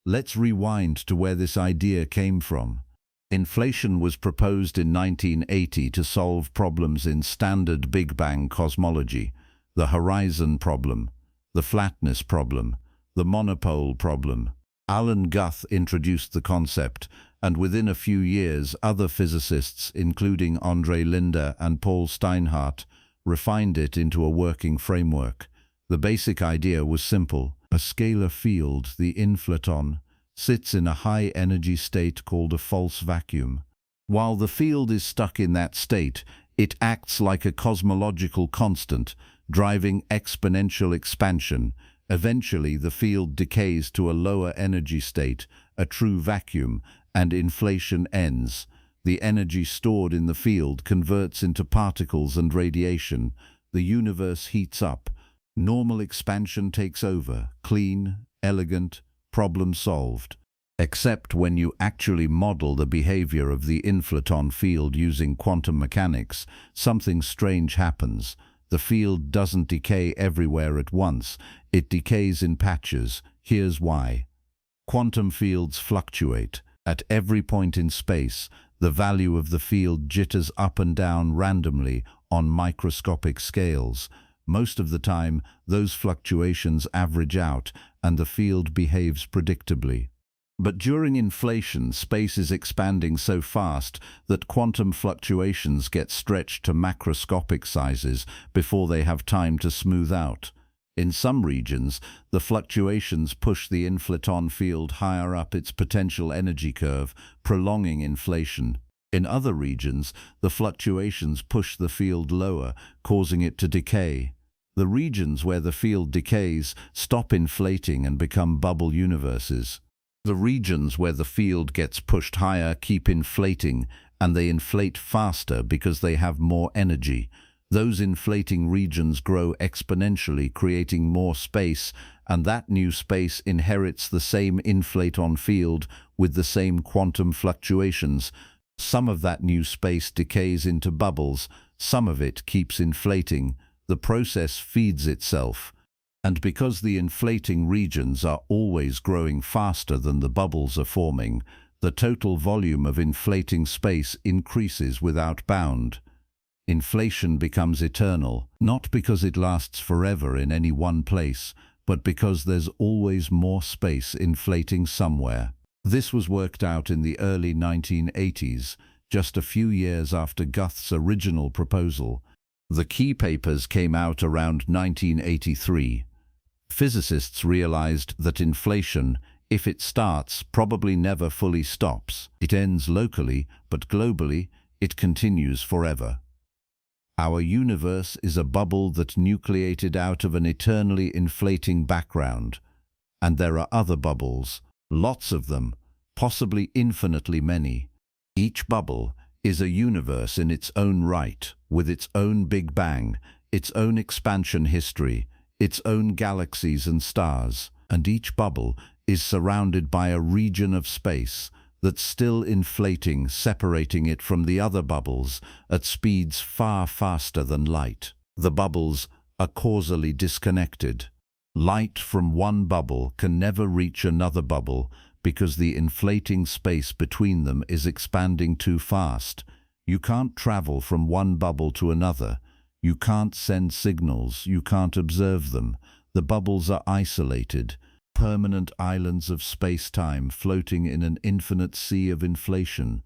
Let's rewind to where this idea came from. Inflation was proposed in 1980 to solve problems in standard Big Bang cosmology, the horizon problem, the flatness problem, the monopole problem. Alan Guth introduced the concept, and within a few years other physicists, including Andre Linde and Paul Steinhardt, refined it into a working framework. The basic idea was simple. A scalar field, the inflaton, sits in a high-energy state called a false vacuum. While the field is stuck in that state, it acts like a cosmological constant, driving exponential expansion. Eventually, the field decays to a lower energy state, a true vacuum, and inflation ends. The energy stored in the field converts into particles and radiation. The universe heats up. Normal expansion takes over, clean, elegant, problem solved. Except when you actually model the behavior of the inflaton field using quantum mechanics, something strange happens. The field doesn't decay everywhere at once. It decays in patches. Here's why. Quantum fields fluctuate. At every point in space, the value of the field jitters up and down randomly on microscopic scales. Most of the time, those fluctuations average out, and the field behaves predictably. But during inflation, space is expanding so fast that quantum fluctuations get stretched to macroscopic sizes before they have time to smooth out. In some regions, the fluctuations push the inflaton field higher up its potential energy curve, prolonging inflation. In other regions, the fluctuations push the field lower, causing it to decay. The regions where the field decays stop inflating and become bubble universes. The regions where the field gets pushed higher keep inflating, and they inflate faster because they have more energy. Those inflating regions grow exponentially, creating more space, and that new space inherits the same inflaton field with the same quantum fluctuations. Some of that new space decays into bubbles, some of it keeps inflating. The process feeds itself. And because the inflating regions are always growing faster than the bubbles are forming, the total volume of inflating space increases without bound. Inflation becomes eternal, not because it lasts forever in any one place, but because there's always more space inflating somewhere. This was worked out in the early 1980s, just a few years after Guth's original proposal. The key papers came out around 1983. Physicists realized that inflation, if it starts, probably never fully stops. It ends locally, but globally, it continues forever. Our universe is a bubble that nucleated out of an eternally inflating background. And there are other bubbles, lots of them, possibly infinitely many. Each bubble is a universe in its own right, with its own Big Bang, its own expansion history, its own galaxies and stars, and each bubble is surrounded by a region of space that's still inflating, separating it from the other bubbles at speeds far faster than light. The bubbles are causally disconnected. Light from one bubble can never reach another bubble because the inflating space between them is expanding too fast. You can't travel from one bubble to another. You can't send signals. You can't observe them. The bubbles are isolated, permanent islands of space-time floating in an infinite sea of inflation.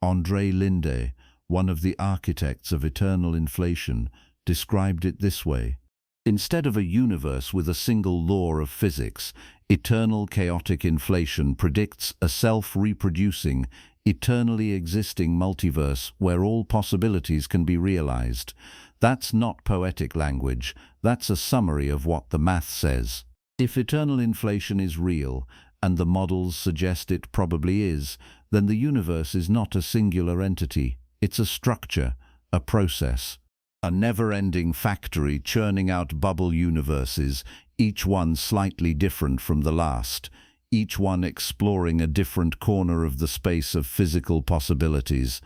André Linde, one of the architects of eternal inflation, described it this way. Instead of a universe with a single law of physics, eternal chaotic inflation predicts a self-reproducing, eternally existing multiverse where all possibilities can be realized. That's not poetic language, that's a summary of what the math says. If eternal inflation is real, and the models suggest it probably is, then the universe is not a singular entity, it's a structure, a process. A never-ending factory churning out bubble universes, each one slightly different from the last, each one exploring a different corner of the space of physical possibilities.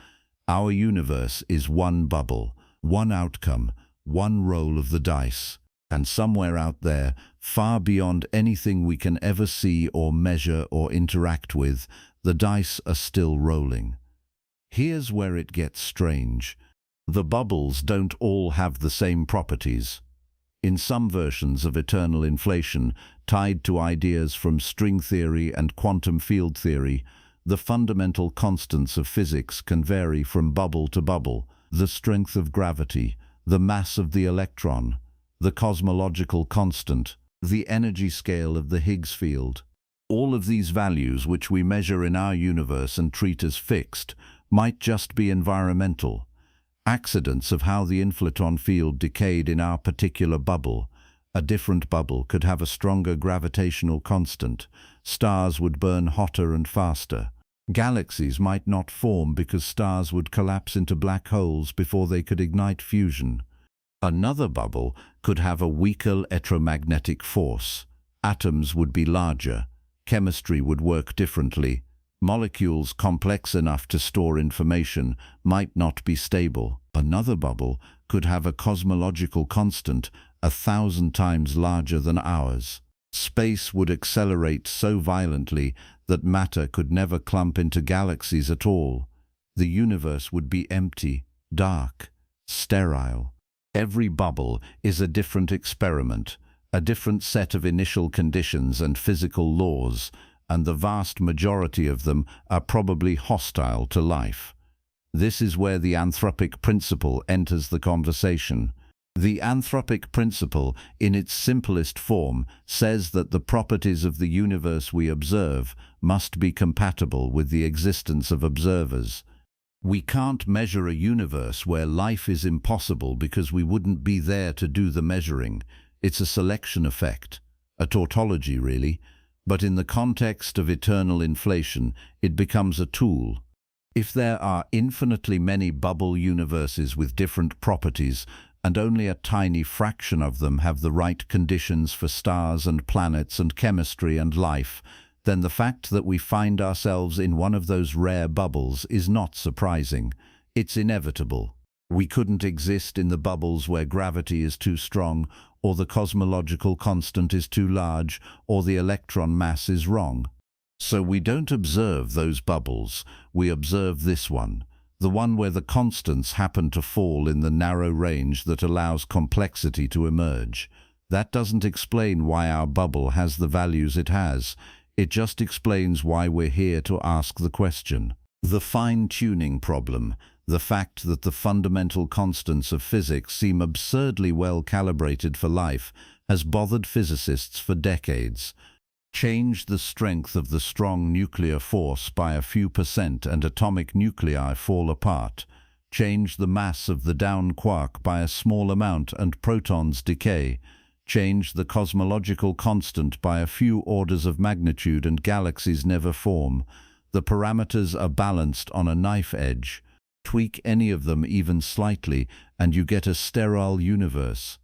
Our universe is one bubble, one outcome, one roll of the dice. And somewhere out there, far beyond anything we can ever see or measure or interact with, the dice are still rolling. Here's where it gets strange. The bubbles don't all have the same properties. In some versions of eternal inflation, tied to ideas from string theory and quantum field theory, the fundamental constants of physics can vary from bubble to bubble: the strength of gravity, the mass of the electron, the cosmological constant, the energy scale of the Higgs field. All of these values, which we measure in our universe and treat as fixed, might just be environmental accidents of how the inflaton field decayed in our particular bubble. A different bubble could have a stronger gravitational constant. Stars would burn hotter and faster. Galaxies might not form because stars would collapse into black holes before they could ignite fusion. Another bubble could have a weaker electromagnetic force. Atoms would be larger. Chemistry would work differently. Molecules complex enough to store information might not be stable. Another bubble could have a cosmological constant 1,000 times larger than ours. Space would accelerate so violently that matter could never clump into galaxies at all. The universe would be empty, dark, sterile. Every bubble is a different experiment, a different set of initial conditions and physical laws, and the vast majority of them are probably hostile to life. This is where the anthropic principle enters the conversation. The anthropic principle, in its simplest form, says that the properties of the universe we observe must be compatible with the existence of observers. We can't measure a universe where life is impossible because we wouldn't be there to do the measuring. It's a selection effect, a tautology really. But in the context of eternal inflation, it becomes a tool. If there are infinitely many bubble universes with different properties, and only a tiny fraction of them have the right conditions for stars and planets and chemistry and life, then the fact that we find ourselves in one of those rare bubbles is not surprising. It's inevitable. We couldn't exist in the bubbles where gravity is too strong, or the cosmological constant is too large, or the electron mass is wrong. So we don't observe those bubbles, we observe this one, the one where the constants happen to fall in the narrow range that allows complexity to emerge. That doesn't explain why our bubble has the values it has. It just explains why we're here to ask the question. The fine-tuning problem, the fact that the fundamental constants of physics seem absurdly well calibrated for life, has bothered physicists for decades. Change the strength of the strong nuclear force by a few % and atomic nuclei fall apart. Change the mass of the down quark by a small amount and protons decay. Change the cosmological constant by a few orders of magnitude and galaxies never form. The parameters are balanced on a knife edge. Tweak any of them even slightly, and you get a sterile universe.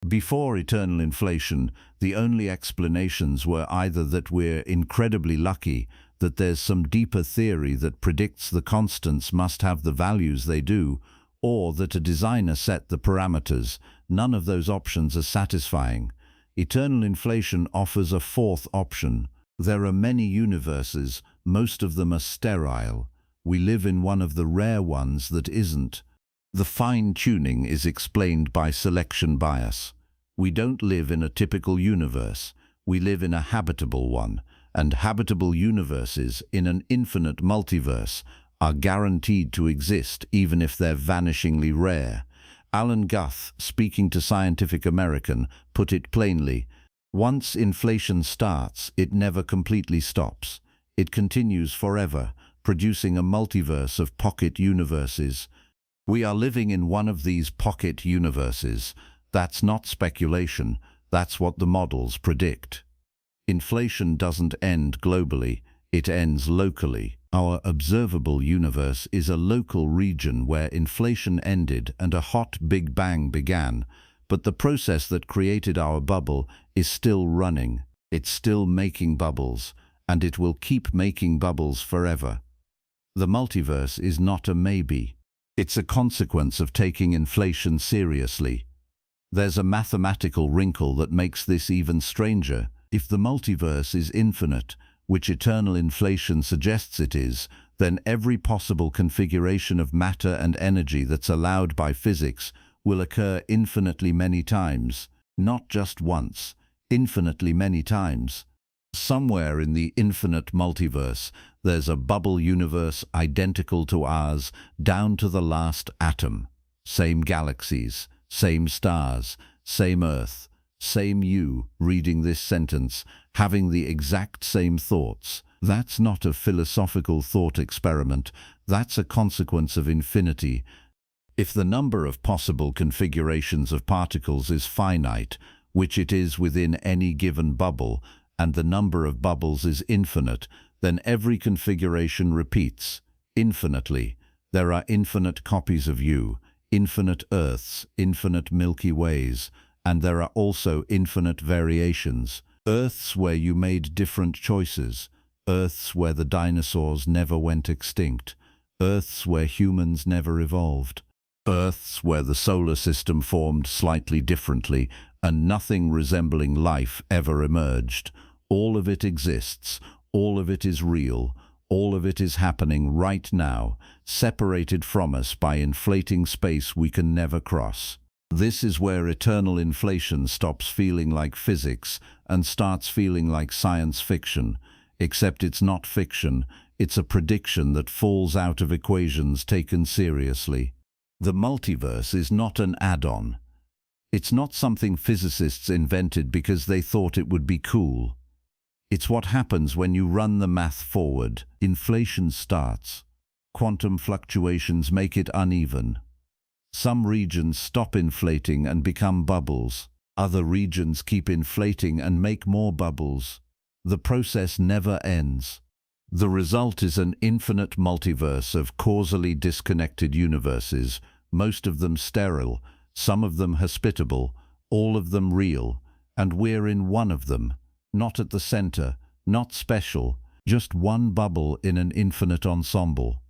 Before eternal inflation, the only explanations were either that we're incredibly lucky, that there's some deeper theory that predicts the constants must have the values they do, or that a designer set the parameters. None of those options are satisfying. Eternal inflation offers a fourth option. There are many universes, most of them are sterile. We live in one of the rare ones that isn't. The fine-tuning is explained by selection bias. We don't live in a typical universe. We live in a habitable one, and habitable universes in an infinite multiverse are guaranteed to exist even if they're vanishingly rare. Alan Guth, speaking to Scientific American, put it plainly: once inflation starts, it never completely stops. It continues forever, producing a multiverse of pocket universes. We are living in one of these pocket universes. That's not speculation, that's what the models predict. Inflation doesn't end globally, it ends locally. Our observable universe is a local region where inflation ended and a hot Big Bang began, but the process that created our bubble is still running. It's still making bubbles, and it will keep making bubbles forever. The multiverse is not a maybe. It's a consequence of taking inflation seriously. There's a mathematical wrinkle that makes this even stranger. If the multiverse is infinite, which eternal inflation suggests it is, then every possible configuration of matter and energy that's allowed by physics will occur infinitely many times, not just once, infinitely many times. Somewhere in the infinite multiverse, there's a bubble universe identical to ours, down to the last atom. Same galaxies, same stars, same Earth, same you reading this sentence, having the exact same thoughts. That's not a philosophical thought experiment, that's a consequence of infinity. If the number of possible configurations of particles is finite, which it is within any given bubble, and the number of bubbles is infinite, then every configuration repeats infinitely. There are infinite copies of you, infinite Earths, infinite Milky Ways, and there are also infinite variations. Earths where you made different choices, Earths where the dinosaurs never went extinct, Earths where humans never evolved, Earths where the solar system formed slightly differently and nothing resembling life ever emerged. All of it exists, all of it is real, all of it is happening right now, separated from us by inflating space we can never cross. This is where eternal inflation stops feeling like physics and starts feeling like science fiction, except it's not fiction, it's a prediction that falls out of equations taken seriously. The multiverse is not an add-on. It's not something physicists invented because they thought it would be cool. It's what happens when you run the math forward. Inflation starts. Quantum fluctuations make it uneven. Some regions stop inflating and become bubbles. Other regions keep inflating and make more bubbles. The process never ends. The result is an infinite multiverse of causally disconnected universes, most of them sterile, some of them hospitable, all of them real, and we're in one of them, not at the center, not special, just one bubble in an infinite ensemble.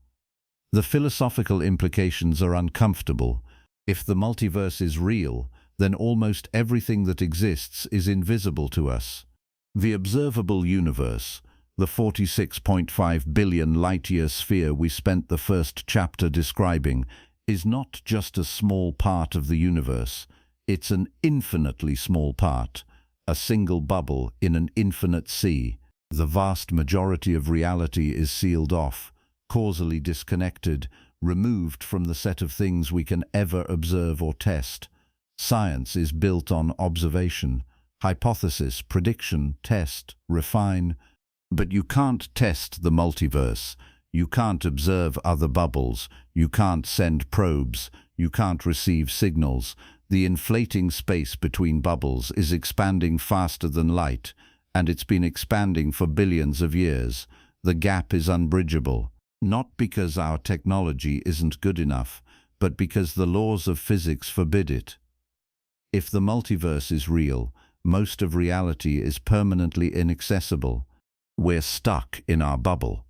The philosophical implications are uncomfortable. If the multiverse is real, then almost everything that exists is invisible to us. The observable universe, the 46.5 billion light-year sphere we spent the first chapter describing, is not just a small part of the universe. It's an infinitely small part, a single bubble in an infinite sea. The vast majority of reality is sealed off, causally disconnected, removed from the set of things we can ever observe or test. Science is built on observation, hypothesis, prediction, test, refine. But you can't test the multiverse. You can't observe other bubbles. You can't send probes. You can't receive signals. The inflating space between bubbles is expanding faster than light, and it's been expanding for billions of years. The gap is unbridgeable. Not because our technology isn't good enough, but because the laws of physics forbid it. If the multiverse is real, most of reality is permanently inaccessible. We're stuck in our bubble,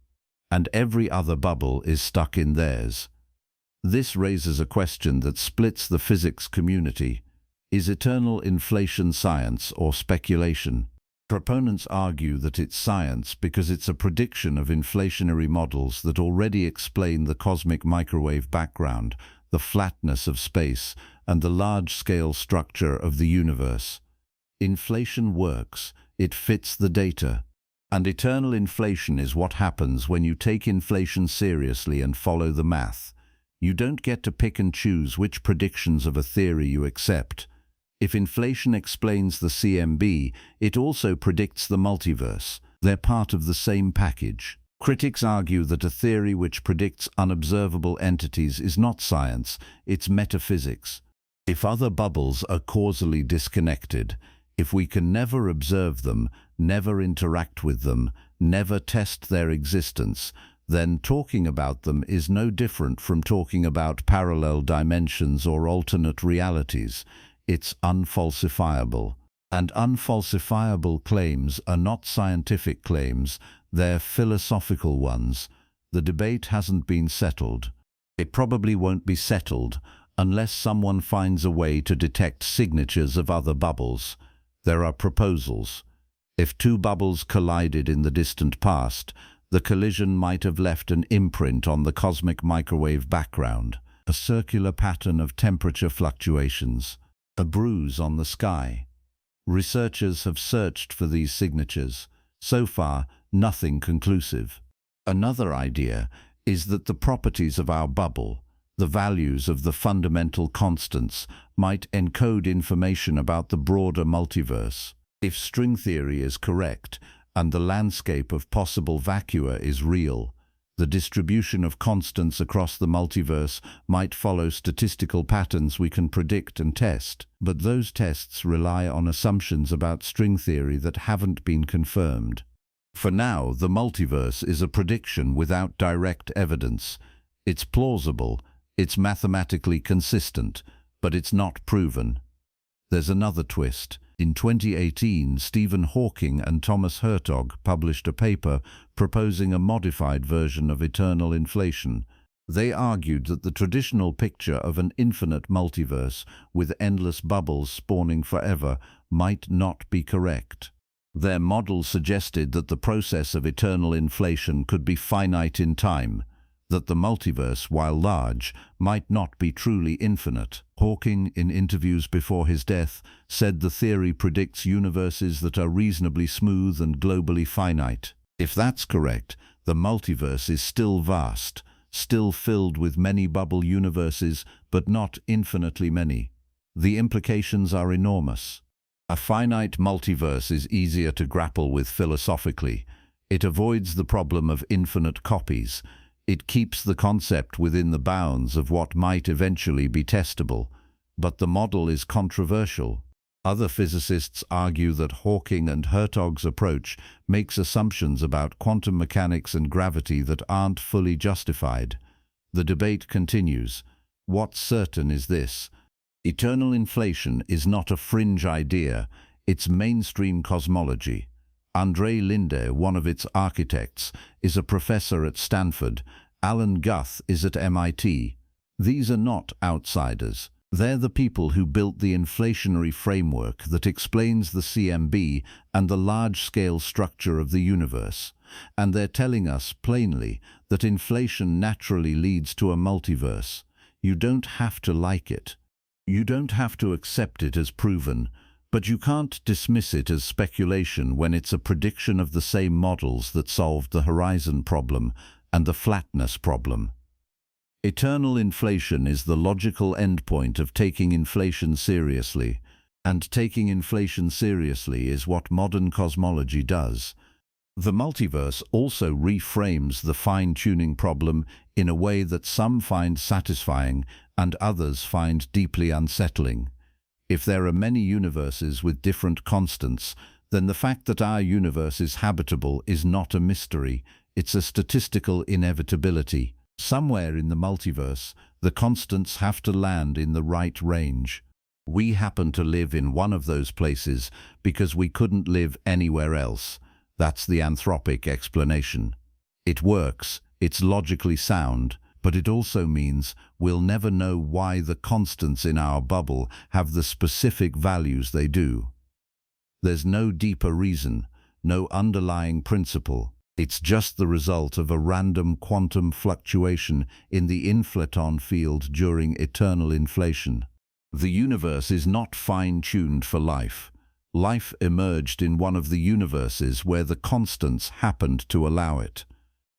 and every other bubble is stuck in theirs. This raises a question that splits the physics community. Is eternal inflation science or speculation? Proponents argue that it's science because it's a prediction of inflationary models that already explain the cosmic microwave background, the flatness of space, and the large-scale structure of the universe. Inflation works. It fits the data. And eternal inflation is what happens when you take inflation seriously and follow the math. You don't get to pick and choose which predictions of a theory you accept. If inflation explains the CMB, it also predicts the multiverse. They're part of the same package. Critics argue that a theory which predicts unobservable entities is not science, it's metaphysics. If other bubbles are causally disconnected, if we can never observe them, never interact with them, never test their existence, then talking about them is no different from talking about parallel dimensions or alternate realities. It's unfalsifiable. And unfalsifiable claims are not scientific claims, they're philosophical ones. The debate hasn't been settled. It probably won't be settled unless someone finds a way to detect signatures of other bubbles. There are proposals. If two bubbles collided in the distant past, the collision might have left an imprint on the cosmic microwave background, a circular pattern of temperature fluctuations, a bruise on the sky. Researchers have searched for these signatures. So far, nothing conclusive. Another idea is that the properties of our bubble, the values of the fundamental constants, might encode information about the broader multiverse. If string theory is correct, and the landscape of possible vacua is real, the distribution of constants across the multiverse might follow statistical patterns we can predict and test. But those tests rely on assumptions about string theory that haven't been confirmed. For now, the multiverse is a prediction without direct evidence. It's plausible, it's mathematically consistent, but it's not proven. There's another twist. In 2018, Stephen Hawking and Thomas Hertog published a paper proposing a modified version of eternal inflation. They argued that the traditional picture of an infinite multiverse with endless bubbles spawning forever might not be correct. Their model suggested that the process of eternal inflation could be finite in time, that the multiverse, while large, might not be truly infinite. Hawking, in interviews before his death, said the theory predicts universes that are reasonably smooth and globally finite. If that's correct, the multiverse is still vast, still filled with many bubble universes, but not infinitely many. The implications are enormous. A finite multiverse is easier to grapple with philosophically. It avoids the problem of infinite copies. It keeps the concept within the bounds of what might eventually be testable, but the model is controversial. Other physicists argue that Hawking and Hertog's approach makes assumptions about quantum mechanics and gravity that aren't fully justified. The debate continues. What's certain is this: eternal inflation is not a fringe idea, it's mainstream cosmology. André Linde, one of its architects, is a professor at Stanford. Alan Guth is at MIT. These are not outsiders. They're the people who built the inflationary framework that explains the CMB and the large-scale structure of the universe. And they're telling us plainly that inflation naturally leads to a multiverse. You don't have to like it. You don't have to accept it as proven. But you can't dismiss it as speculation when it's a prediction of the same models that solved the horizon problem and the flatness problem. Eternal inflation is the logical endpoint of taking inflation seriously, and taking inflation seriously is what modern cosmology does. The multiverse also reframes the fine-tuning problem in a way that some find satisfying and others find deeply unsettling. If there are many universes with different constants, then the fact that our universe is habitable is not a mystery, it's a statistical inevitability. Somewhere in the multiverse, the constants have to land in the right range. We happen to live in one of those places because we couldn't live anywhere else. That's the anthropic explanation. It works, it's logically sound, but it also means we'll never know why the constants in our bubble have the specific values they do. There's no deeper reason, no underlying principle. It's just the result of a random quantum fluctuation in the inflaton field during eternal inflation. The universe is not fine-tuned for life. Life emerged in one of the universes where the constants happened to allow it.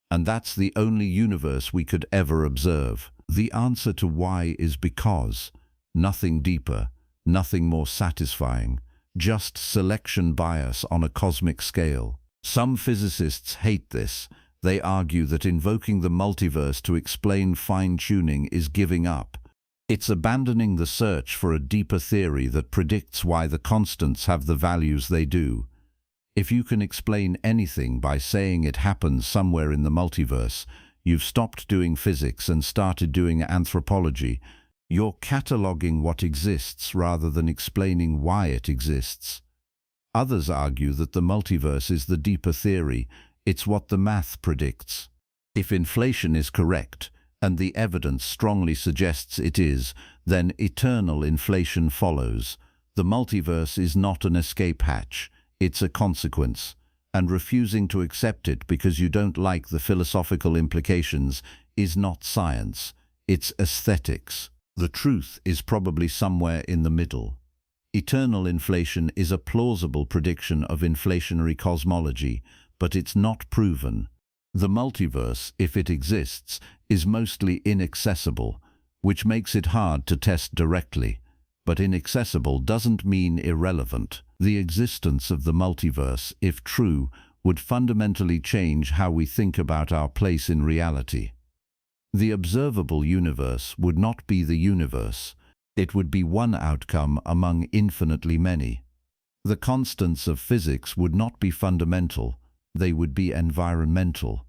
And that's the only universe we could ever observe. The answer to why is because. Nothing deeper, nothing more satisfying, just selection bias on a cosmic scale. Some physicists hate this. They argue that invoking the multiverse to explain fine-tuning is giving up. It's abandoning the search for a deeper theory that predicts why the constants have the values they do. If you can explain anything by saying it happens somewhere in the multiverse, you've stopped doing physics and started doing anthropology. You're cataloging what exists rather than explaining why it exists. Others argue that the multiverse is the deeper theory. It's what the math predicts. If inflation is correct, and the evidence strongly suggests it is, then eternal inflation follows. The multiverse is not an escape hatch. It's a consequence. And refusing to accept it because you don't like the philosophical implications is not science. It's aesthetics. The truth is probably somewhere in the middle. Eternal inflation is a plausible prediction of inflationary cosmology, but it's not proven. The multiverse, if it exists, is mostly inaccessible, which makes it hard to test directly. But inaccessible doesn't mean irrelevant. The existence of the multiverse, if true, would fundamentally change how we think about our place in reality. The observable universe would not be the universe. It would be one outcome among infinitely many. The constants of physics would not be fundamental. They would be environmental.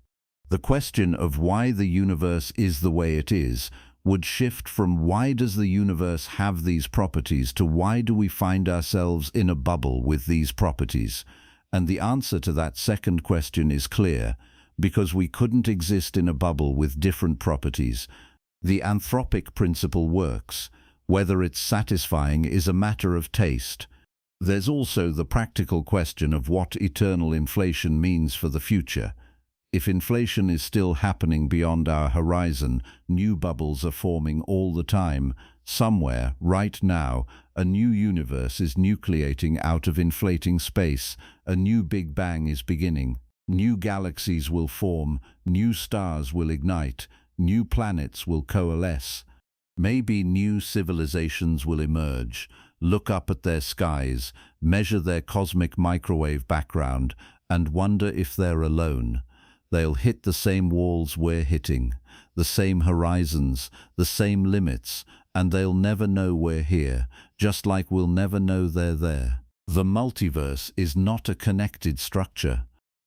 The question of why the universe is the way it is would shift from why does the universe have these properties to why do we find ourselves in a bubble with these properties. And the answer to that second question is clear, because we couldn't exist in a bubble with different properties. The anthropic principle works. Whether it's satisfying is a matter of taste. There's also the practical question of what eternal inflation means for the future. If inflation is still happening beyond our horizon, new bubbles are forming all the time. Somewhere, right now, a new universe is nucleating out of inflating space. A new Big Bang is beginning. New galaxies will form, new stars will ignite, new planets will coalesce. Maybe new civilizations will emerge, look up at their skies, measure their cosmic microwave background, and wonder if they're alone. They'll hit the same walls we're hitting, the same horizons, the same limits, and they'll never know we're here, just like we'll never know they're there. The multiverse is not a connected structure.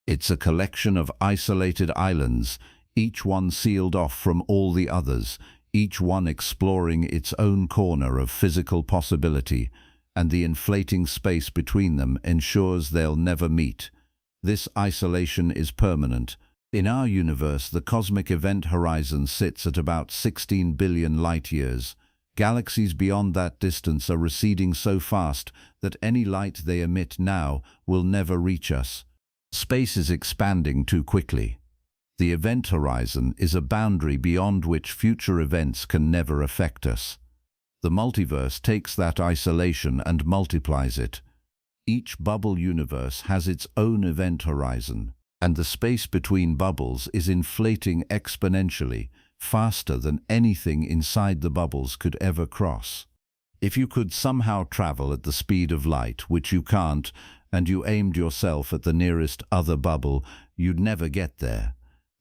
It's a collection of isolated islands, each one sealed off from all the others, each one exploring its own corner of physical possibility, and the inflating space between them ensures they'll never meet. This isolation is permanent. In our universe, the cosmic event horizon sits at about 16 billion light-years. Galaxies beyond that distance are receding so fast that any light they emit now will never reach us. Space is expanding too quickly. The event horizon is a boundary beyond which future events can never affect us. The multiverse takes that isolation and multiplies it. Each bubble universe has its own event horizon, and the space between bubbles is inflating exponentially, faster than anything inside the bubbles could ever cross. If you could somehow travel at the speed of light, which you can't, and you aimed yourself at the nearest other bubble, you'd never get there.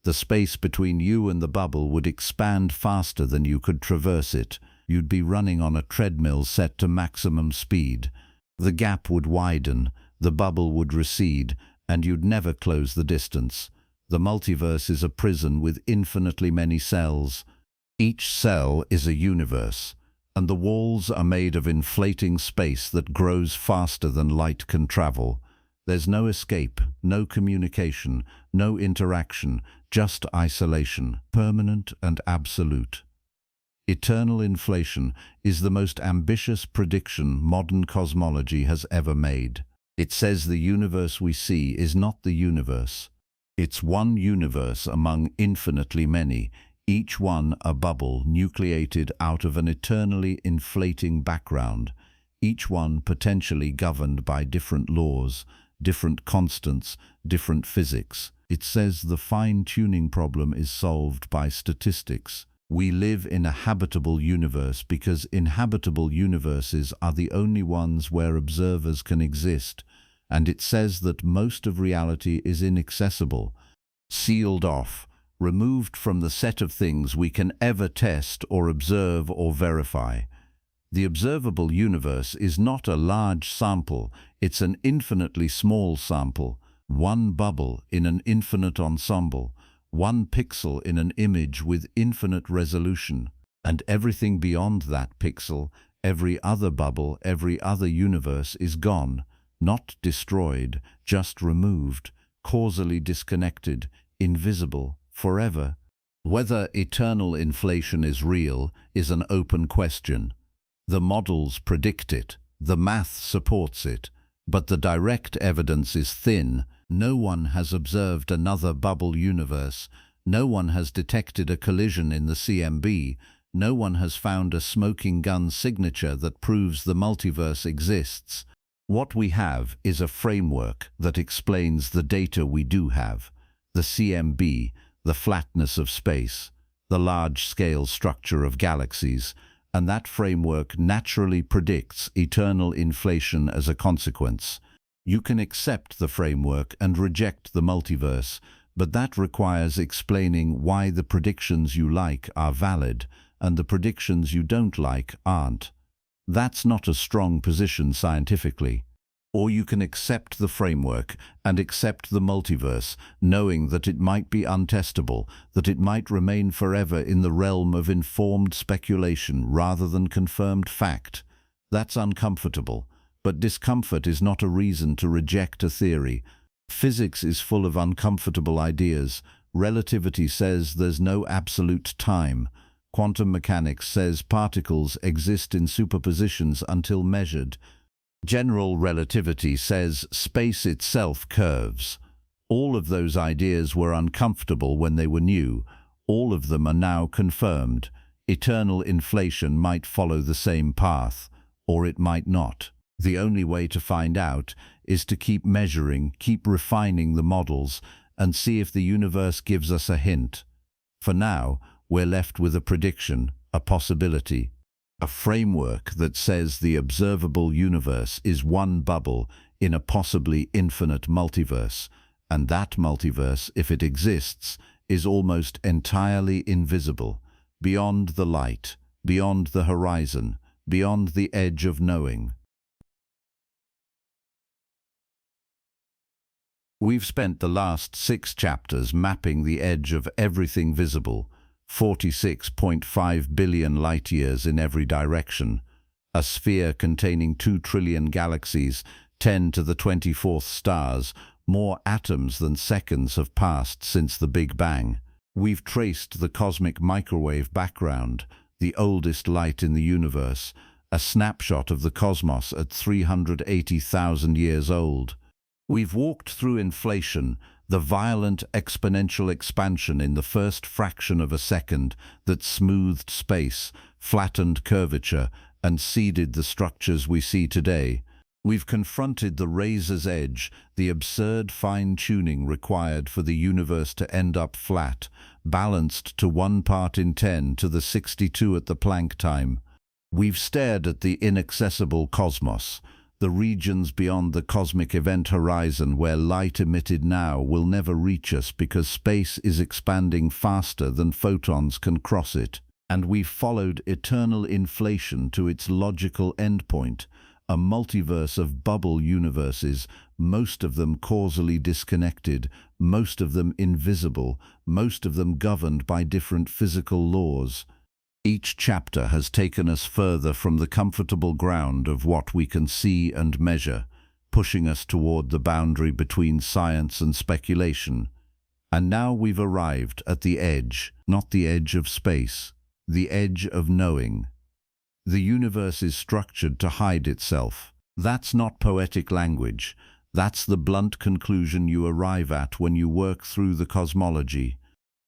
The space between you and the bubble would expand faster than you could traverse it. You'd be running on a treadmill set to maximum speed. The gap would widen, the bubble would recede, and you'd never close the distance. The multiverse is a prison with infinitely many cells. Each cell is a universe, and the walls are made of inflating space that grows faster than light can travel. There's no escape, no communication, no interaction, just isolation, permanent and absolute. Eternal inflation is the most ambitious prediction modern cosmology has ever made. It says the universe we see is not the universe. It's one universe among infinitely many, each one a bubble nucleated out of an eternally inflating background, each one potentially governed by different laws, different constants, different physics. It says the fine-tuning problem is solved by statistics. We live in a habitable universe because inhabitable universes are the only ones where observers can exist, and it says that most of reality is inaccessible, sealed off, removed from the set of things we can ever test or observe or verify. The observable universe is not a large sample, it's an infinitely small sample, one bubble in an infinite ensemble, one pixel in an image with infinite resolution, and everything beyond that pixel, every other bubble, every other universe is gone, not destroyed, just removed, causally disconnected, invisible, forever. Whether eternal inflation is real is an open question. The models predict it, the math supports it, but the direct evidence is thin. No one has observed another bubble universe, no one has detected a collision in the CMB, no one has found a smoking gun signature that proves the multiverse exists. What we have is a framework that explains the data we do have, the CMB, the flatness of space, the large-scale structure of galaxies, and that framework naturally predicts eternal inflation as a consequence. You can accept the framework and reject the multiverse, but that requires explaining why the predictions you like are valid and the predictions you don't like aren't. That's not a strong position scientifically. Or you can accept the framework and accept the multiverse, knowing that it might be untestable, that it might remain forever in the realm of informed speculation rather than confirmed fact. That's uncomfortable, but discomfort is not a reason to reject a theory. Physics is full of uncomfortable ideas. Relativity says there's no absolute time. Quantum mechanics says particles exist in superpositions until measured. General relativity says space itself curves. All of those ideas were uncomfortable when they were new. All of them are now confirmed. Eternal inflation might follow the same path, or it might not. The only way to find out is to keep measuring, keep refining the models, and see if the universe gives us a hint. For now, we're left with a prediction, a possibility. A framework that says the observable universe is one bubble in a possibly infinite multiverse, and that multiverse, if it exists, is almost entirely invisible, beyond the light, beyond the horizon, beyond the edge of knowing. We've spent the last 6 chapters mapping the edge of everything visible, 46.5 billion light-years in every direction, a sphere containing 2 trillion galaxies, 10 to the 24th stars, more atoms than seconds have passed since the Big Bang. We've traced the cosmic microwave background, the oldest light in the universe, a snapshot of the cosmos at 380,000 years old. We've walked through inflation, the violent exponential expansion in the first fraction of a second that smoothed space, flattened curvature, and seeded the structures we see today. We've confronted the razor's edge, the absurd fine-tuning required for the universe to end up flat, balanced to 1 part in 10 to the 62 at the Planck time. We've stared at the inaccessible cosmos, the regions beyond the cosmic event horizon where light emitted now will never reach us because space is expanding faster than photons can cross it. And we've followed eternal inflation to its logical endpoint, a multiverse of bubble universes, most of them causally disconnected, most of them invisible, most of them governed by different physical laws. Each chapter has taken us further from the comfortable ground of what we can see and measure, pushing us toward the boundary between science and speculation. And now we've arrived at the edge, not the edge of space, the edge of knowing. The universe is structured to hide itself. That's not poetic language. That's the blunt conclusion you arrive at when you work through the cosmology.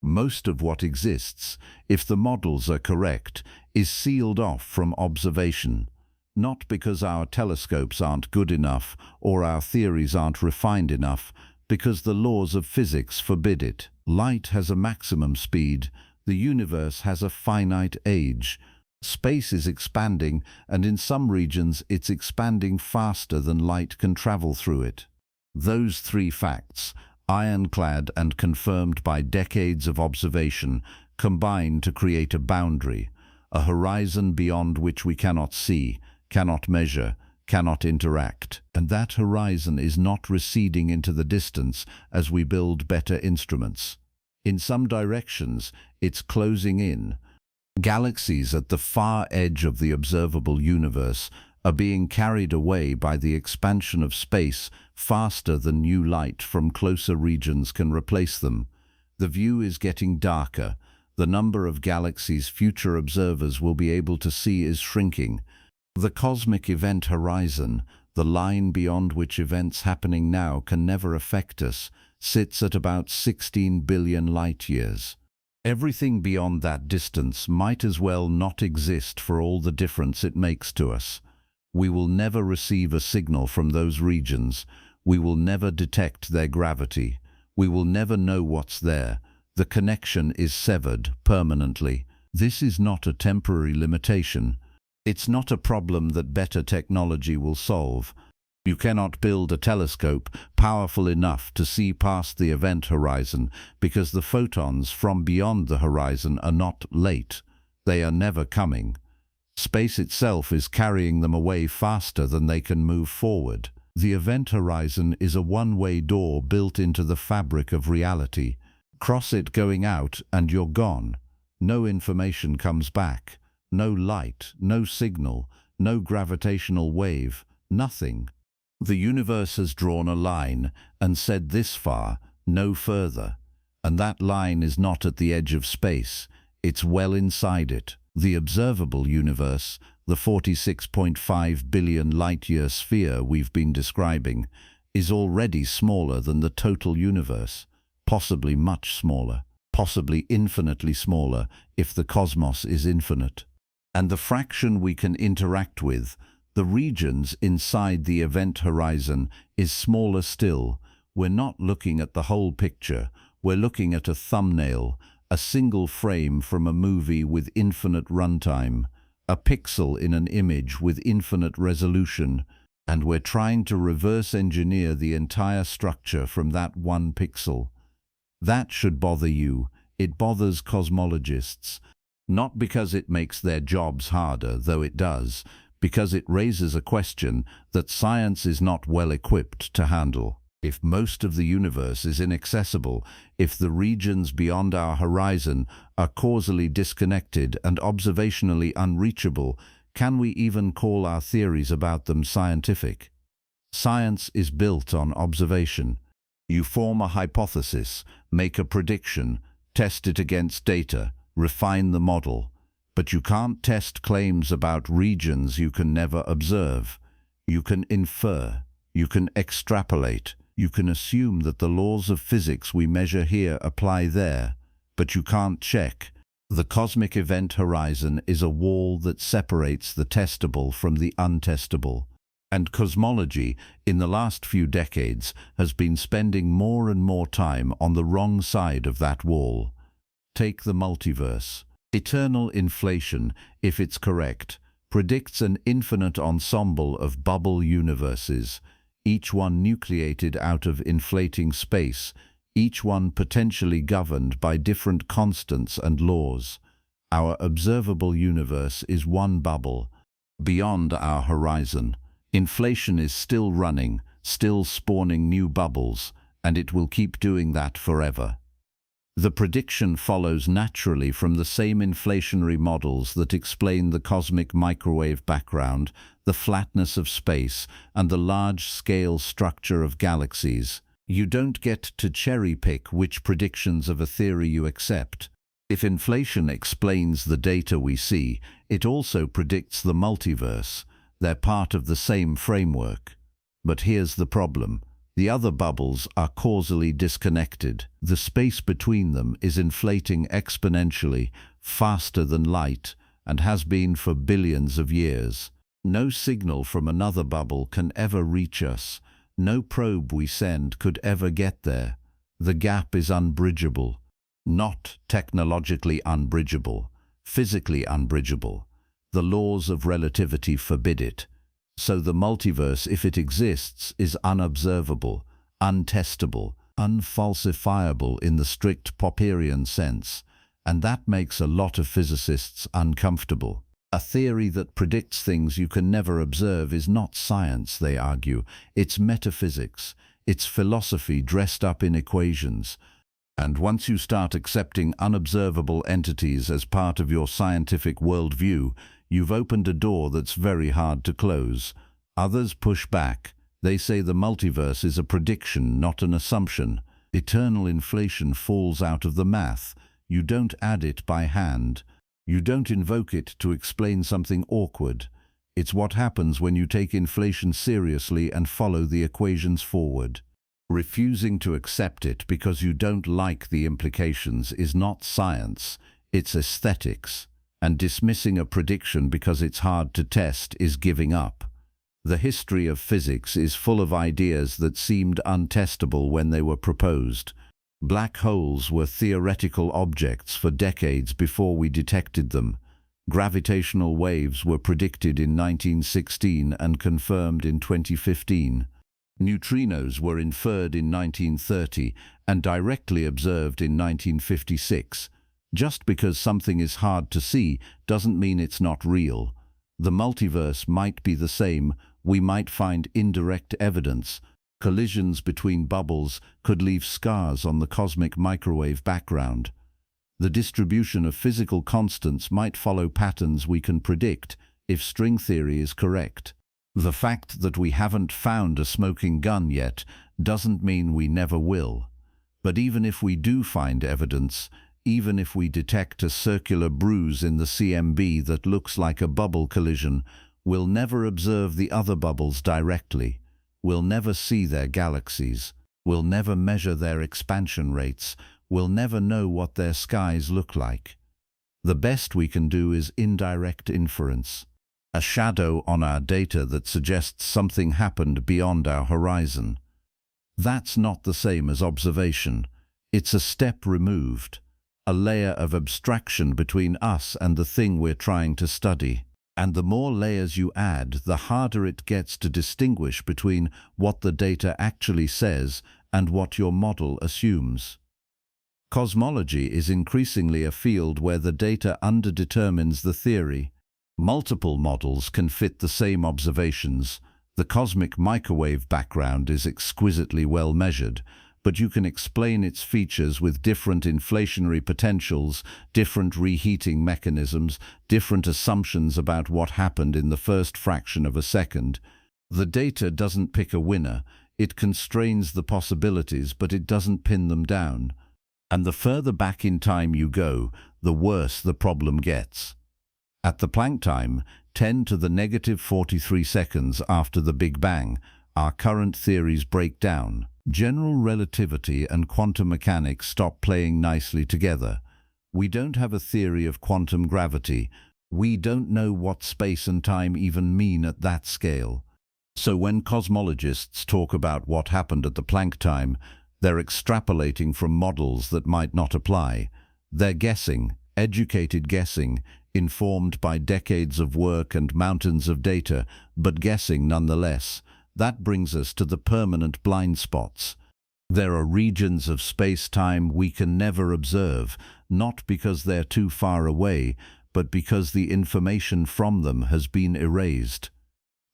Most of what exists, if the models are correct, is sealed off from observation. Not because our telescopes aren't good enough or our theories aren't refined enough, because the laws of physics forbid it. Light has a maximum speed, the universe has a finite age. Space is expanding, and in some regions it's expanding faster than light can travel through it. Those three facts, ironclad and confirmed by decades of observation, combine to create a boundary, a horizon beyond which we cannot see, cannot measure, cannot interact. And that horizon is not receding into the distance as we build better instruments. In some directions, it's closing in. Galaxies at the far edge of the observable universe are being carried away by the expansion of space faster than new light from closer regions can replace them. The view is getting darker. The number of galaxies future observers will be able to see is shrinking. The cosmic event horizon, the line beyond which events happening now can never affect us, sits at about 16 billion light-years. Everything beyond that distance might as well not exist for all the difference it makes to us. We will never receive a signal from those regions. We will never detect their gravity. We will never know what's there. The connection is severed permanently. This is not a temporary limitation. It's not a problem that better technology will solve. You cannot build a telescope powerful enough to see past the event horizon because the photons from beyond the horizon are not late. They are never coming. Space itself is carrying them away faster than they can move forward. The event horizon is a one-way door built into the fabric of reality. Cross it going out and you're gone. No information comes back. No light, no signal, no gravitational wave, nothing. The universe has drawn a line and said this far, no further. And that line is not at the edge of space. It's well inside it. The observable universe, the 46.5 billion light-year sphere we've been describing, is already smaller than the total universe, possibly much smaller, possibly infinitely smaller if the cosmos is infinite. And the fraction we can interact with, the regions inside the event horizon, is smaller still. We're not looking at the whole picture. We're looking at a thumbnail, a single frame from a movie with infinite runtime, a pixel in an image with infinite resolution, and we're trying to reverse engineer the entire structure from that one pixel. That should bother you. It bothers cosmologists. Not because it makes their jobs harder, though it does, because it raises a question that science is not well equipped to handle. If most of the universe is inaccessible, if the regions beyond our horizon are causally disconnected and observationally unreachable, can we even call our theories about them scientific? Science is built on observation. You form a hypothesis, make a prediction, test it against data, refine the model. But you can't test claims about regions you can never observe. You can infer, you can extrapolate, you can assume that the laws of physics we measure here apply there, but you can't check. The cosmic event horizon is a wall that separates the testable from the untestable. And cosmology, in the last few decades, has been spending more and more time on the wrong side of that wall. Take the multiverse. Eternal inflation, if it's correct, predicts an infinite ensemble of bubble universes, each one nucleated out of inflating space, each one potentially governed by different constants and laws. Our observable universe is one bubble. Beyond our horizon, inflation is still running, still spawning new bubbles, and it will keep doing that forever. The prediction follows naturally from the same inflationary models that explain the cosmic microwave background, the flatness of space, and the large-scale structure of galaxies. You don't get to cherry-pick which predictions of a theory you accept. If inflation explains the data we see, it also predicts the multiverse. They're part of the same framework. But here's the problem. The other bubbles are causally disconnected. The space between them is inflating exponentially, faster than light, and has been for billions of years. No signal from another bubble can ever reach us. No probe we send could ever get there. The gap is unbridgeable. Not technologically unbridgeable, physically unbridgeable. The laws of relativity forbid it. So the multiverse, if it exists, is unobservable, untestable, unfalsifiable in the strict Popperian sense, and that makes a lot of physicists uncomfortable. A theory that predicts things you can never observe is not science, they argue. It's metaphysics. It's philosophy dressed up in equations. And once you start accepting unobservable entities as part of your scientific worldview, you've opened a door that's very hard to close. Others push back. They say the multiverse is a prediction, not an assumption. Eternal inflation falls out of the math. You don't add it by hand. You don't invoke it to explain something awkward. It's what happens when you take inflation seriously and follow the equations forward. Refusing to accept it because you don't like the implications is not science, it's aesthetics. And dismissing a prediction because it's hard to test is giving up. The history of physics is full of ideas that seemed untestable when they were proposed. Black holes were theoretical objects for decades before we detected them. Gravitational waves were predicted in 1916 and confirmed in 2015. Neutrinos were inferred in 1930 and directly observed in 1956. Just because something is hard to see doesn't mean it's not real. The multiverse might be the same. We might find indirect evidence. Collisions between bubbles could leave scars on the cosmic microwave background. The distribution of physical constants might follow patterns we can predict if string theory is correct. The fact that we haven't found a smoking gun yet doesn't mean we never will. But even if we do find evidence, even if we detect a circular bruise in the CMB that looks like a bubble collision, we'll never observe the other bubbles directly. We'll never see their galaxies. We'll never measure their expansion rates. We'll never know what their skies look like. The best we can do is indirect inference. A shadow on our data that suggests something happened beyond our horizon. That's not the same as observation. It's a step removed, a layer of abstraction between us and the thing we're trying to study. And the more layers you add, the harder it gets to distinguish between what the data actually says and what your model assumes. Cosmology is increasingly a field where the data underdetermines the theory. Multiple models can fit the same observations. The cosmic microwave background is exquisitely well measured, but you can explain its features with different inflationary potentials, different reheating mechanisms, different assumptions about what happened in the first fraction of a second. The data doesn't pick a winner. It constrains the possibilities, but it doesn't pin them down. And the further back in time you go, the worse the problem gets. At the Planck time, 10 to the negative 43 seconds after the Big Bang, our current theories break down. General relativity and quantum mechanics stop playing nicely together. We don't have a theory of quantum gravity. We don't know what space and time even mean at that scale. So when cosmologists talk about what happened at the Planck time, they're extrapolating from models that might not apply. They're guessing, educated guessing, informed by decades of work and mountains of data, but guessing nonetheless. That brings us to the permanent blind spots. There are regions of space-time we can never observe, not because they're too far away, but because the information from them has been erased.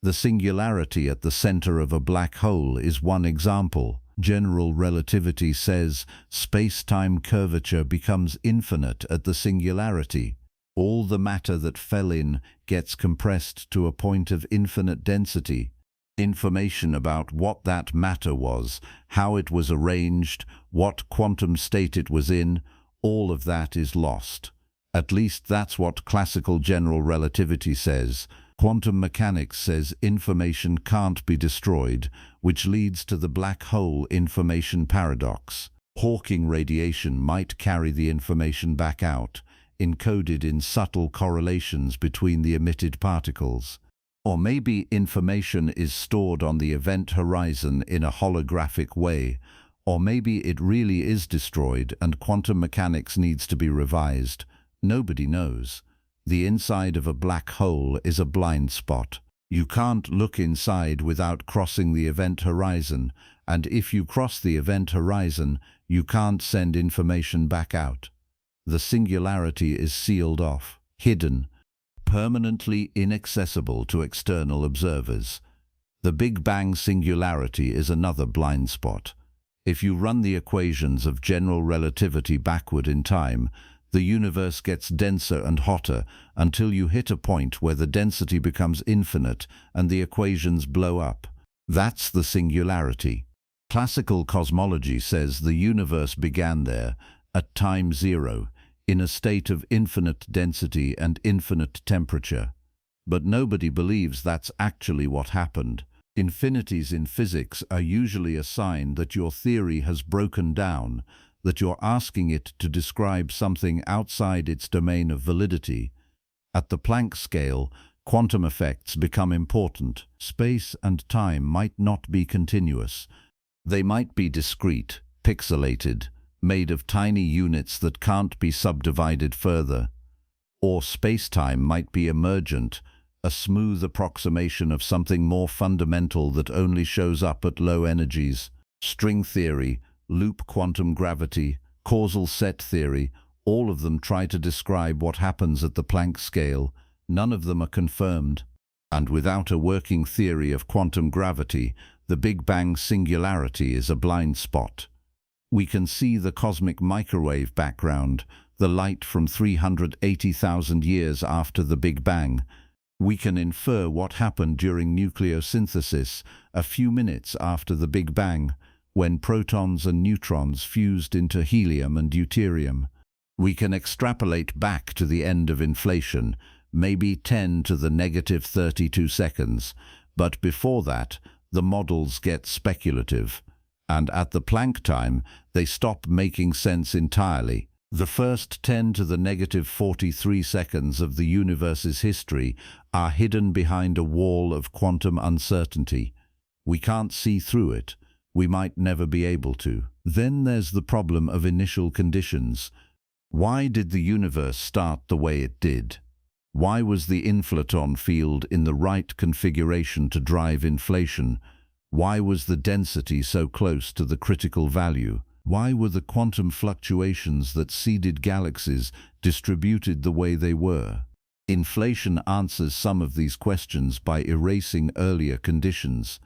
The singularity at the center of a black hole is one example. General relativity says space-time curvature becomes infinite at the singularity. All the matter that fell in gets compressed to a point of infinite density. Information about what that matter was, how it was arranged, what quantum state it was in, all of that is lost. At least that's what classical general relativity says. Quantum mechanics says information can't be destroyed, which leads to the black hole information paradox. Hawking radiation might carry the information back out, encoded in subtle correlations between the emitted particles. Or maybe information is stored on the event horizon in a holographic way, or maybe it really is destroyed and quantum mechanics needs to be revised. Nobody knows. The inside of a black hole is a blind spot. You can't look inside without crossing the event horizon, and if you cross the event horizon, you can't send information back out. The singularity is sealed off, hidden, permanently inaccessible to external observers. The Big Bang singularity is another blind spot. If you run the equations of general relativity backward in time, the universe gets denser and hotter until you hit a point where the density becomes infinite and the equations blow up. That's the singularity. Classical cosmology says the universe began there, at time zero, in a state of infinite density and infinite temperature. But nobody believes that's actually what happened. Infinities in physics are usually a sign that your theory has broken down, that you're asking it to describe something outside its domain of validity. At the Planck scale, quantum effects become important. Space and time might not be continuous. They might be discrete, pixelated, made of tiny units that can't be subdivided further. Or space-time might be emergent, a smooth approximation of something more fundamental that only shows up at low energies. String theory, loop quantum gravity, causal set theory, all of them try to describe what happens at the Planck scale. None of them are confirmed. And without a working theory of quantum gravity, the Big Bang singularity is a blind spot. We can see the cosmic microwave background, the light from 380,000 years after the Big Bang. We can infer what happened during nucleosynthesis a few minutes after the Big Bang, when protons and neutrons fused into helium and deuterium. We can extrapolate back to the end of inflation, maybe 10 to the negative 32 seconds, but before that, the models get speculative. And at the Planck time, they stop making sense entirely. The first 10 to the negative 43 seconds of the universe's history are hidden behind a wall of quantum uncertainty. We can't see through it. We might never be able to. Then there's the problem of initial conditions. Why did the universe start the way it did? Why was the inflaton field in the right configuration to drive inflation? Why was the density so close to the critical value? Why were the quantum fluctuations that seeded galaxies distributed the way they were? Inflation answers some of these questions by erasing earlier conditions.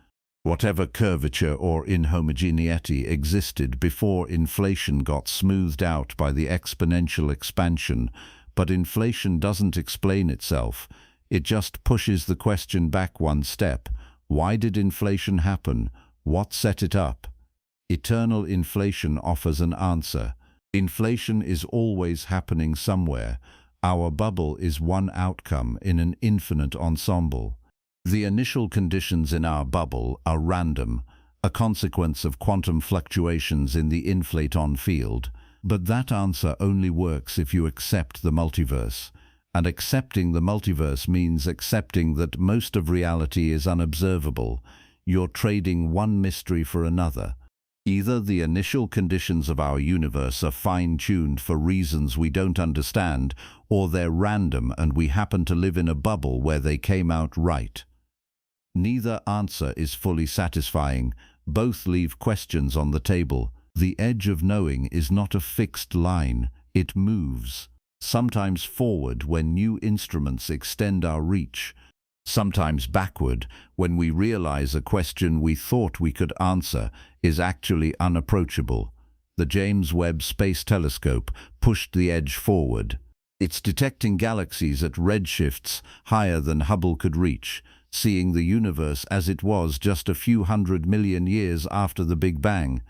Whatever curvature or inhomogeneity existed before inflation got smoothed out by the exponential expansion, but inflation doesn't explain itself. It just pushes the question back one step. Why did inflation happen? What set it up? Eternal inflation offers an answer. Inflation is always happening somewhere. Our bubble is one outcome in an infinite ensemble. The initial conditions in our bubble are random, a consequence of quantum fluctuations in the inflaton field. But that answer only works if you accept the multiverse. And accepting the multiverse means accepting that most of reality is unobservable. You're trading one mystery for another. Either the initial conditions of our universe are fine-tuned for reasons we don't understand, or they're random and we happen to live in a bubble where they came out right. Neither answer is fully satisfying. Both leave questions on the table. The edge of knowing is not a fixed line. It moves. Sometimes forward when new instruments extend our reach. Sometimes backward when we realize a question we thought we could answer is actually unapproachable. The James Webb Space Telescope pushed the edge forward. It's detecting galaxies at redshifts higher than Hubble could reach, seeing the universe as it was just a few 100 million years after the Big Bang.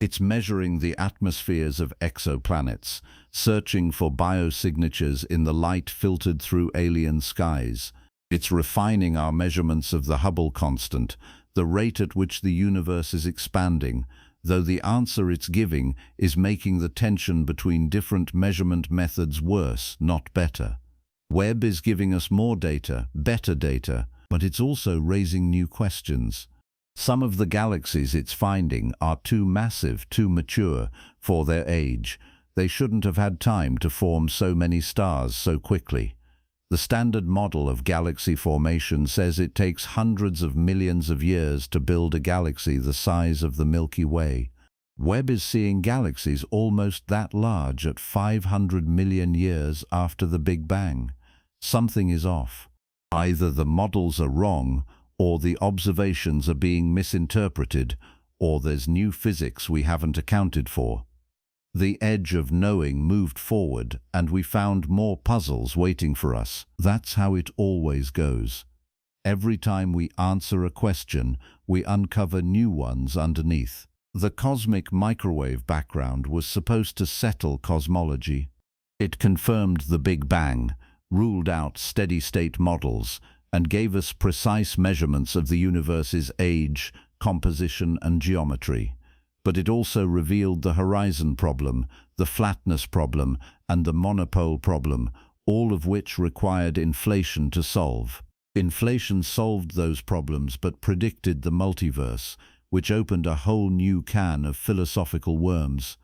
It's measuring the atmospheres of exoplanets, searching for biosignatures in the light filtered through alien skies. It's refining our measurements of the Hubble constant, the rate at which the universe is expanding, though the answer it's giving is making the tension between different measurement methods worse, not better. Webb is giving us more data, better data, but it's also raising new questions. Some of the galaxies it's finding are too massive, too mature for their age. They shouldn't have had time to form so many stars so quickly. The standard model of galaxy formation says it takes hundreds of millions of years to build a galaxy the size of the Milky Way. Webb is seeing galaxies almost that large at 500 million years after the Big Bang. Something is off. Either the models are wrong, or the observations are being misinterpreted, or there's new physics we haven't accounted for. The edge of knowing moved forward, and we found more puzzles waiting for us. That's how it always goes. Every time we answer a question, we uncover new ones underneath. The cosmic microwave background was supposed to settle cosmology. It confirmed the Big Bang, ruled out steady-state models, and gave us precise measurements of the universe's age, composition, and geometry. But it also revealed the horizon problem, the flatness problem, and the monopole problem, all of which required inflation to solve. Inflation solved those problems but predicted the multiverse, which opened a whole new can of philosophical worms.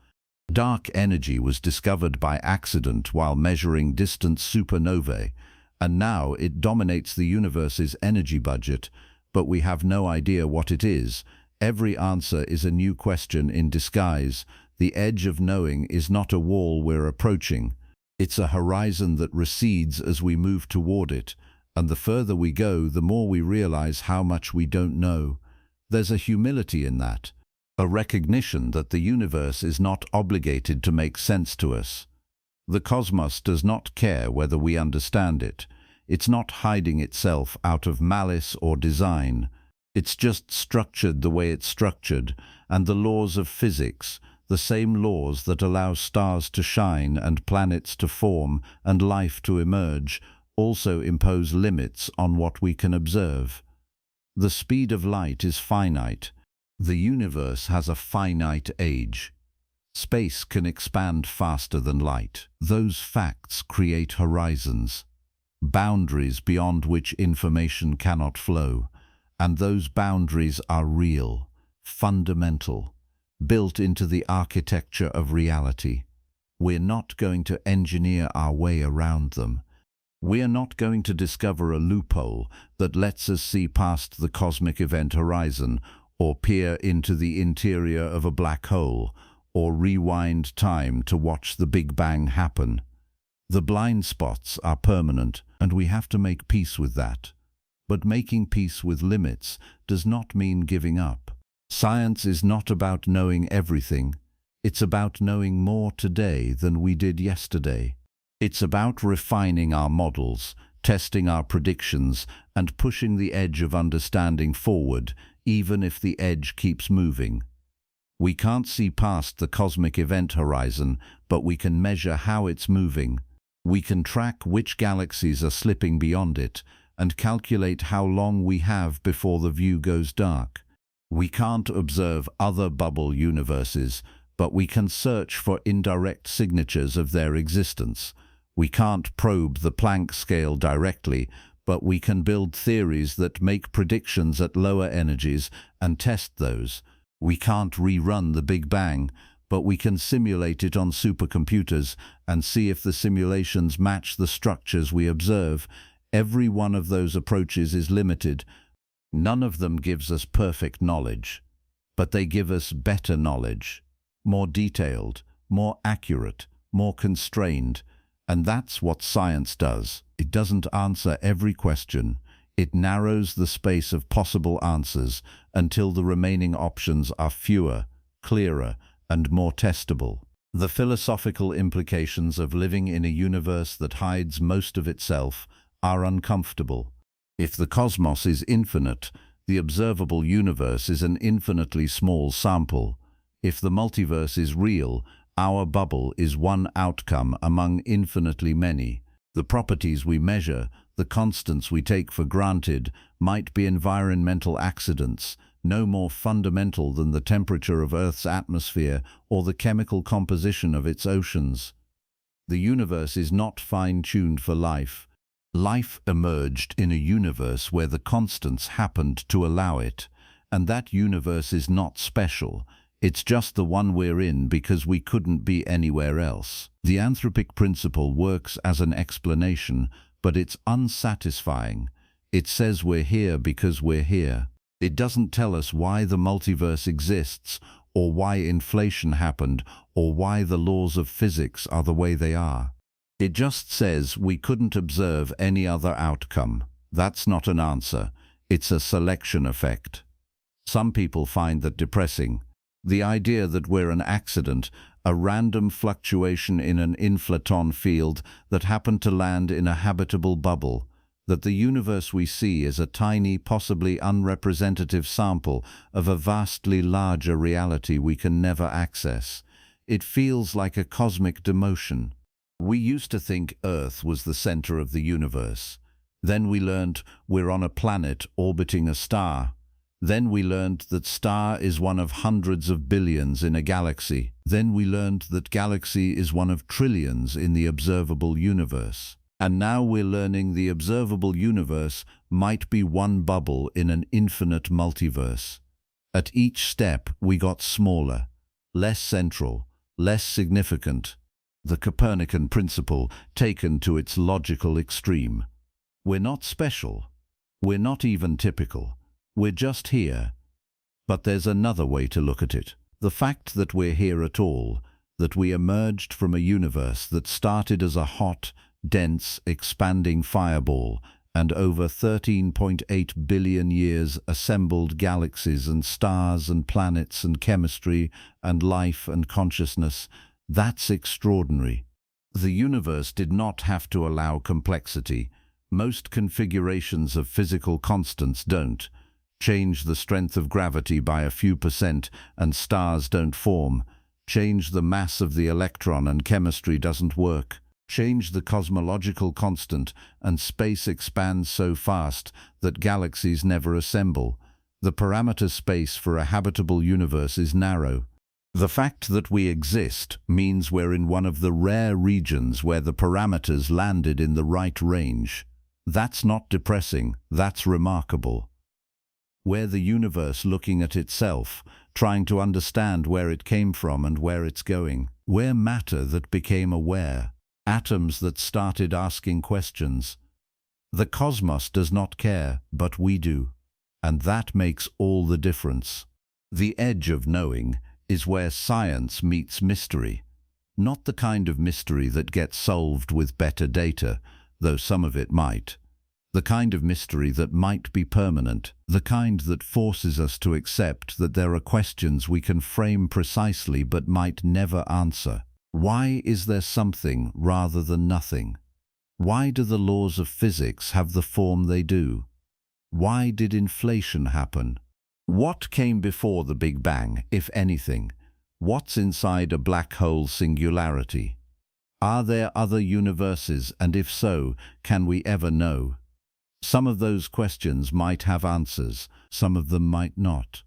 Dark energy was discovered by accident while measuring distant supernovae, and now it dominates the universe's energy budget, but we have no idea what it is. Every answer is a new question in disguise. The edge of knowing is not a wall we're approaching. It's a horizon that recedes as we move toward it, and the further we go, the more we realize how much we don't know. There's a humility in that, a recognition that the universe is not obligated to make sense to us. The cosmos does not care whether we understand it. It's not hiding itself out of malice or design. It's just structured the way it's structured, and the laws of physics, the same laws that allow stars to shine and planets to form and life to emerge, also impose limits on what we can observe. The speed of light is finite. The universe has a finite age. Space can expand faster than light. Those facts create horizons, boundaries beyond which information cannot flow. And those boundaries are real, fundamental, built into the architecture of reality. We're not going to engineer our way around them. We're not going to discover a loophole that lets us see past the cosmic event horizon, or peer into the interior of a black hole, or rewind time to watch the Big Bang happen. The blind spots are permanent, and we have to make peace with that. But making peace with limits does not mean giving up. Science is not about knowing everything. It's about knowing more today than we did yesterday. It's about refining our models, testing our predictions, and pushing the edge of understanding forward, even if the edge keeps moving. We can't see past the cosmic event horizon, but we can measure how it's moving. We can track which galaxies are slipping beyond it, and calculate how long we have before the view goes dark. We can't observe other bubble universes, but we can search for indirect signatures of their existence. We can't probe the Planck scale directly, but we can build theories that make predictions at lower energies and test those. We can't rerun the Big Bang, but we can simulate it on supercomputers and see if the simulations match the structures we observe. Every one of those approaches is limited. None of them gives us perfect knowledge, but they give us better knowledge, more detailed, more accurate, more constrained, and that's what science does. It doesn't answer every question. It narrows the space of possible answers until the remaining options are fewer, clearer, and more testable. The philosophical implications of living in a universe that hides most of itself are uncomfortable. If the cosmos is infinite, the observable universe is an infinitely small sample. If the multiverse is real, our bubble is one outcome among infinitely many. The properties we measure, The constants we take for granted might be environmental accidents, no more fundamental than the temperature of Earth's atmosphere or the chemical composition of its oceans. The universe is not fine-tuned for life. Life emerged in a universe where the constants happened to allow it, and that universe is not special. It's just the one we're in because we couldn't be anywhere else. The anthropic principle works as an explanation, but it's unsatisfying. It says we're here because we're here. It doesn't tell us why the multiverse exists, or why inflation happened, or why the laws of physics are the way they are. It just says we couldn't observe any other outcome. That's not an answer. It's a selection effect. Some people find that depressing. The idea that we're an accident, a random fluctuation in an inflaton field that happened to land in a habitable bubble, that the universe we see is a tiny, possibly unrepresentative sample of a vastly larger reality we can never access. It feels like a cosmic demotion. We used to think Earth was the center of the universe. Then we learned we're on a planet orbiting a star. Then we learned that star is one of hundreds of billions in a galaxy. Then we learned that galaxy is one of trillions in the observable universe. And now we're learning the observable universe might be one bubble in an infinite multiverse. At each step we got smaller, less central, less significant. The Copernican principle taken to its logical extreme. We're not special. We're not even typical. We're just here. But there's another way to look at it. The fact that we're here at all, that we emerged from a universe that started as a hot, dense, expanding fireball, and over 13.8 billion years assembled galaxies and stars and planets and chemistry and life and consciousness, that's extraordinary. The universe did not have to allow complexity. Most configurations of physical constants don't. Change the strength of gravity by a few % and stars don't form. Change the mass of the electron and chemistry doesn't work. Change the cosmological constant and space expands so fast that galaxies never assemble. The parameter space for a habitable universe is narrow. The fact that we exist means we're in one of the rare regions where the parameters landed in the right range. That's not depressing, that's remarkable. We're the universe looking at itself, trying to understand where it came from and where it's going. We're matter that became aware, atoms that started asking questions. The cosmos does not care, but we do, and that makes all the difference. The edge of knowing is where science meets mystery. Not the kind of mystery that gets solved with better data, though some of it might. The kind of mystery that might be permanent, the kind that forces us to accept that there are questions we can frame precisely but might never answer. Why is there something rather than nothing? Why do the laws of physics have the form they do? Why did inflation happen? What came before the Big Bang, if anything? What's inside a black hole singularity? Are there other universes, and if so, can we ever know? Some of those questions might have answers, some of them might not.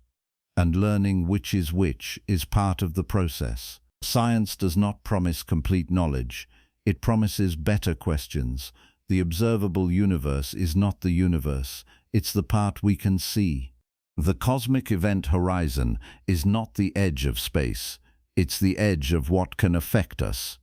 And learning which is part of the process. Science does not promise complete knowledge. It promises better questions. The observable universe is not the universe. It's the part we can see. The cosmic event horizon is not the edge of space. It's the edge of what can affect us.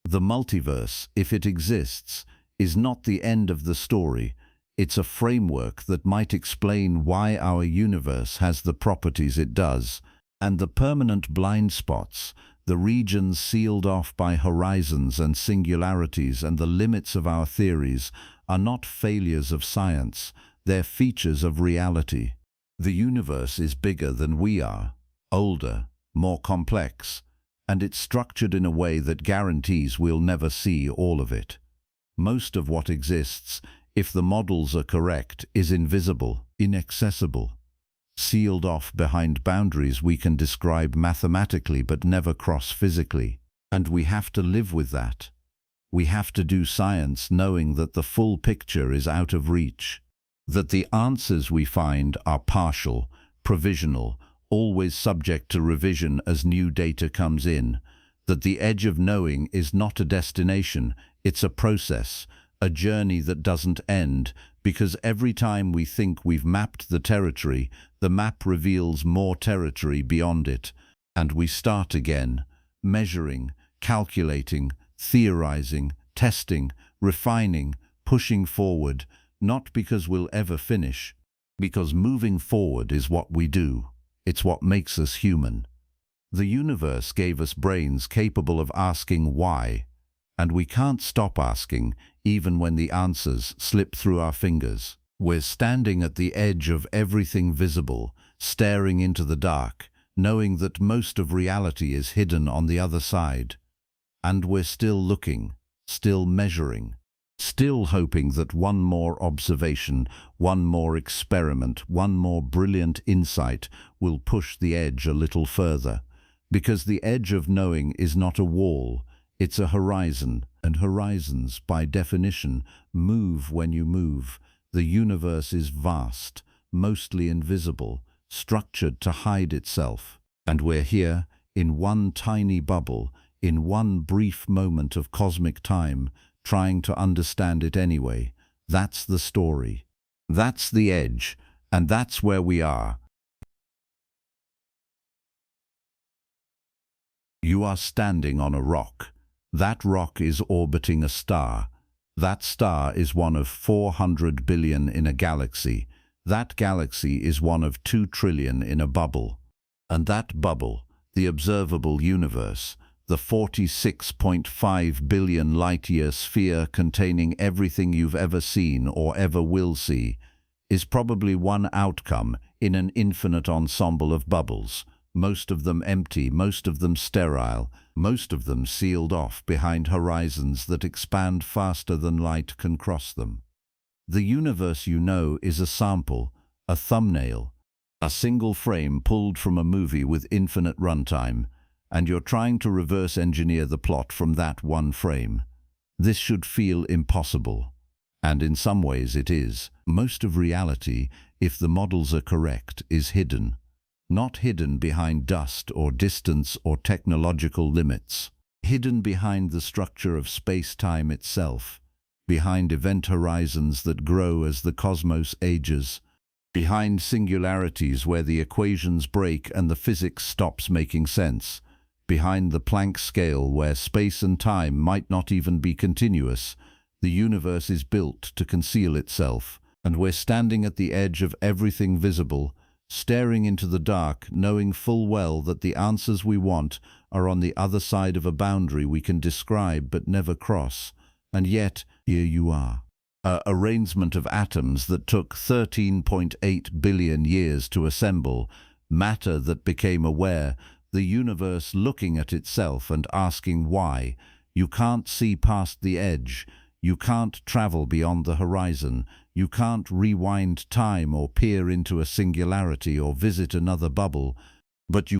The multiverse, if it exists, is not the end of the story. It's a framework that might explain why our universe has the properties it does, and the permanent blind spots, the regions sealed off by horizons and singularities and the limits of our theories, are not failures of science, they're features of reality. The universe is bigger than we are, older, more complex, and it's structured in a way that guarantees we'll never see all of it. Most of what exists, if the models are correct, is invisible, inaccessible, sealed off behind boundaries we can describe mathematically but never cross physically. And we have to live with that. We have to do science knowing that the full picture is out of reach, that the answers we find are partial, provisional, always subject to revision as new data comes in, that the edge of knowing is not a destination, it's a process, a journey that doesn't end, because every time we think we've mapped the territory, the map reveals more territory beyond it, and we start again, measuring, calculating, theorizing, testing, refining, pushing forward, not because we'll ever finish, because moving forward is what we do. It's what makes us human. The universe gave us brains capable of asking why, and we can't stop asking even when the answers slip through our fingers. We're standing at the edge of everything visible, staring into the dark, knowing that most of reality is hidden on the other side. And we're still looking, still measuring, still hoping that one more observation, one more experiment, one more brilliant insight will push the edge a little further. Because the edge of knowing is not a wall, it's a horizon, and horizons, by definition, move when you move. The universe is vast, mostly invisible, structured to hide itself. And we're here, in one tiny bubble, in one brief moment of cosmic time, trying to understand it anyway. That's the story. That's the edge, and that's where we are. You are standing on a rock. That rock is orbiting a star. That star is one of 400 billion in a galaxy. That galaxy is one of 2 trillion in a bubble. And that bubble, the observable universe, the 46.5 billion light-year sphere containing everything you've ever seen or ever will see, is probably one outcome in an infinite ensemble of bubbles, most of them empty, most of them sterile, most of them sealed off behind horizons that expand faster than light can cross them. The universe you know is a sample, a thumbnail, a single frame pulled from a movie with infinite runtime, and you're trying to reverse engineer the plot from that one frame. This should feel impossible. And in some ways it is. Most of reality, if the models are correct, is hidden. Not hidden behind dust or distance or technological limits. Hidden behind the structure of space-time itself. Behind event horizons that grow as the cosmos ages. Behind singularities where the equations break and the physics stops making sense. Behind the Planck scale where space and time might not even be continuous. The universe is built to conceal itself, and we're standing at the edge of everything visible, staring into the dark, knowing full well that the answers we want are on the other side of a boundary we can describe but never cross. And yet, here you are. An arrangement of atoms that took 13.8 billion years to assemble, matter that became aware, the universe looking at itself and asking why. You can't see past the edge. You can't travel beyond the horizon. You can't rewind time or peer into a singularity or visit another bubble. But you